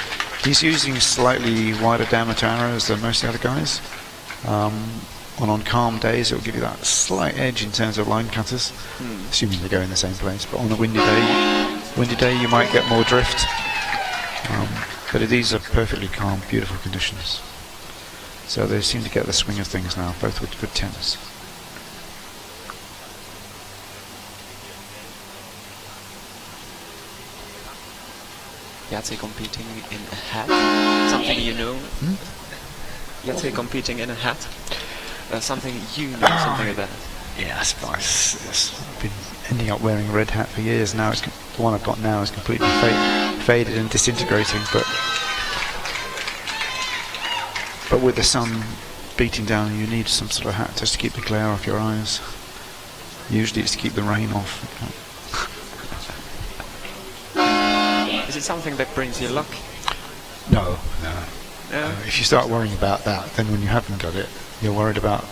He's using slightly wider diameter arrows than most of the other guys. And on calm days, it'll give you that slight edge in terms of line cutters, assuming they go in the same place. But on a windy day, you might get more drift. But these are perfectly calm, beautiful conditions. So they seem to get the swing of things now, both with good tennis. Jacek competing in a hat, something you know. Jacek competing in a hat, something you know, something like that. Yeah, that's nice. I've been ending up wearing a red hat for years now. The one I've got now is completely faded and disintegrating, but with the sun beating down, you need some sort of hat just to keep the glare off your eyes. Usually it's to keep the rain off. Is it something that brings you luck? No. If you start worrying about that, then when you haven't got it, you're worried about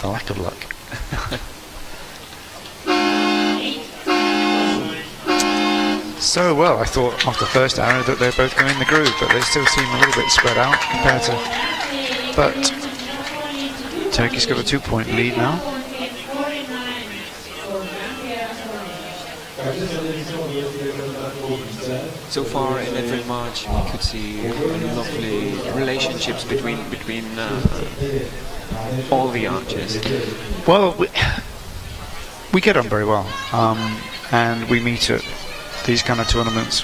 the lack of luck. So, well, I thought after the first arrow that they're both going in the groove, but they still seem a little bit spread out compared to... But Turkey's got a 2 point lead now. So far in every match we could see lovely relationships between all the archers. Well, we get on very well, and we meet at these kind of tournaments.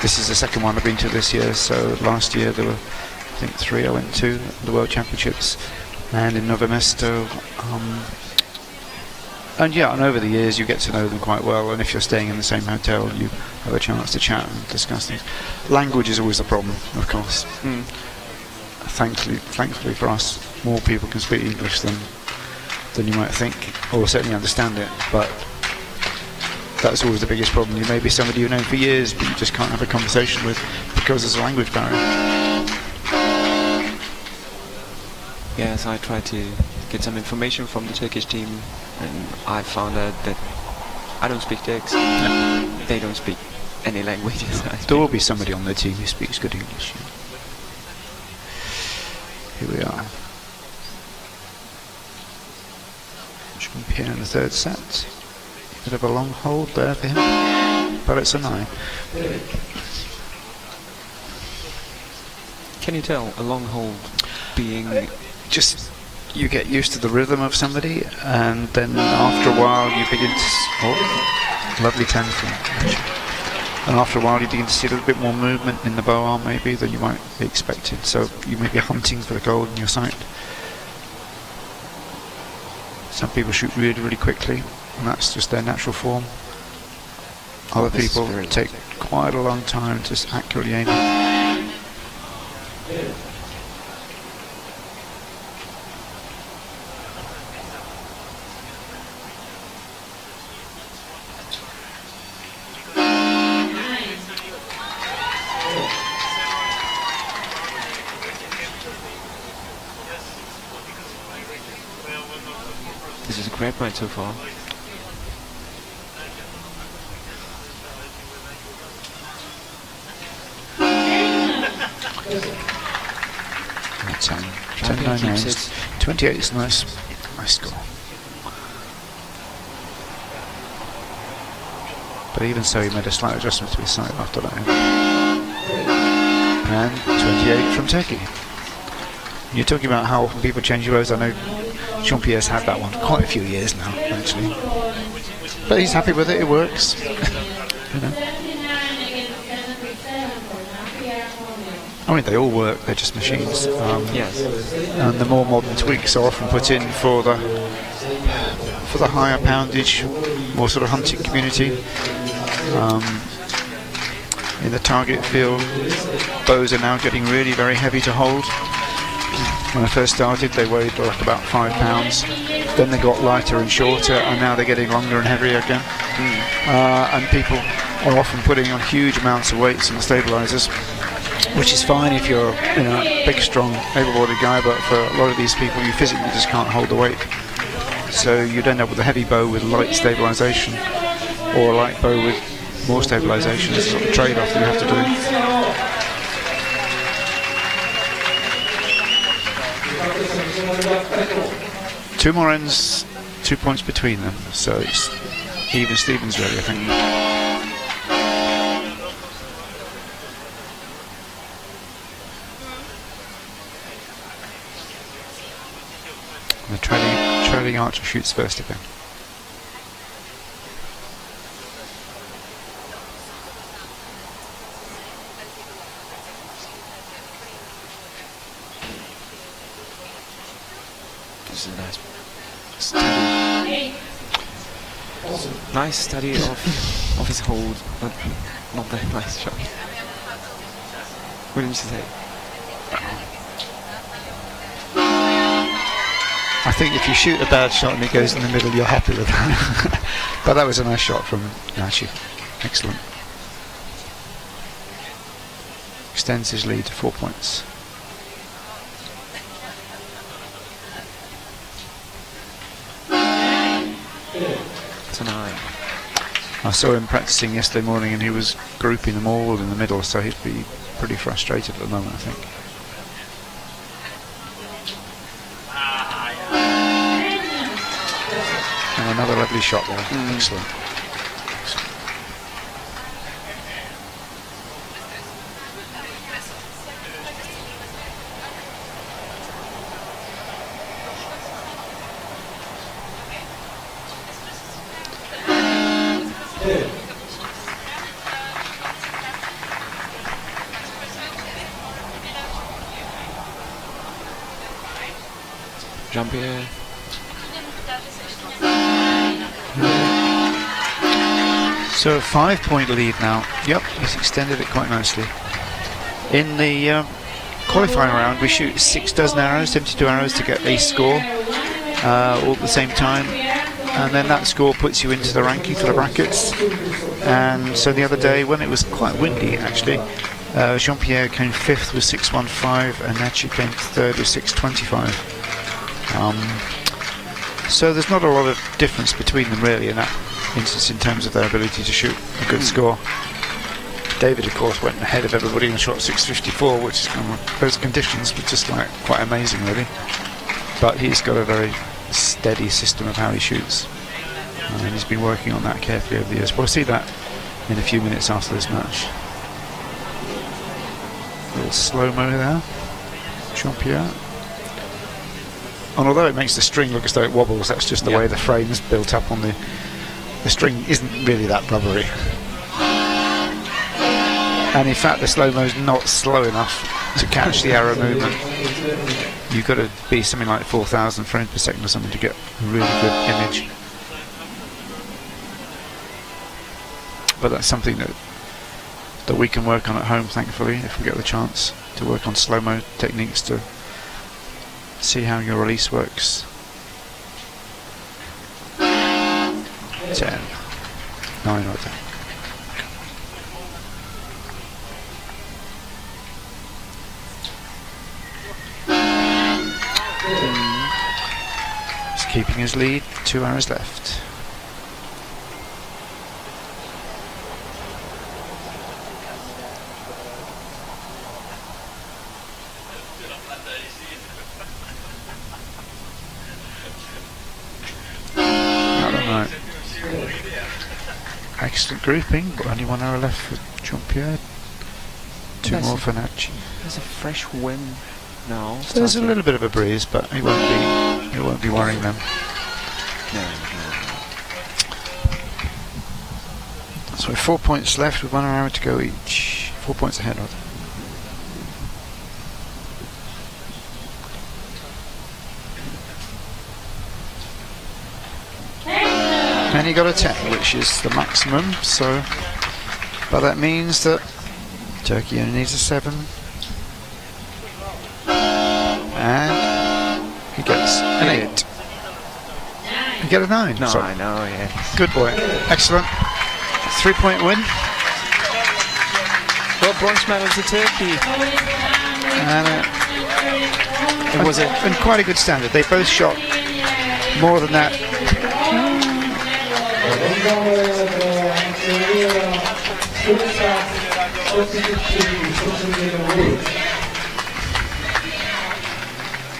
This is the second one I've been to this year, so last year there were I think 3 I went to, the World Championships, and in Nové Město. And yeah, and over the years you get to know them quite well, and if you're staying in the same hotel you have a chance to chat and discuss things. Language is always a problem, of course. Thankfully for us, more people can speak English than you might think, or certainly understand it, but That's always the biggest problem. You may be somebody you've known for years, but you just can't have a conversation with because there's a language barrier. Yes, I tried to get some information from the Turkish team, and I found out that I don't speak Turkish. They don't speak any languages. There will be somebody on their team who speaks good English. Here we are. Jean-Pierre in the third set. Bit of a long hold there for him, but it's a 9. Can you tell a long hold being... Just you get used to the rhythm of somebody, and then after a while you begin to lovely 10 and after a while you begin to see a little bit more movement in the bow arm maybe than you might be expected, so you may be hunting for the gold in your sight. Some people shoot really quickly, and that's just their natural form. Other people take quite a long time to accurately aim it. This is a great point so far. Ten, 9 rounds. 28 is nice score. But even so, he made a slight adjustment to his sight after that. And 28 from Turkey. You're talking about how often people change bows. I know Jean-Pierre's had that one quite a few years now, actually. But he's happy with it, it works. You know. I mean, they all work, they're just machines. Yes. And the more modern tweaks are often put in for the higher poundage, more sort of hunting community. In the target field, bows are now getting really very heavy to hold. When I first started, they weighed like about 5 pounds. Then they got lighter and shorter, and now they're getting longer and heavier again. And people are often putting on huge amounts of weights on the stabilizers, which is fine if you're, you know, a big, strong, able-bodied guy, but for a lot of these people, you physically just can't hold the weight. So you'd end up with a heavy bow with light stabilization, or a light bow with more stabilization. It's sort of a trade-off that you have to do. 2 more ends, 2 points between them, so it's even Stevens really, I think. And the trailing archer shoots first again. This is a nice study. Nice study of his hold, but not very nice shot. What did you say? I think if you shoot a bad shot and it goes in the middle, you're happy with that. But that was a nice shot from Nachi. Excellent. Extends his lead to 4 points. It's a 9. I saw him practicing yesterday morning and he was grouping them all in the middle, so he'd be pretty frustrated at the moment, I think. And another lovely shot there. Excellent. Jean-Pierre. So a 5-point lead now. Yep, he's extended it quite nicely. In the qualifying round, we shoot 6 dozen arrows, 72 arrows to get a score all at the same time. and then that score puts you into the ranking for the brackets. And so the other day, when it was quite windy actually, Jean-Pierre came 5th with 6.15 and Nachi came 3rd with 6.25. So there's not a lot of difference between them really in that instance in terms of their ability to shoot a good score. David of course went ahead of everybody and shot 6.54, which is kind of, those conditions were just like quite amazing really. But he's got a very steady system of how he shoots, and he's been working on that carefully over the years. We'll see that in a few minutes after this match. A little slow-mo there, Jean-Pierre. And although it makes the string look as though it wobbles, that's just the way the frame's built up on the string isn't really that rubbery. And in fact the slow-mo's not slow enough to catch the arrow movement. You've got to be something like 4,000 frames per second or something to get a really good image. But that's something that we can work on at home, thankfully, if we get the chance to work on slow-mo techniques to see how your release works. 10, 9 or 10. He's keeping his lead, 2 arrows left. Excellent grouping, but only 1 arrow left for Jean-Pierre. 2 more for Nachi. There's a fresh wind now. So there's a little bit of a breeze, but it won't be worrying them. No. So 4 points left with 1 arrow to go each. 4 points ahead of them. And he got a 10, which is the maximum, so but that means that Turkey only needs a 7. And he gets an 8. You get a 9. No, sorry. I know, yeah. Good boy. Excellent. 3-point win. Well, bronze medal to Turkey. And, and quite a good standard. They both shot more than that.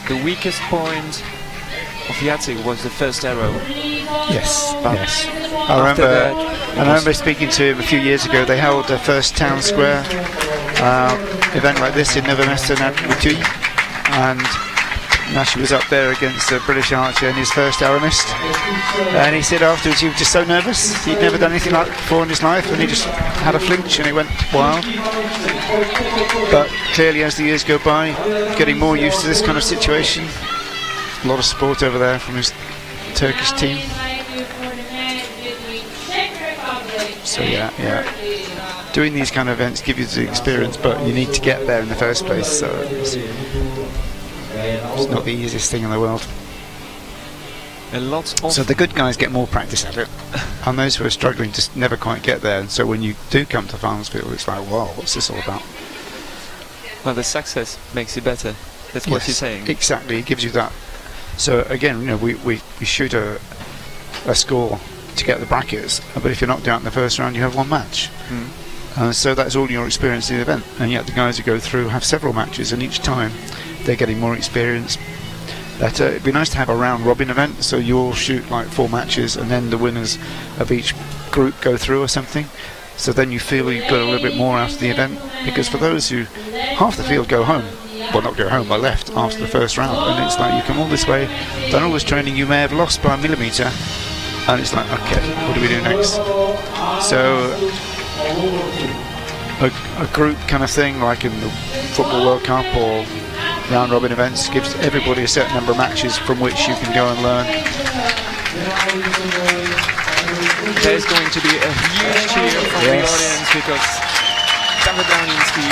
The weakest point of Jacek was the first arrow. Yes, But yes. I remember speaking to him a few years ago. They held their first town square event like this in Novo Mesto and Nashi was up there against a British archer and his first arrow missed. And he said afterwards he was just so nervous. He'd never done anything like that before in his life, and he just had a flinch and it went wild. But clearly as the years go by, getting more used to this kind of situation. A lot of support over there from his Turkish team. So yeah. Doing these kind of events give you the experience, but you need to get there in the first place, so it's not the easiest thing in the world. So the good guys get more practice at it, and those who are struggling just never quite get there, and so when you do come to finals field, it's like, wow, what's this all about? Well, the success makes it better. That's what you're saying. Exactly, it gives you that. So again, we shoot a score to get the brackets, but if you're knocked out in the first round, you have 1 match. So that's all your experience in the event, and yet the guys who go through have several matches, and each time they're getting more experience, better. It'd be nice to have a round robin event, so you all shoot like 4 matches and then the winners of each group go through or something, so then you feel you've got a little bit more after the event, because for those who half the field go home, well, not go home, but left after the first round, and it's like you come all this way, done all this training, you may have lost by a millimetre, and it's like, okay, what do we do next? So a group kind of thing, like in the Football World Cup or round robin events, gives everybody a certain number of matches from which you can go and learn. There's going to be a huge cheer from the audience because David Browninski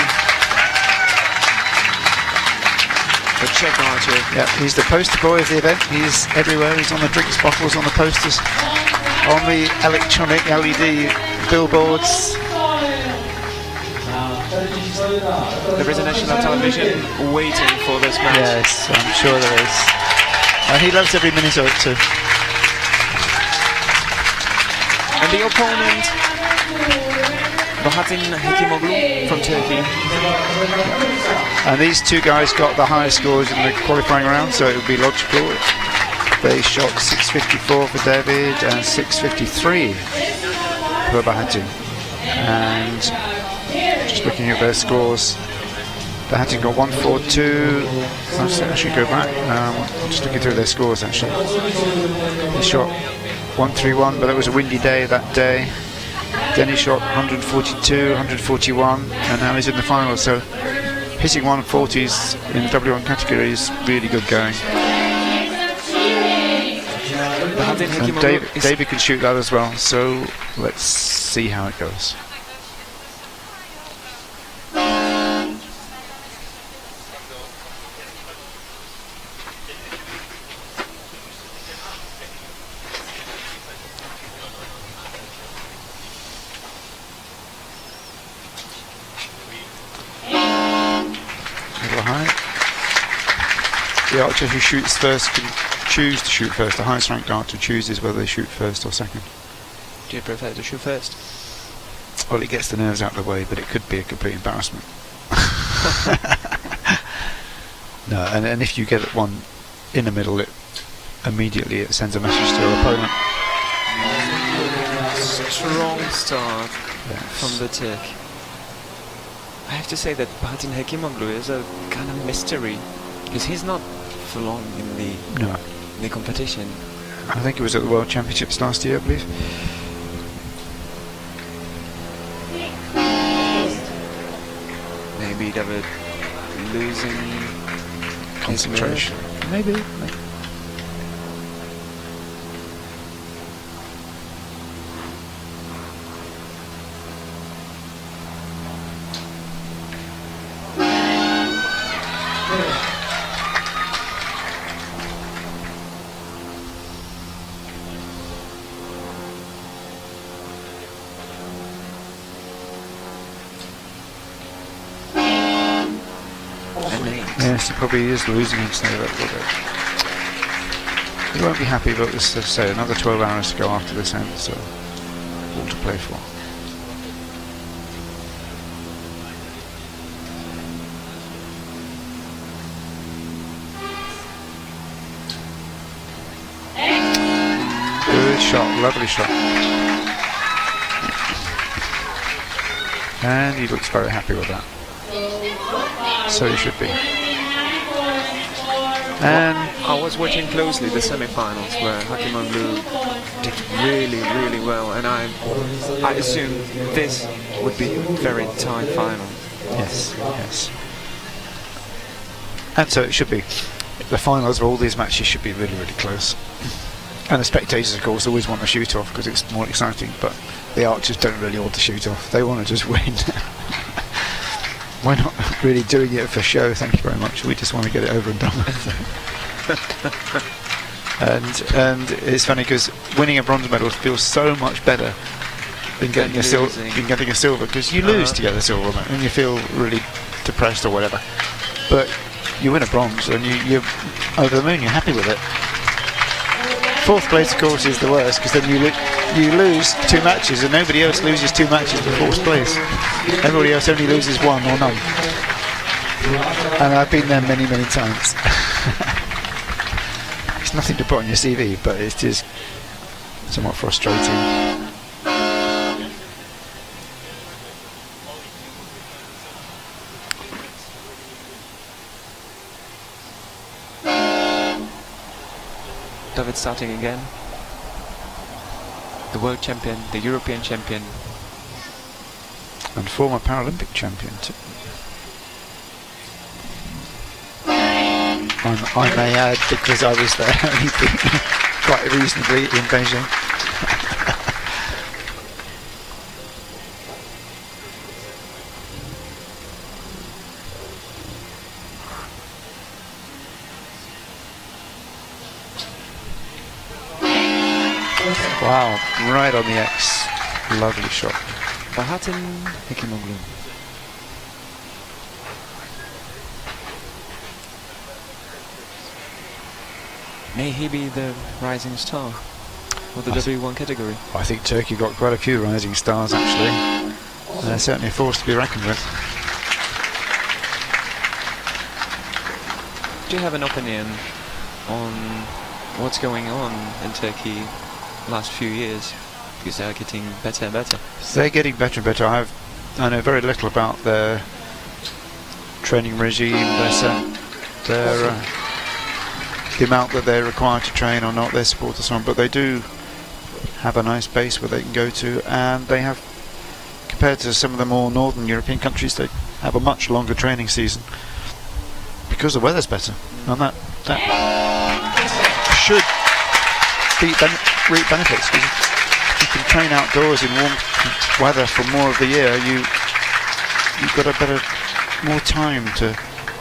the Czech archer. Yeah, he's the poster boy of the event. He's everywhere. He's on the drinks bottles, on the posters, on the electronic LED billboards. There is a national television waiting for this match. Yes, I'm sure there is. And he loves every minute of it too. And the opponent, Bahattin Hekimoglu from Turkey. And these two guys got the highest scores in the qualifying round, so it would be logical. They shot 6.54 for David and 6.53 for Bahattin. And just looking at their scores, Bahattin got 142. I should go back. Just looking through their scores actually. He shot 131, but it was a windy day that day. Then he shot 142, 141, and now he's in the final. So hitting 140s in the W1 category is really good going. And David can shoot that as well. So let's see how it goes. The archer who shoots first can choose to shoot first. The highest ranked archer chooses whether they shoot first or second. Do you prefer to shoot first? Well, it gets the nerves out of the way, but it could be a complete embarrassment. No, and if you get one in the middle, it immediately sends a message to your opponent. Strong start from the Turk. I have to say that Bahattin Hekimoglu is a kind of mystery, because he's not full on in the competition. I think it was at the World Championships last year, I believe. Maybe they were losing concentration. Maybe. Yes, he probably is losing instead of that. He won't be happy, but as I say, another 12 hours to go after this end, so all to play for. Good shot, lovely shot. And he looks very happy with that. So he should be. And I was watching closely the semi-finals where Hekimoglu did really, really well, and I assume this would be a very tight final. Yes, yes. And so it should be. The finals of all these matches should be really, really close. And the spectators, of course, always want to shoot off because it's more exciting, but the archers don't really want to shoot off. They want to just win. We're not really doing it for show, thank you very much. We just want to get it over and done with. and it's funny because winning a bronze medal feels so much better than getting a silver, because you lose to get the silver and you feel really depressed or whatever. But you win a bronze and you're over the moon, you're happy with it. Fourth place, of course, is the worst, because then you lose 2 matches and nobody else loses 2 matches for fourth place. Everybody else only loses 1 or none. And I've been there many, many times. It's nothing to put on your CV, but it is somewhat frustrating. David starting again. The world champion, the European champion. And former Paralympic champion too. I may add, because I was there quite reasonably in Beijing. Wow, right on the X. Lovely shot. Bahatin Hekimoglu. May he be the rising star of the W1 category? I think Turkey got quite a few rising stars actually. They're certainly a force to be reckoned with. Do you have an opinion on what's going on in Turkey last few years? Because they are getting better and better. They're getting better and better. I know very little about their training regime, their the amount that they're required to train or not, their support and so on, but they do have a nice base where they can go to, and they have, compared to some of the more northern European countries, they have a much longer training season because the weather's better, and that should reap benefits. Because if you can train outdoors in warm weather for more of the year, you've got more time to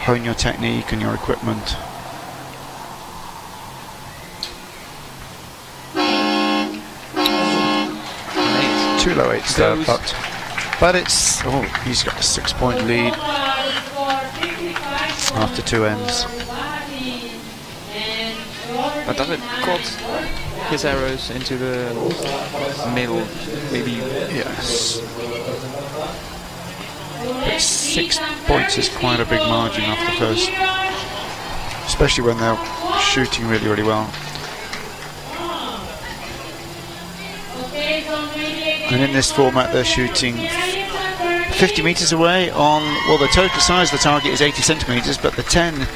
hone your technique and your equipment. Too low 8s there, but it's, he's got a 6-point lead after 2 ends. But David caught his arrows into the middle, maybe. Yes. But 6 points is quite a big margin after the first, especially when they're shooting really, really well. And in this format they're shooting 50 metres away on, well, the total size of the target is 80 centimetres, but the 10,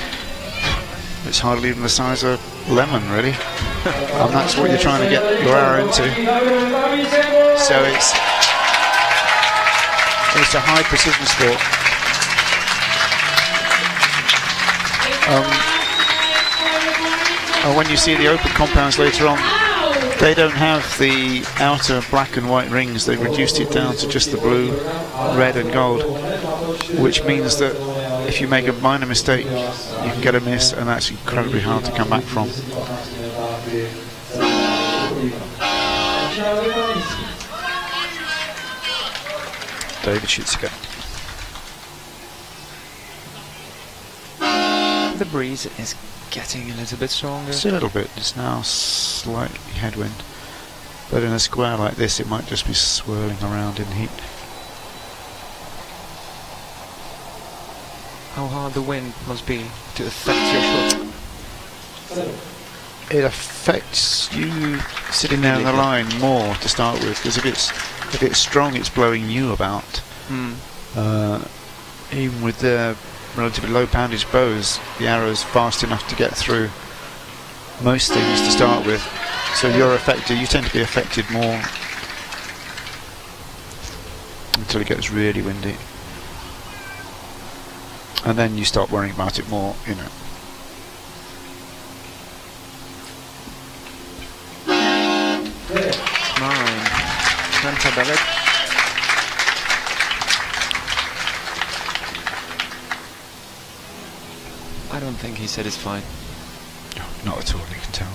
it's hardly even the size of a lemon really. And that's what you're trying to get your arrow into. So it's a high precision sport. And when you see the open compounds later on, they don't have the outer black and white rings. They've reduced it down to just the blue, red and gold, which means that if you make a minor mistake you can get a miss, and that's incredibly hard to come back from. David shoots again. The breeze is getting a little bit stronger. Just a little bit. It's now slightly headwind, but in a square like this it might just be swirling around in heat. How hard the wind must be to affect your shot? It affects you sitting there in the line more to start with, because if it's strong, it's blowing you about. Even with the relatively low poundage bows, the arrow's fast enough to get through most things to start with. So you're affected. You tend to be affected more until it gets really windy, and then you start worrying about it more, you know. I don't think he's satisfied. No, not at all, you can tell.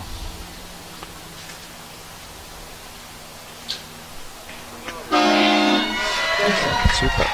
Super.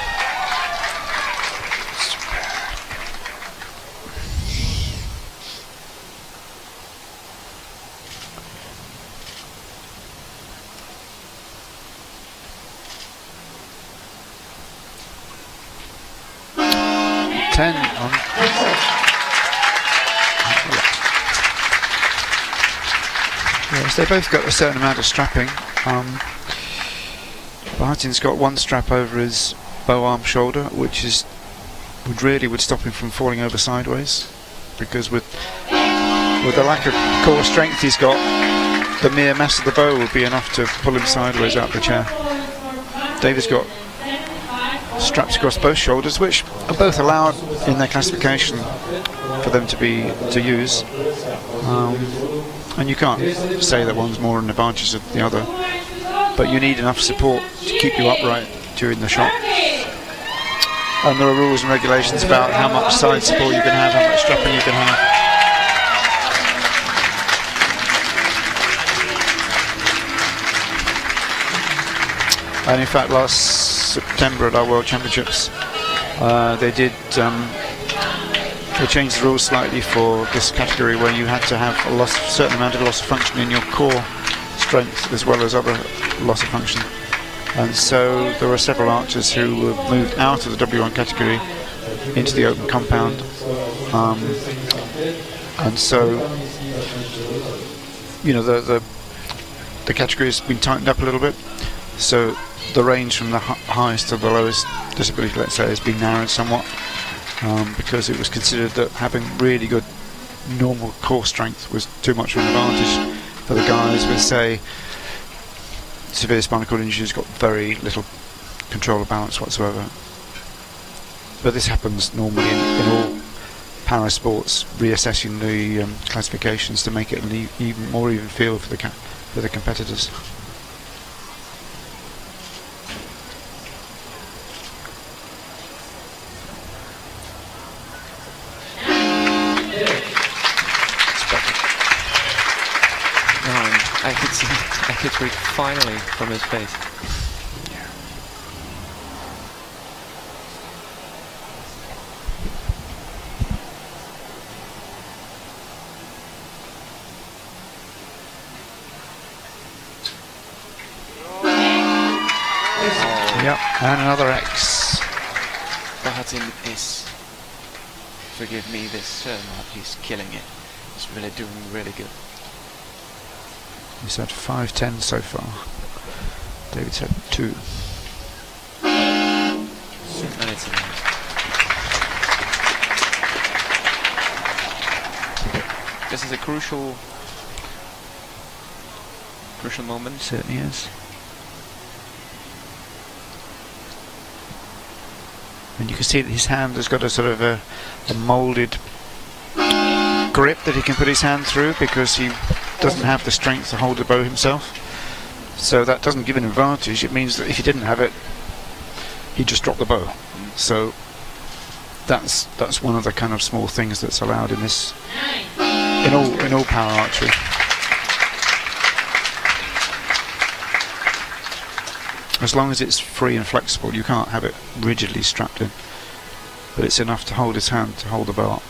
Yes, they both got a certain amount of strapping. Martin's got one strap over his bow arm shoulder, which would stop him from falling over sideways, because with the lack of core strength he's got, the mere mass of the bow will be enough to pull him sideways out the chair. David's got straps across both shoulders, which are both allowed in their classification for them to use, and you can't say that one's more an advantage than the other, but you need enough support to keep you upright during the shot. And there are rules and regulations about how much side support you can have, how much strapping you can have. And in fact, last September at our World Championships, they did. They changed the rules slightly for this category, where you had to have a certain amount of loss of function in your core strength as well as other loss of function. And so there were several archers who were moved out of the W1 category into the open compound. And so, you know, the category has been tightened up a little bit. So the range from the highest to the lowest disability, let's say, has been narrowed somewhat, because it was considered that having really good normal core strength was too much of an advantage for the guys with, say, severe spinal cord injuries, got very little control of balance whatsoever. But this happens normally in all para sports, reassessing the classifications to make it an even more even field for the competitors. I could read finally from his face. Yep, and another X. Bahatin is, forgive me this term, he's killing it. He's really doing really good. He's had 5.10 so far. David's had 2. And it's this is a crucial moment. Certainly is. And you can see that his hand has got a sort of a moulded grip that he can put his hand through, because he doesn't have the strength to hold the bow himself. So that doesn't give an advantage. It means that if he didn't have it, he'd just drop the bow. So that's one of the kind of small things that's allowed in this, in all para-archery. As long as it's free and flexible, you can't have it rigidly strapped in, but it's enough to hold his hand to hold the bow up.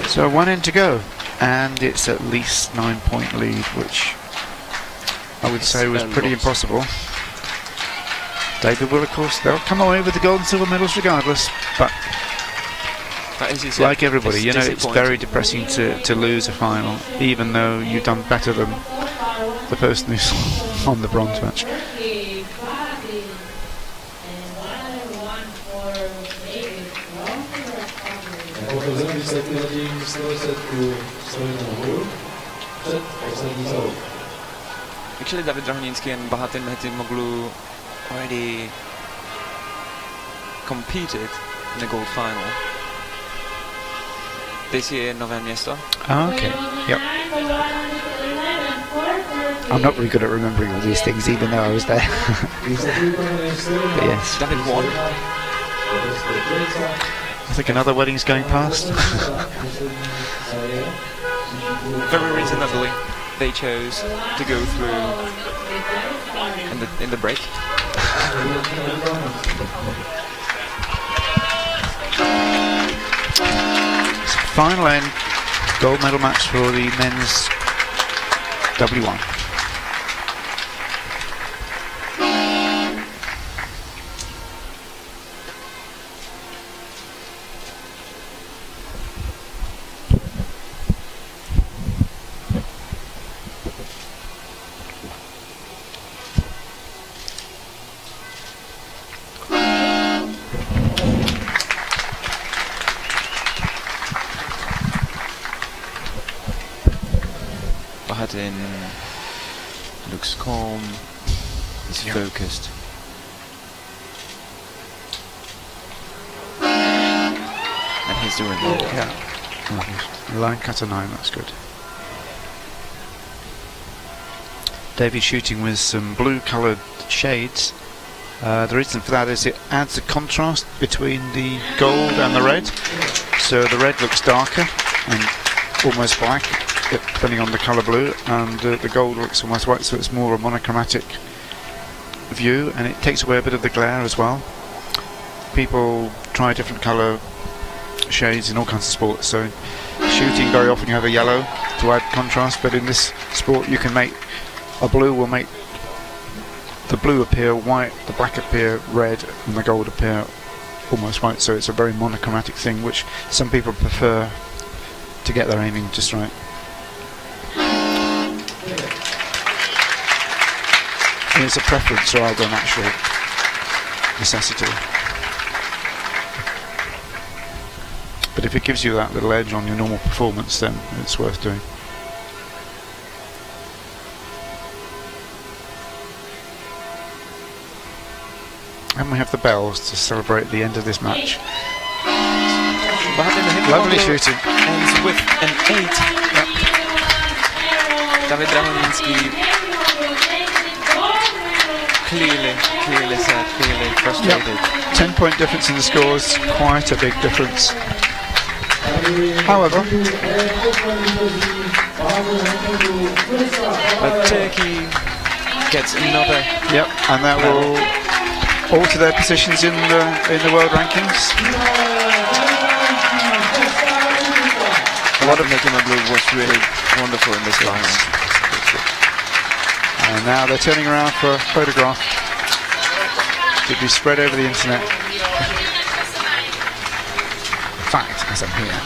So 1 in to go, and it's at least 9-point lead, which I would say was pretty impossible. David will, of course, they'll come away with the gold and silver medals regardless, but like everybody, you know, it's very depressing to lose a final, even though you've done better than the person who's on the bronze match. Actually, David Drahninsky and Bahatin Mehitimoglu already competed in the gold final this year in November. Oh, okay. Yep. I'm not very good at remembering all these things, even though I was there. But yes. David won. I think another wedding's going past. Very reasonably, they chose to go through in the break. Final end, gold medal match for the men's W1. Bahatin looks calm, he's focused. And he's doing it. Yeah. Line cutter 9, that's good. David's shooting with some blue coloured shades, The reason for that is it adds a contrast between the gold and the red. So the red looks darker and almost black, depending on the colour blue, and the gold looks almost white, so it's more a monochromatic view, and it takes away a bit of the glare as well. People try different colour shades in all kinds of sports, so shooting very often you have a yellow to add contrast, but in this sport you can make a blue will make the blue appear white, the black appear red, and the gold appear almost white, so it's a very monochromatic thing which some people prefer to get their aiming just right. And it's a preference rather than actual necessity. But if it gives you that little edge on your normal performance, then it's worth doing. And we have the bells to celebrate the end of this match. Lovely shooting. Ends with an 8. Yep. David Drahoninski clearly sad, clearly frustrated. Yep. 10-point difference in the scores, quite a big difference. However, but Turkey gets another. Yep, and that will alter their positions in the world rankings. A lot of making my blue was really wonderful in this final. And now they're turning around for a photograph to be spread over the internet. In fact, as I'm here,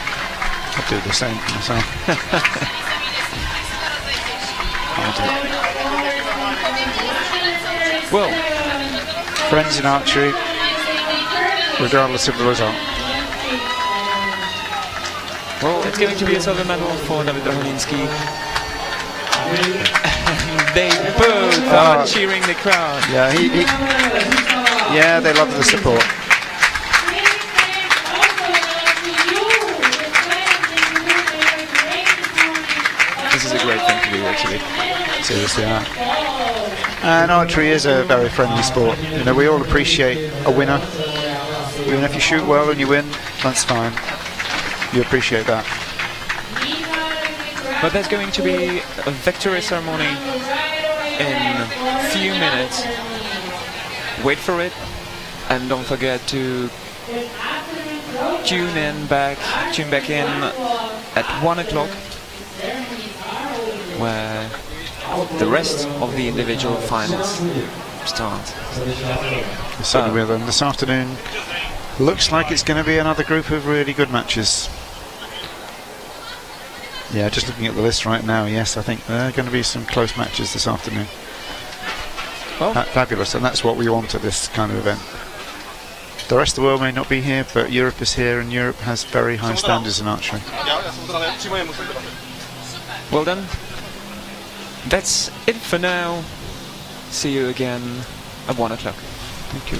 I'll do the same for myself. Well, friends in archery, regardless of the result. Well, it's going to be a silver medal for David Drahoninski. They both are cheering the crowd. Yeah, yeah, they love the support. This is a great thing to do, actually. Seriously, yeah. And archery is a very friendly sport. You know, we all appreciate a winner. Even if you shoot well and you win, that's fine. You appreciate that. But there's going to be a victory ceremony in a few minutes. Wait for it, and don't forget to tune back in at 1 o'clock, where the rest of the individual finals start. So with them this afternoon, looks like it's going to be another group of really good matches. Yeah, just looking at the list right now, yes, I think there are going to be some close matches this afternoon. Well, fabulous, and that's what we want at this kind of event. The rest of the world may not be here, but Europe is here, and Europe has very high standards in archery. Well done. That's it for now. See you again at 1 o'clock. Thank you.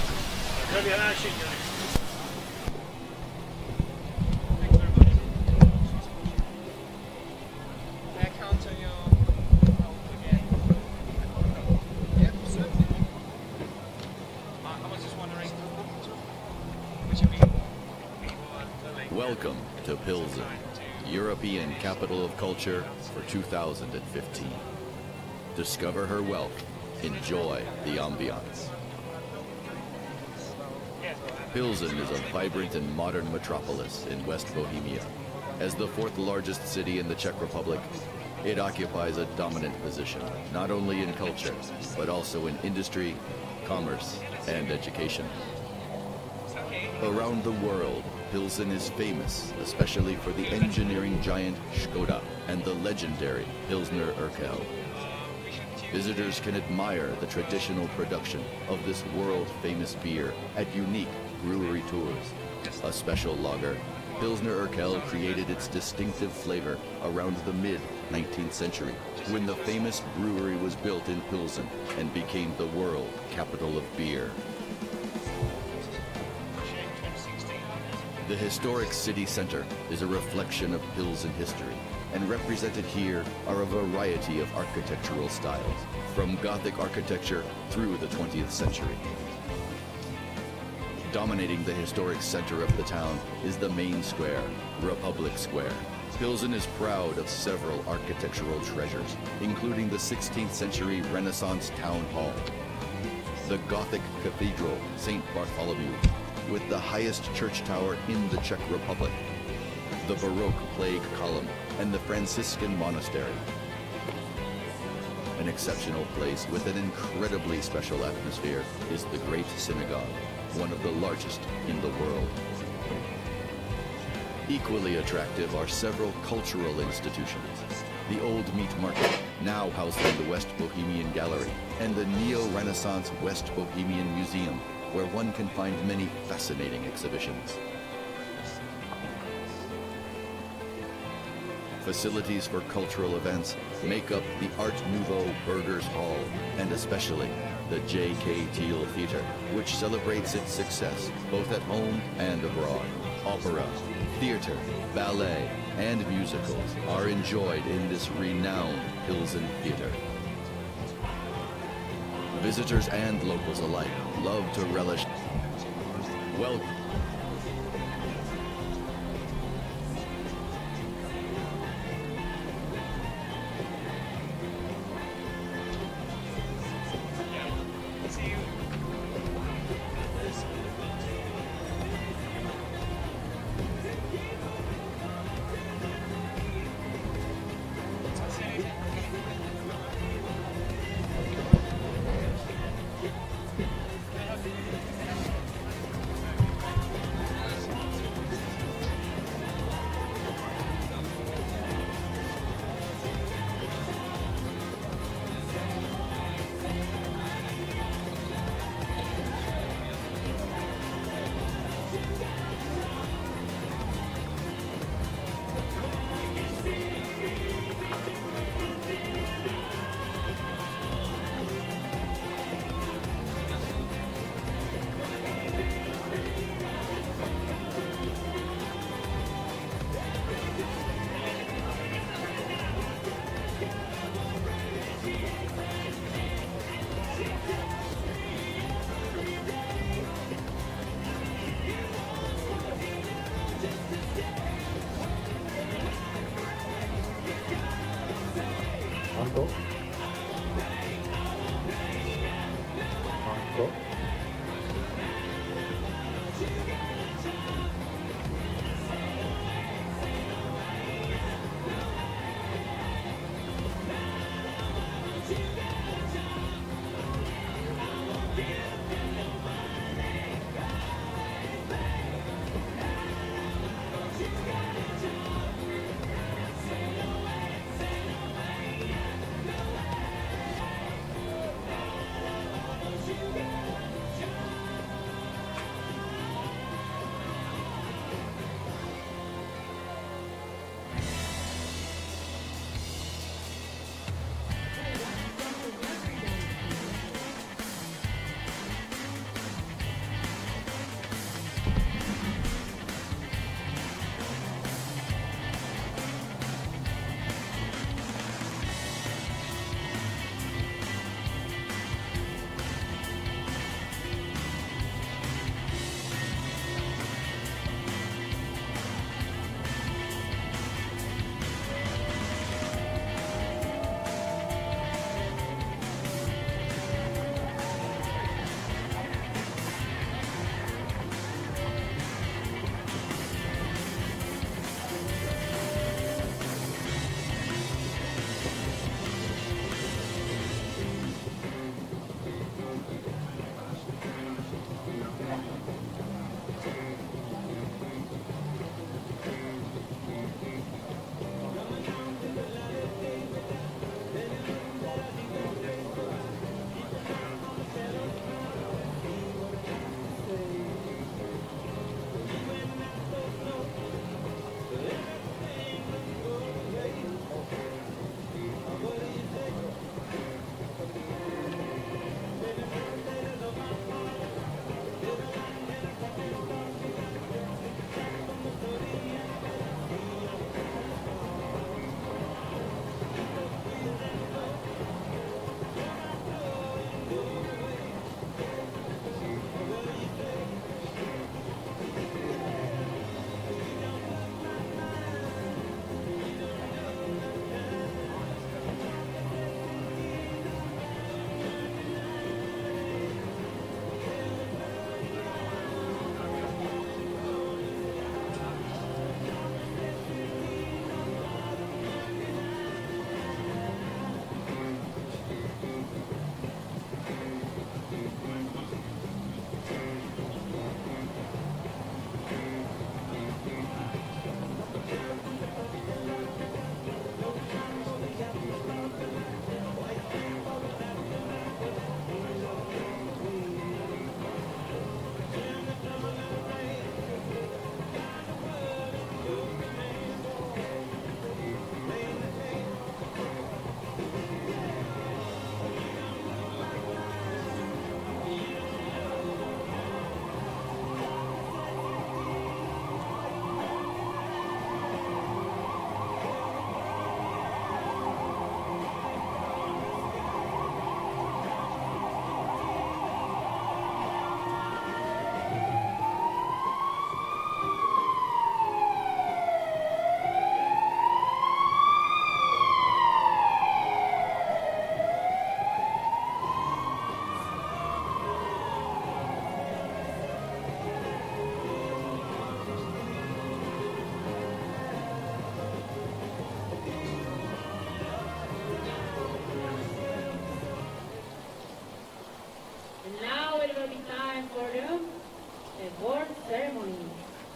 Welcome to Pilsen, European Capital of Culture for 2015. Discover her wealth, enjoy the ambiance. Pilsen is a vibrant and modern metropolis in West Bohemia. As the 4th largest city in the Czech Republic, it occupies a dominant position, not only in culture, but also in industry, commerce, and education. Around the world, Pilsen is famous, especially for the engineering giant Škoda and the legendary Pilsner Urquell. Visitors can admire the traditional production of this world-famous beer at unique brewery tours. A special lager, Pilsner Urquell created its distinctive flavor around the mid-19th century, when the famous brewery was built in Pilsen and became the world capital of beer. The historic city center is a reflection of Pilsen history, and represented here are a variety of architectural styles, from Gothic architecture through the 20th century. Dominating the historic center of the town is the main square, Republic Square. Pilsen is proud of several architectural treasures, including the 16th century Renaissance Town Hall, the Gothic Cathedral, St. Bartholomew, with the highest church tower in the Czech Republic, the Baroque Plague Column, and the Franciscan Monastery. An exceptional place with an incredibly special atmosphere is the Great Synagogue, one of the largest in the world. Equally attractive are several cultural institutions. The Old Meat Market, now housing the West Bohemian Gallery, and the Neo-Renaissance West Bohemian Museum, where one can find many fascinating exhibitions. Facilities for cultural events make up the Art Nouveau Burgers Hall, and especially the J.K. Teal Theater, which celebrates its success both at home and abroad. Opera, theater, ballet, and musicals are enjoyed in this renowned Pilsen theater. Visitors and locals alike love to relish. Welcome.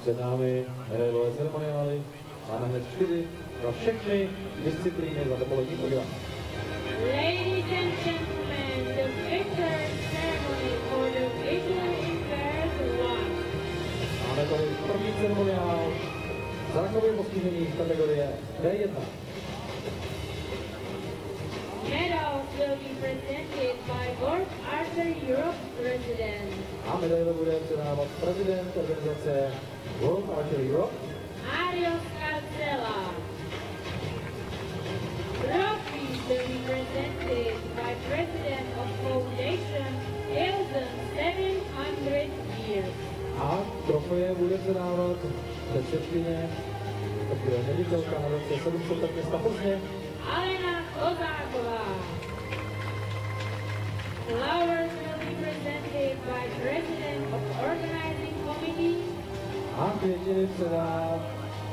Před námi medailové ceremoniály. Máme hned 4 pro všechny disciplíny za dopolední program. Ladies and gentlemen, the victory ceremony for the visually impaired one. Máme tady první ceremoniál zrakovým postižením z kategorie D1. Medals will be presented by Para-Archery Europe president. A medaile bude předávat prezident organizace World Archery Europe. Arios Carcela. Trophies will be presented by president of Foundation Pilsen 700 years. A trofeje bude předávat předsedkyně, takové ředitelka na roce 700 tak města Plzně. Alena Kozáková. Flowers will be presented by president of organizing committee. A květiny předá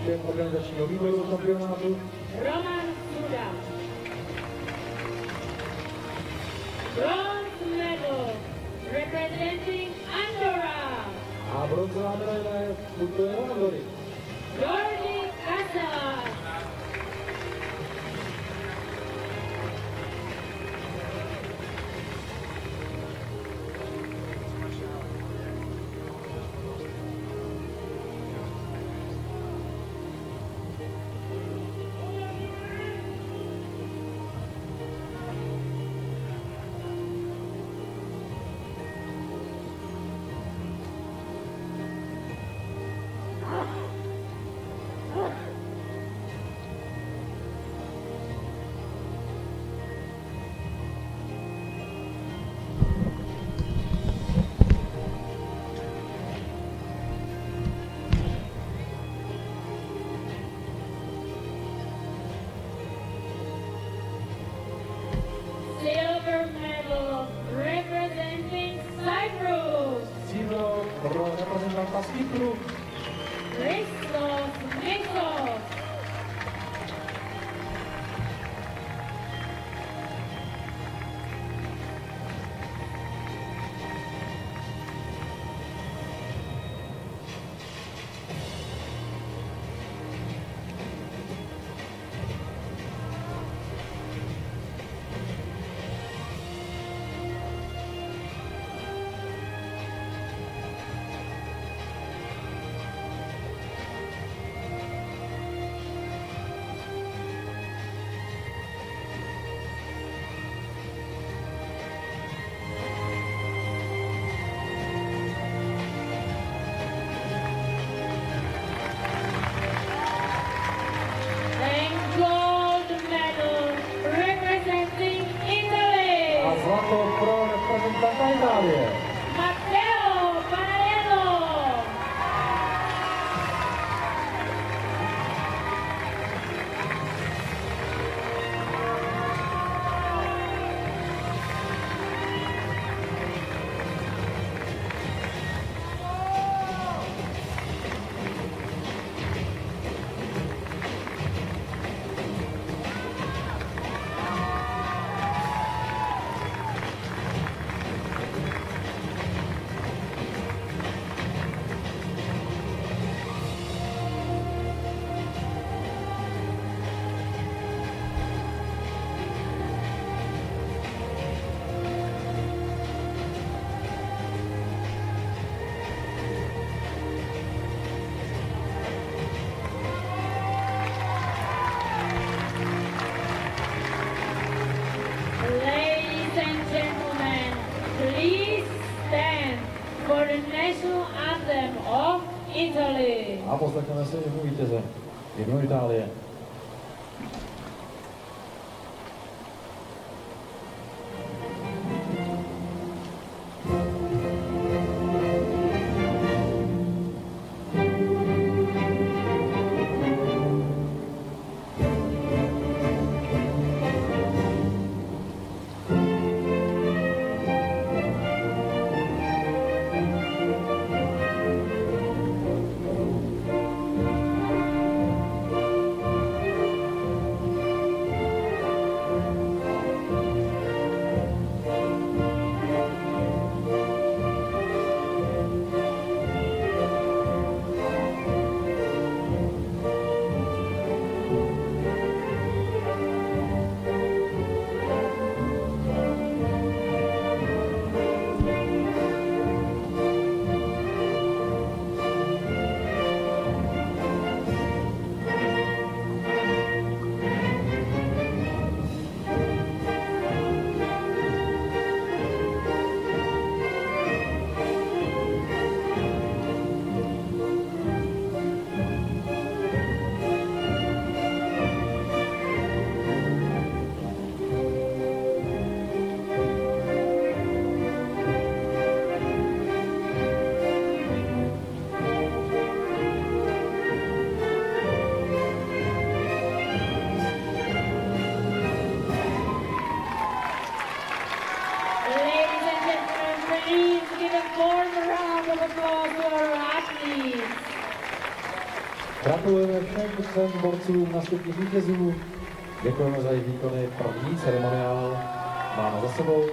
šéf organizačního výboru šampionátu. Roman Suda. Bronze medal representing Andorra. A bronzová medaile putuje na Andory. Jordi Casella. Silver medal representing Cyprus. Cílo pro reprezentanta z Kypru. Christos Nikos. And gold medal representing Italy. A zlato pro reprezentanta Itálie. Matteo Panarello. Ladies and gentlemen, please stand for the national anthem of Italy. A poslechneme si hymnu vítěze. Hymnu Itálie. Gratulujeme všem 3 borcům na stupních vítězů. Děkujeme za jejich výkony. První ceremoniál máme za sebou.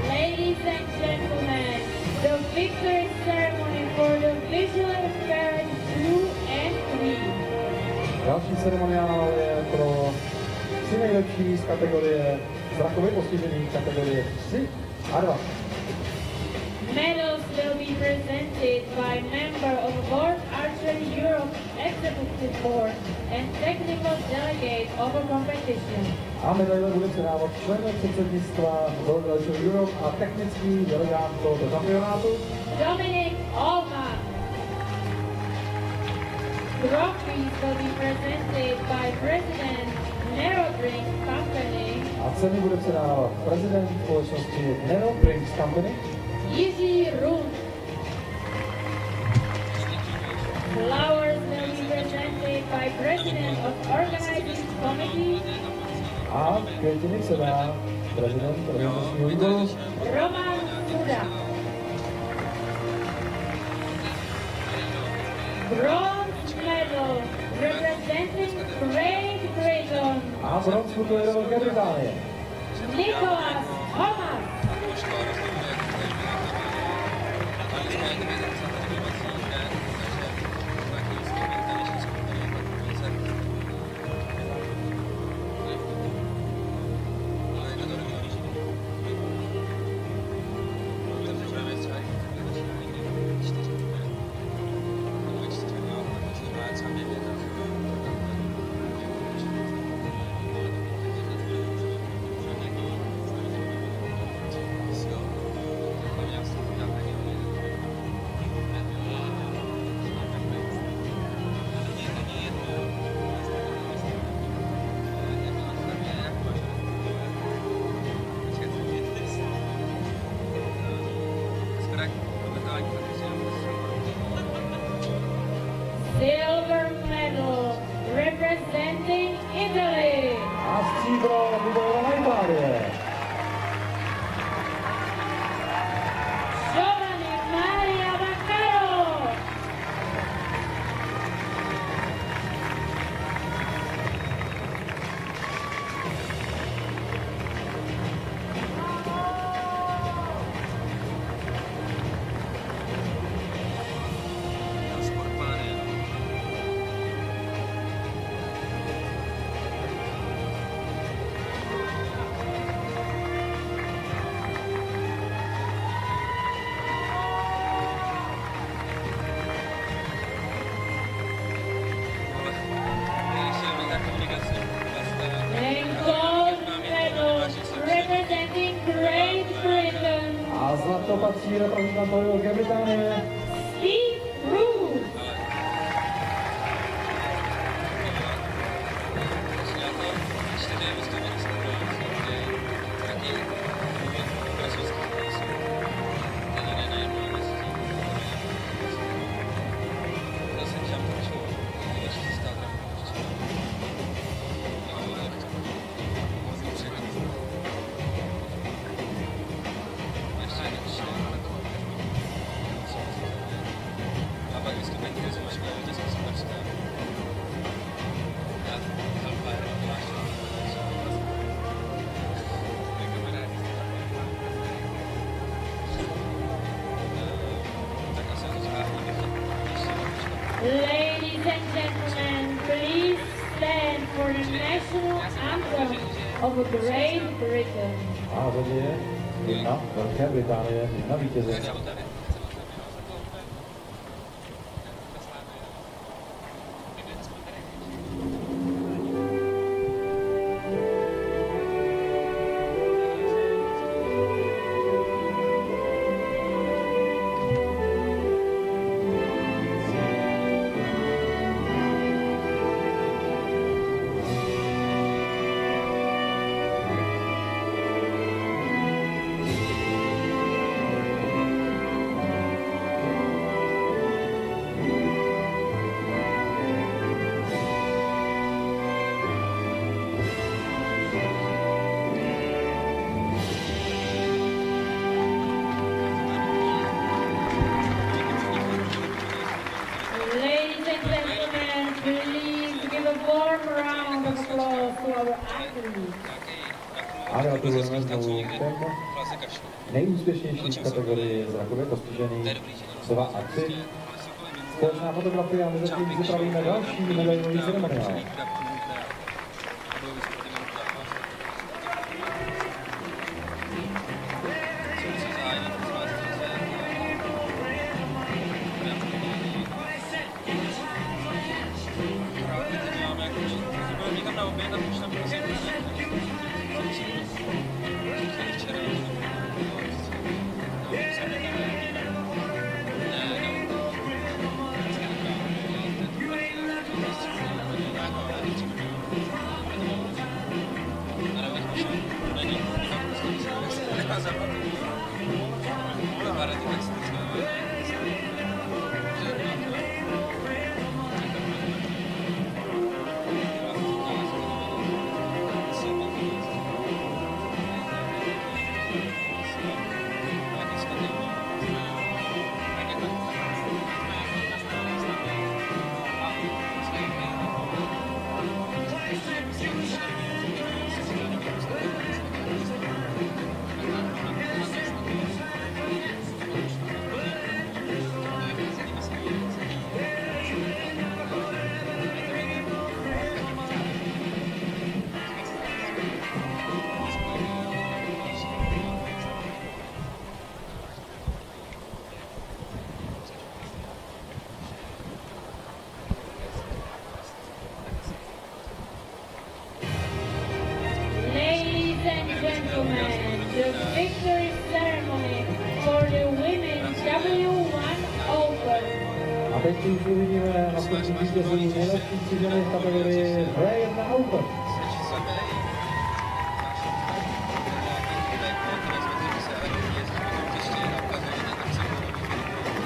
Ladies and gentlemen, the victory ceremony for the visual impaired 2 and 3. Další ceremoniál je pro 3 nejlepší z kategorie zrakově postižených, kategorie 3 a 2. Medals will be presented by member of Para-Archery Europe Executive Board and technical delegate of a competition. A medaile bude předávat člen předsednictva World Archery Europe a technický delegát tohoto šampionátu Dominic Alma. Trophies will be presented by President Nero Drink Company. a ceny bude předávat prezident společnosti Nero Drinks Company Easy Room. Flowers will be presented by President of Organizing Committee a květiny předá prezident organizačního výboru Roman Suda. Bronze medal representing Great Britain, a bronz putuje do Velké Británie. Nicholas Thomas. Silver medal representing Italy. A stříbro vybojovala Itálie. Giovanni Maria Vaccaro. And gold medal representing Great Britain. A zlato patří reprezentantovi Velké Británie. Steve Bruce. and gentlemen, please stand for the national anthem of Great Britain. A tady je hymna Velké Británie, hymna vítěze. Ladies and gentlemen, please give a warm round of applause to our athletes. A gratulujeme znovu těm nejúspěšnějším v kategorii zrakově postižených 2 a 3. Společná fotografie a my zatím připravíme další medailový ceremoniál. Ladies and gentlemen, the victory ceremony for the women's W1 Open. A teď už uvidíme na konci vítězů nejlepší střížené v kategorii V1 Open.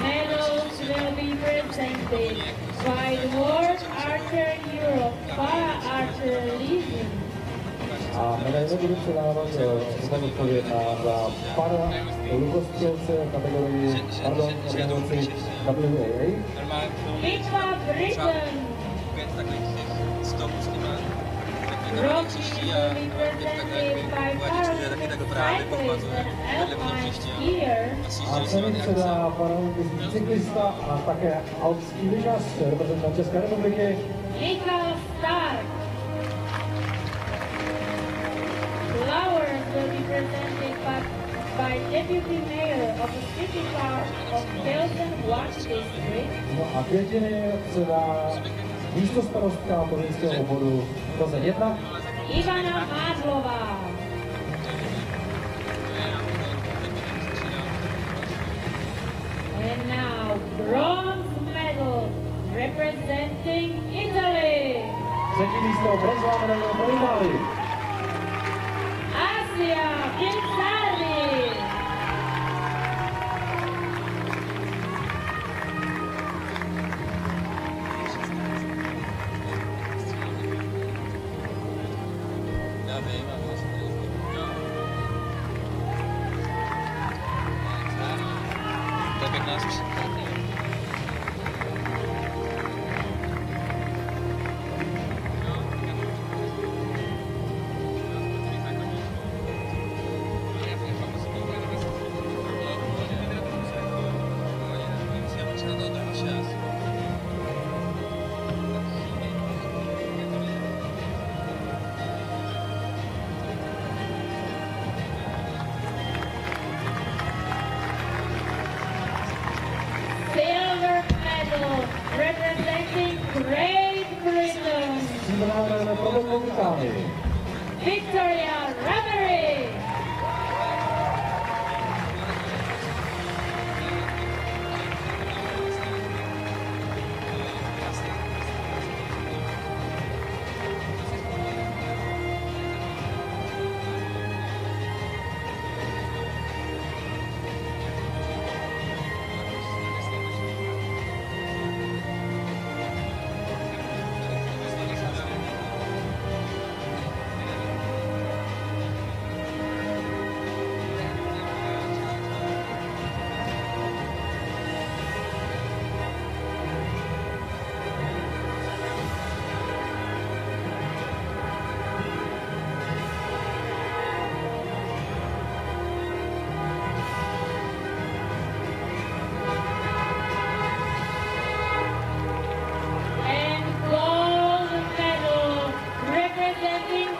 Medals will be presented by the World Archery Europe Para-Archery. A medaile budu předávat odpovědná za para-lukostřelce kategorii, organizaci WAA. Bitwa Britain. Trophy will be presented by Paralympic cyclist and alpine skier. A ceny předá paralympijský cyklista a také alpský lyžař, reprezentant České republiky. Michal Stark. Flowers will be presented by Deputy Mayor of the City Park of Pilsen Watch District. No a květiny předá místostarostka plzeňského obvodu Plzeň 1. Ivana Mádlová. And now bronze medal representing Italy. Třetí místo bronzová medaile pro Itálii. Asia Pizzardi. Great Britain, Stříbrná medaile pro Velkou Británii. Victoria Ravery.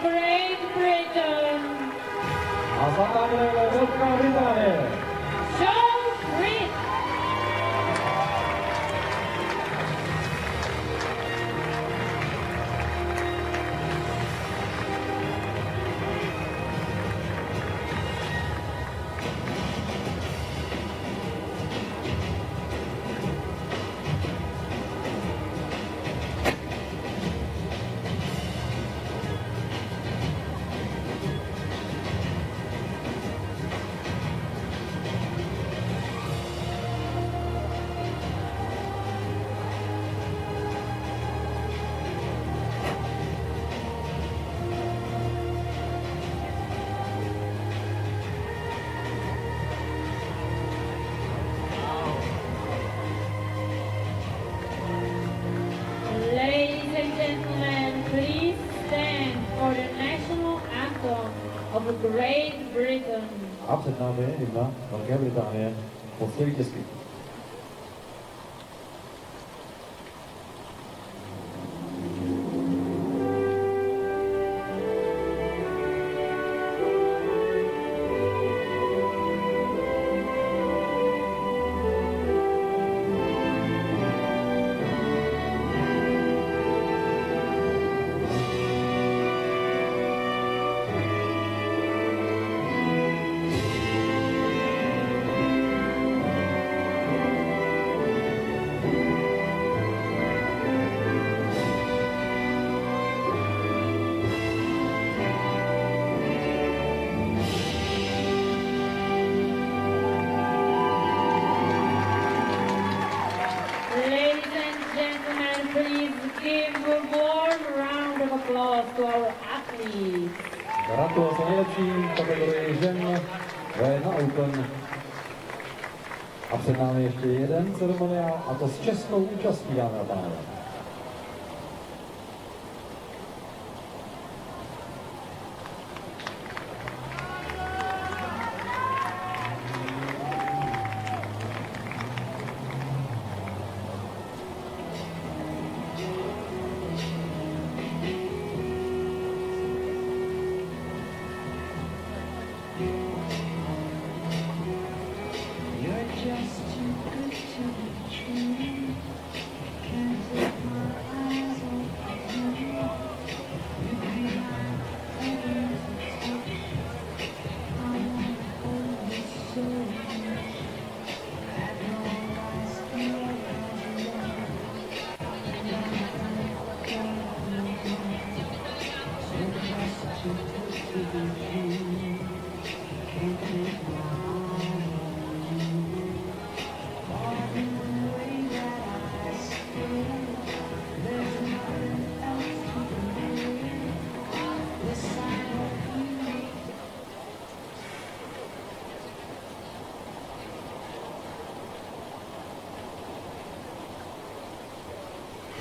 Great Britain. A zlatá medaile Velká Británie. Show grit. Ladies and gentlemen, please stand for the national anthem of Great Britain. A před námi je hymna Velké Británie pod vítězky. Ladies and gentlemen, please give a warm round of applause to our athletes. Gratuluji se nejlepším v kategorii žen V1 Open. A před námi ještě jeden ceremoniál, a to s českou účastí, dámy a pánové.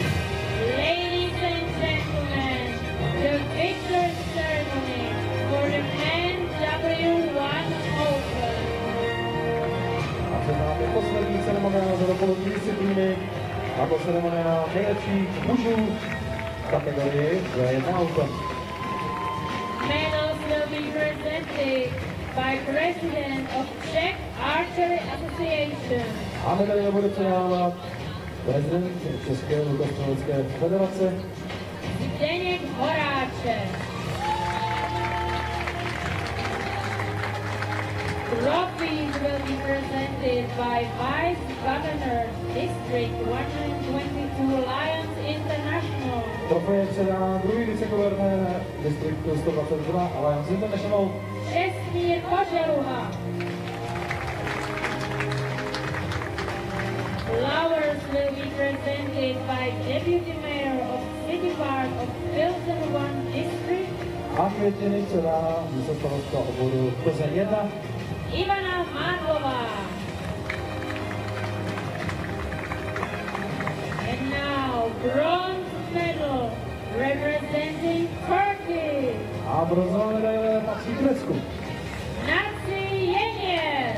Ladies and gentlemen, the victory ceremony for the men W1 Open. A před námi poslední ceremoniál za dopolední disciplíny, a to ceremoniál nejlepších mužů v kategorii V1 Open. Medals will be presented by President of Czech Archery Association. A medaile bude předávat prezident České lukostřelecké federace Zdeněk Horáček. Trophies will be presented by Vice Governor District 122 Lions International. Trofej předá druhý viceguvernér distriktu 122 Lions International Esmír Koželuha. Flowers will be presented by Deputy Mayor of City Park of Pilsen 1 District. A květiny předá místostarostka obvodu Plzeň 1 Ivana Mádlová. And now, bronze medal representing Turkey. a bronzová medaile patří Turecku. Nancy Yenyer.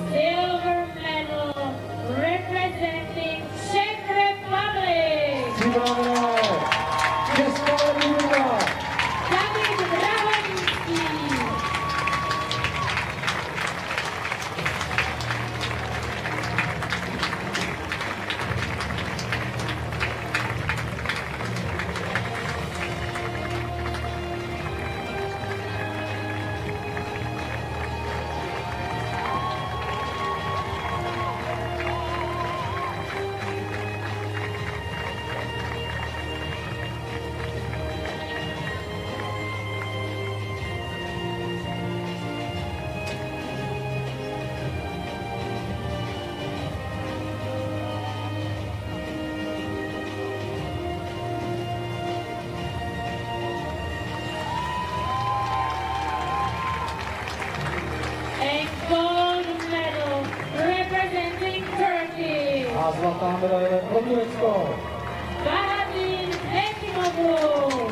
Silver medal representing Czech Republic. Stříbrná medaile Česká republika. David Drahonícký. And gold medal representing Turkey. A zlatá medaile pro Turecko. Bahatin Ekimoglu.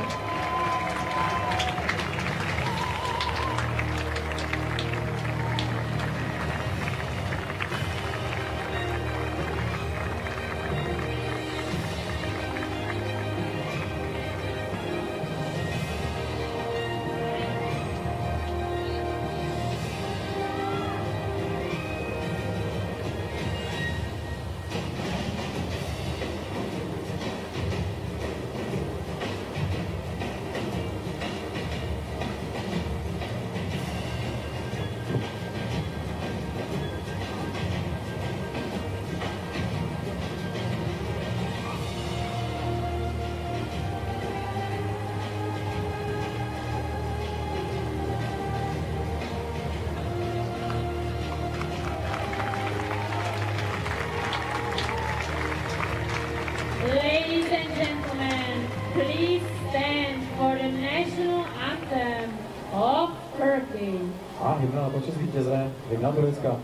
Ladies and gentlemen, please stand for the national anthem of Turkey. A hymna na počest vítěze, hymna Turecka.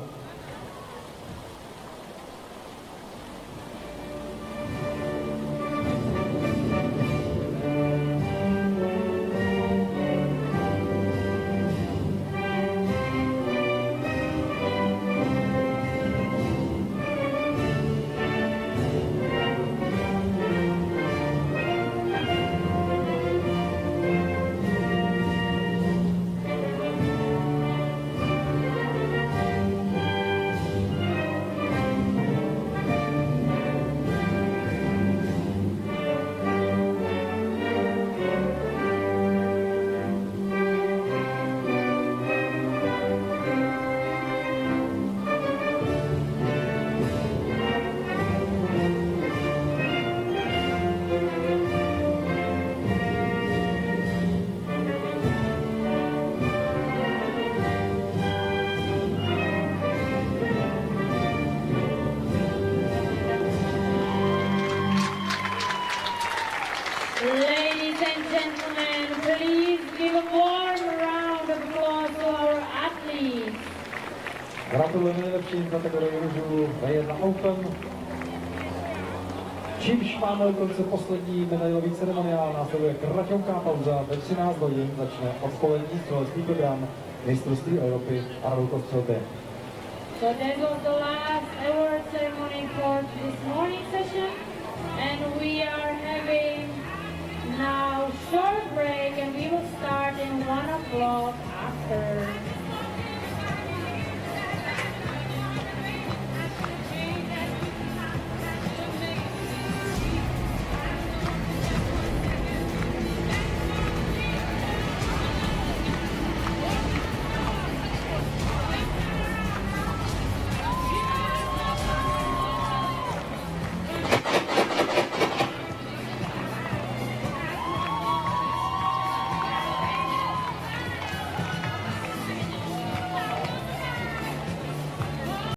and gentlemen, please give a warm round of applause to our athletes. Gratulujeme nejlepším kategorii mužů V1 Open. Čímž máme dokonce poslední medailový ceremoniál, následuje kraťouká pauza, ve 13 hodin začne odpolední střelecký program mistrovství Evropy a velkostřelbě. So that was the last award ceremony for this morning session, and we are having now short break, and we will start in 1 o'clock after.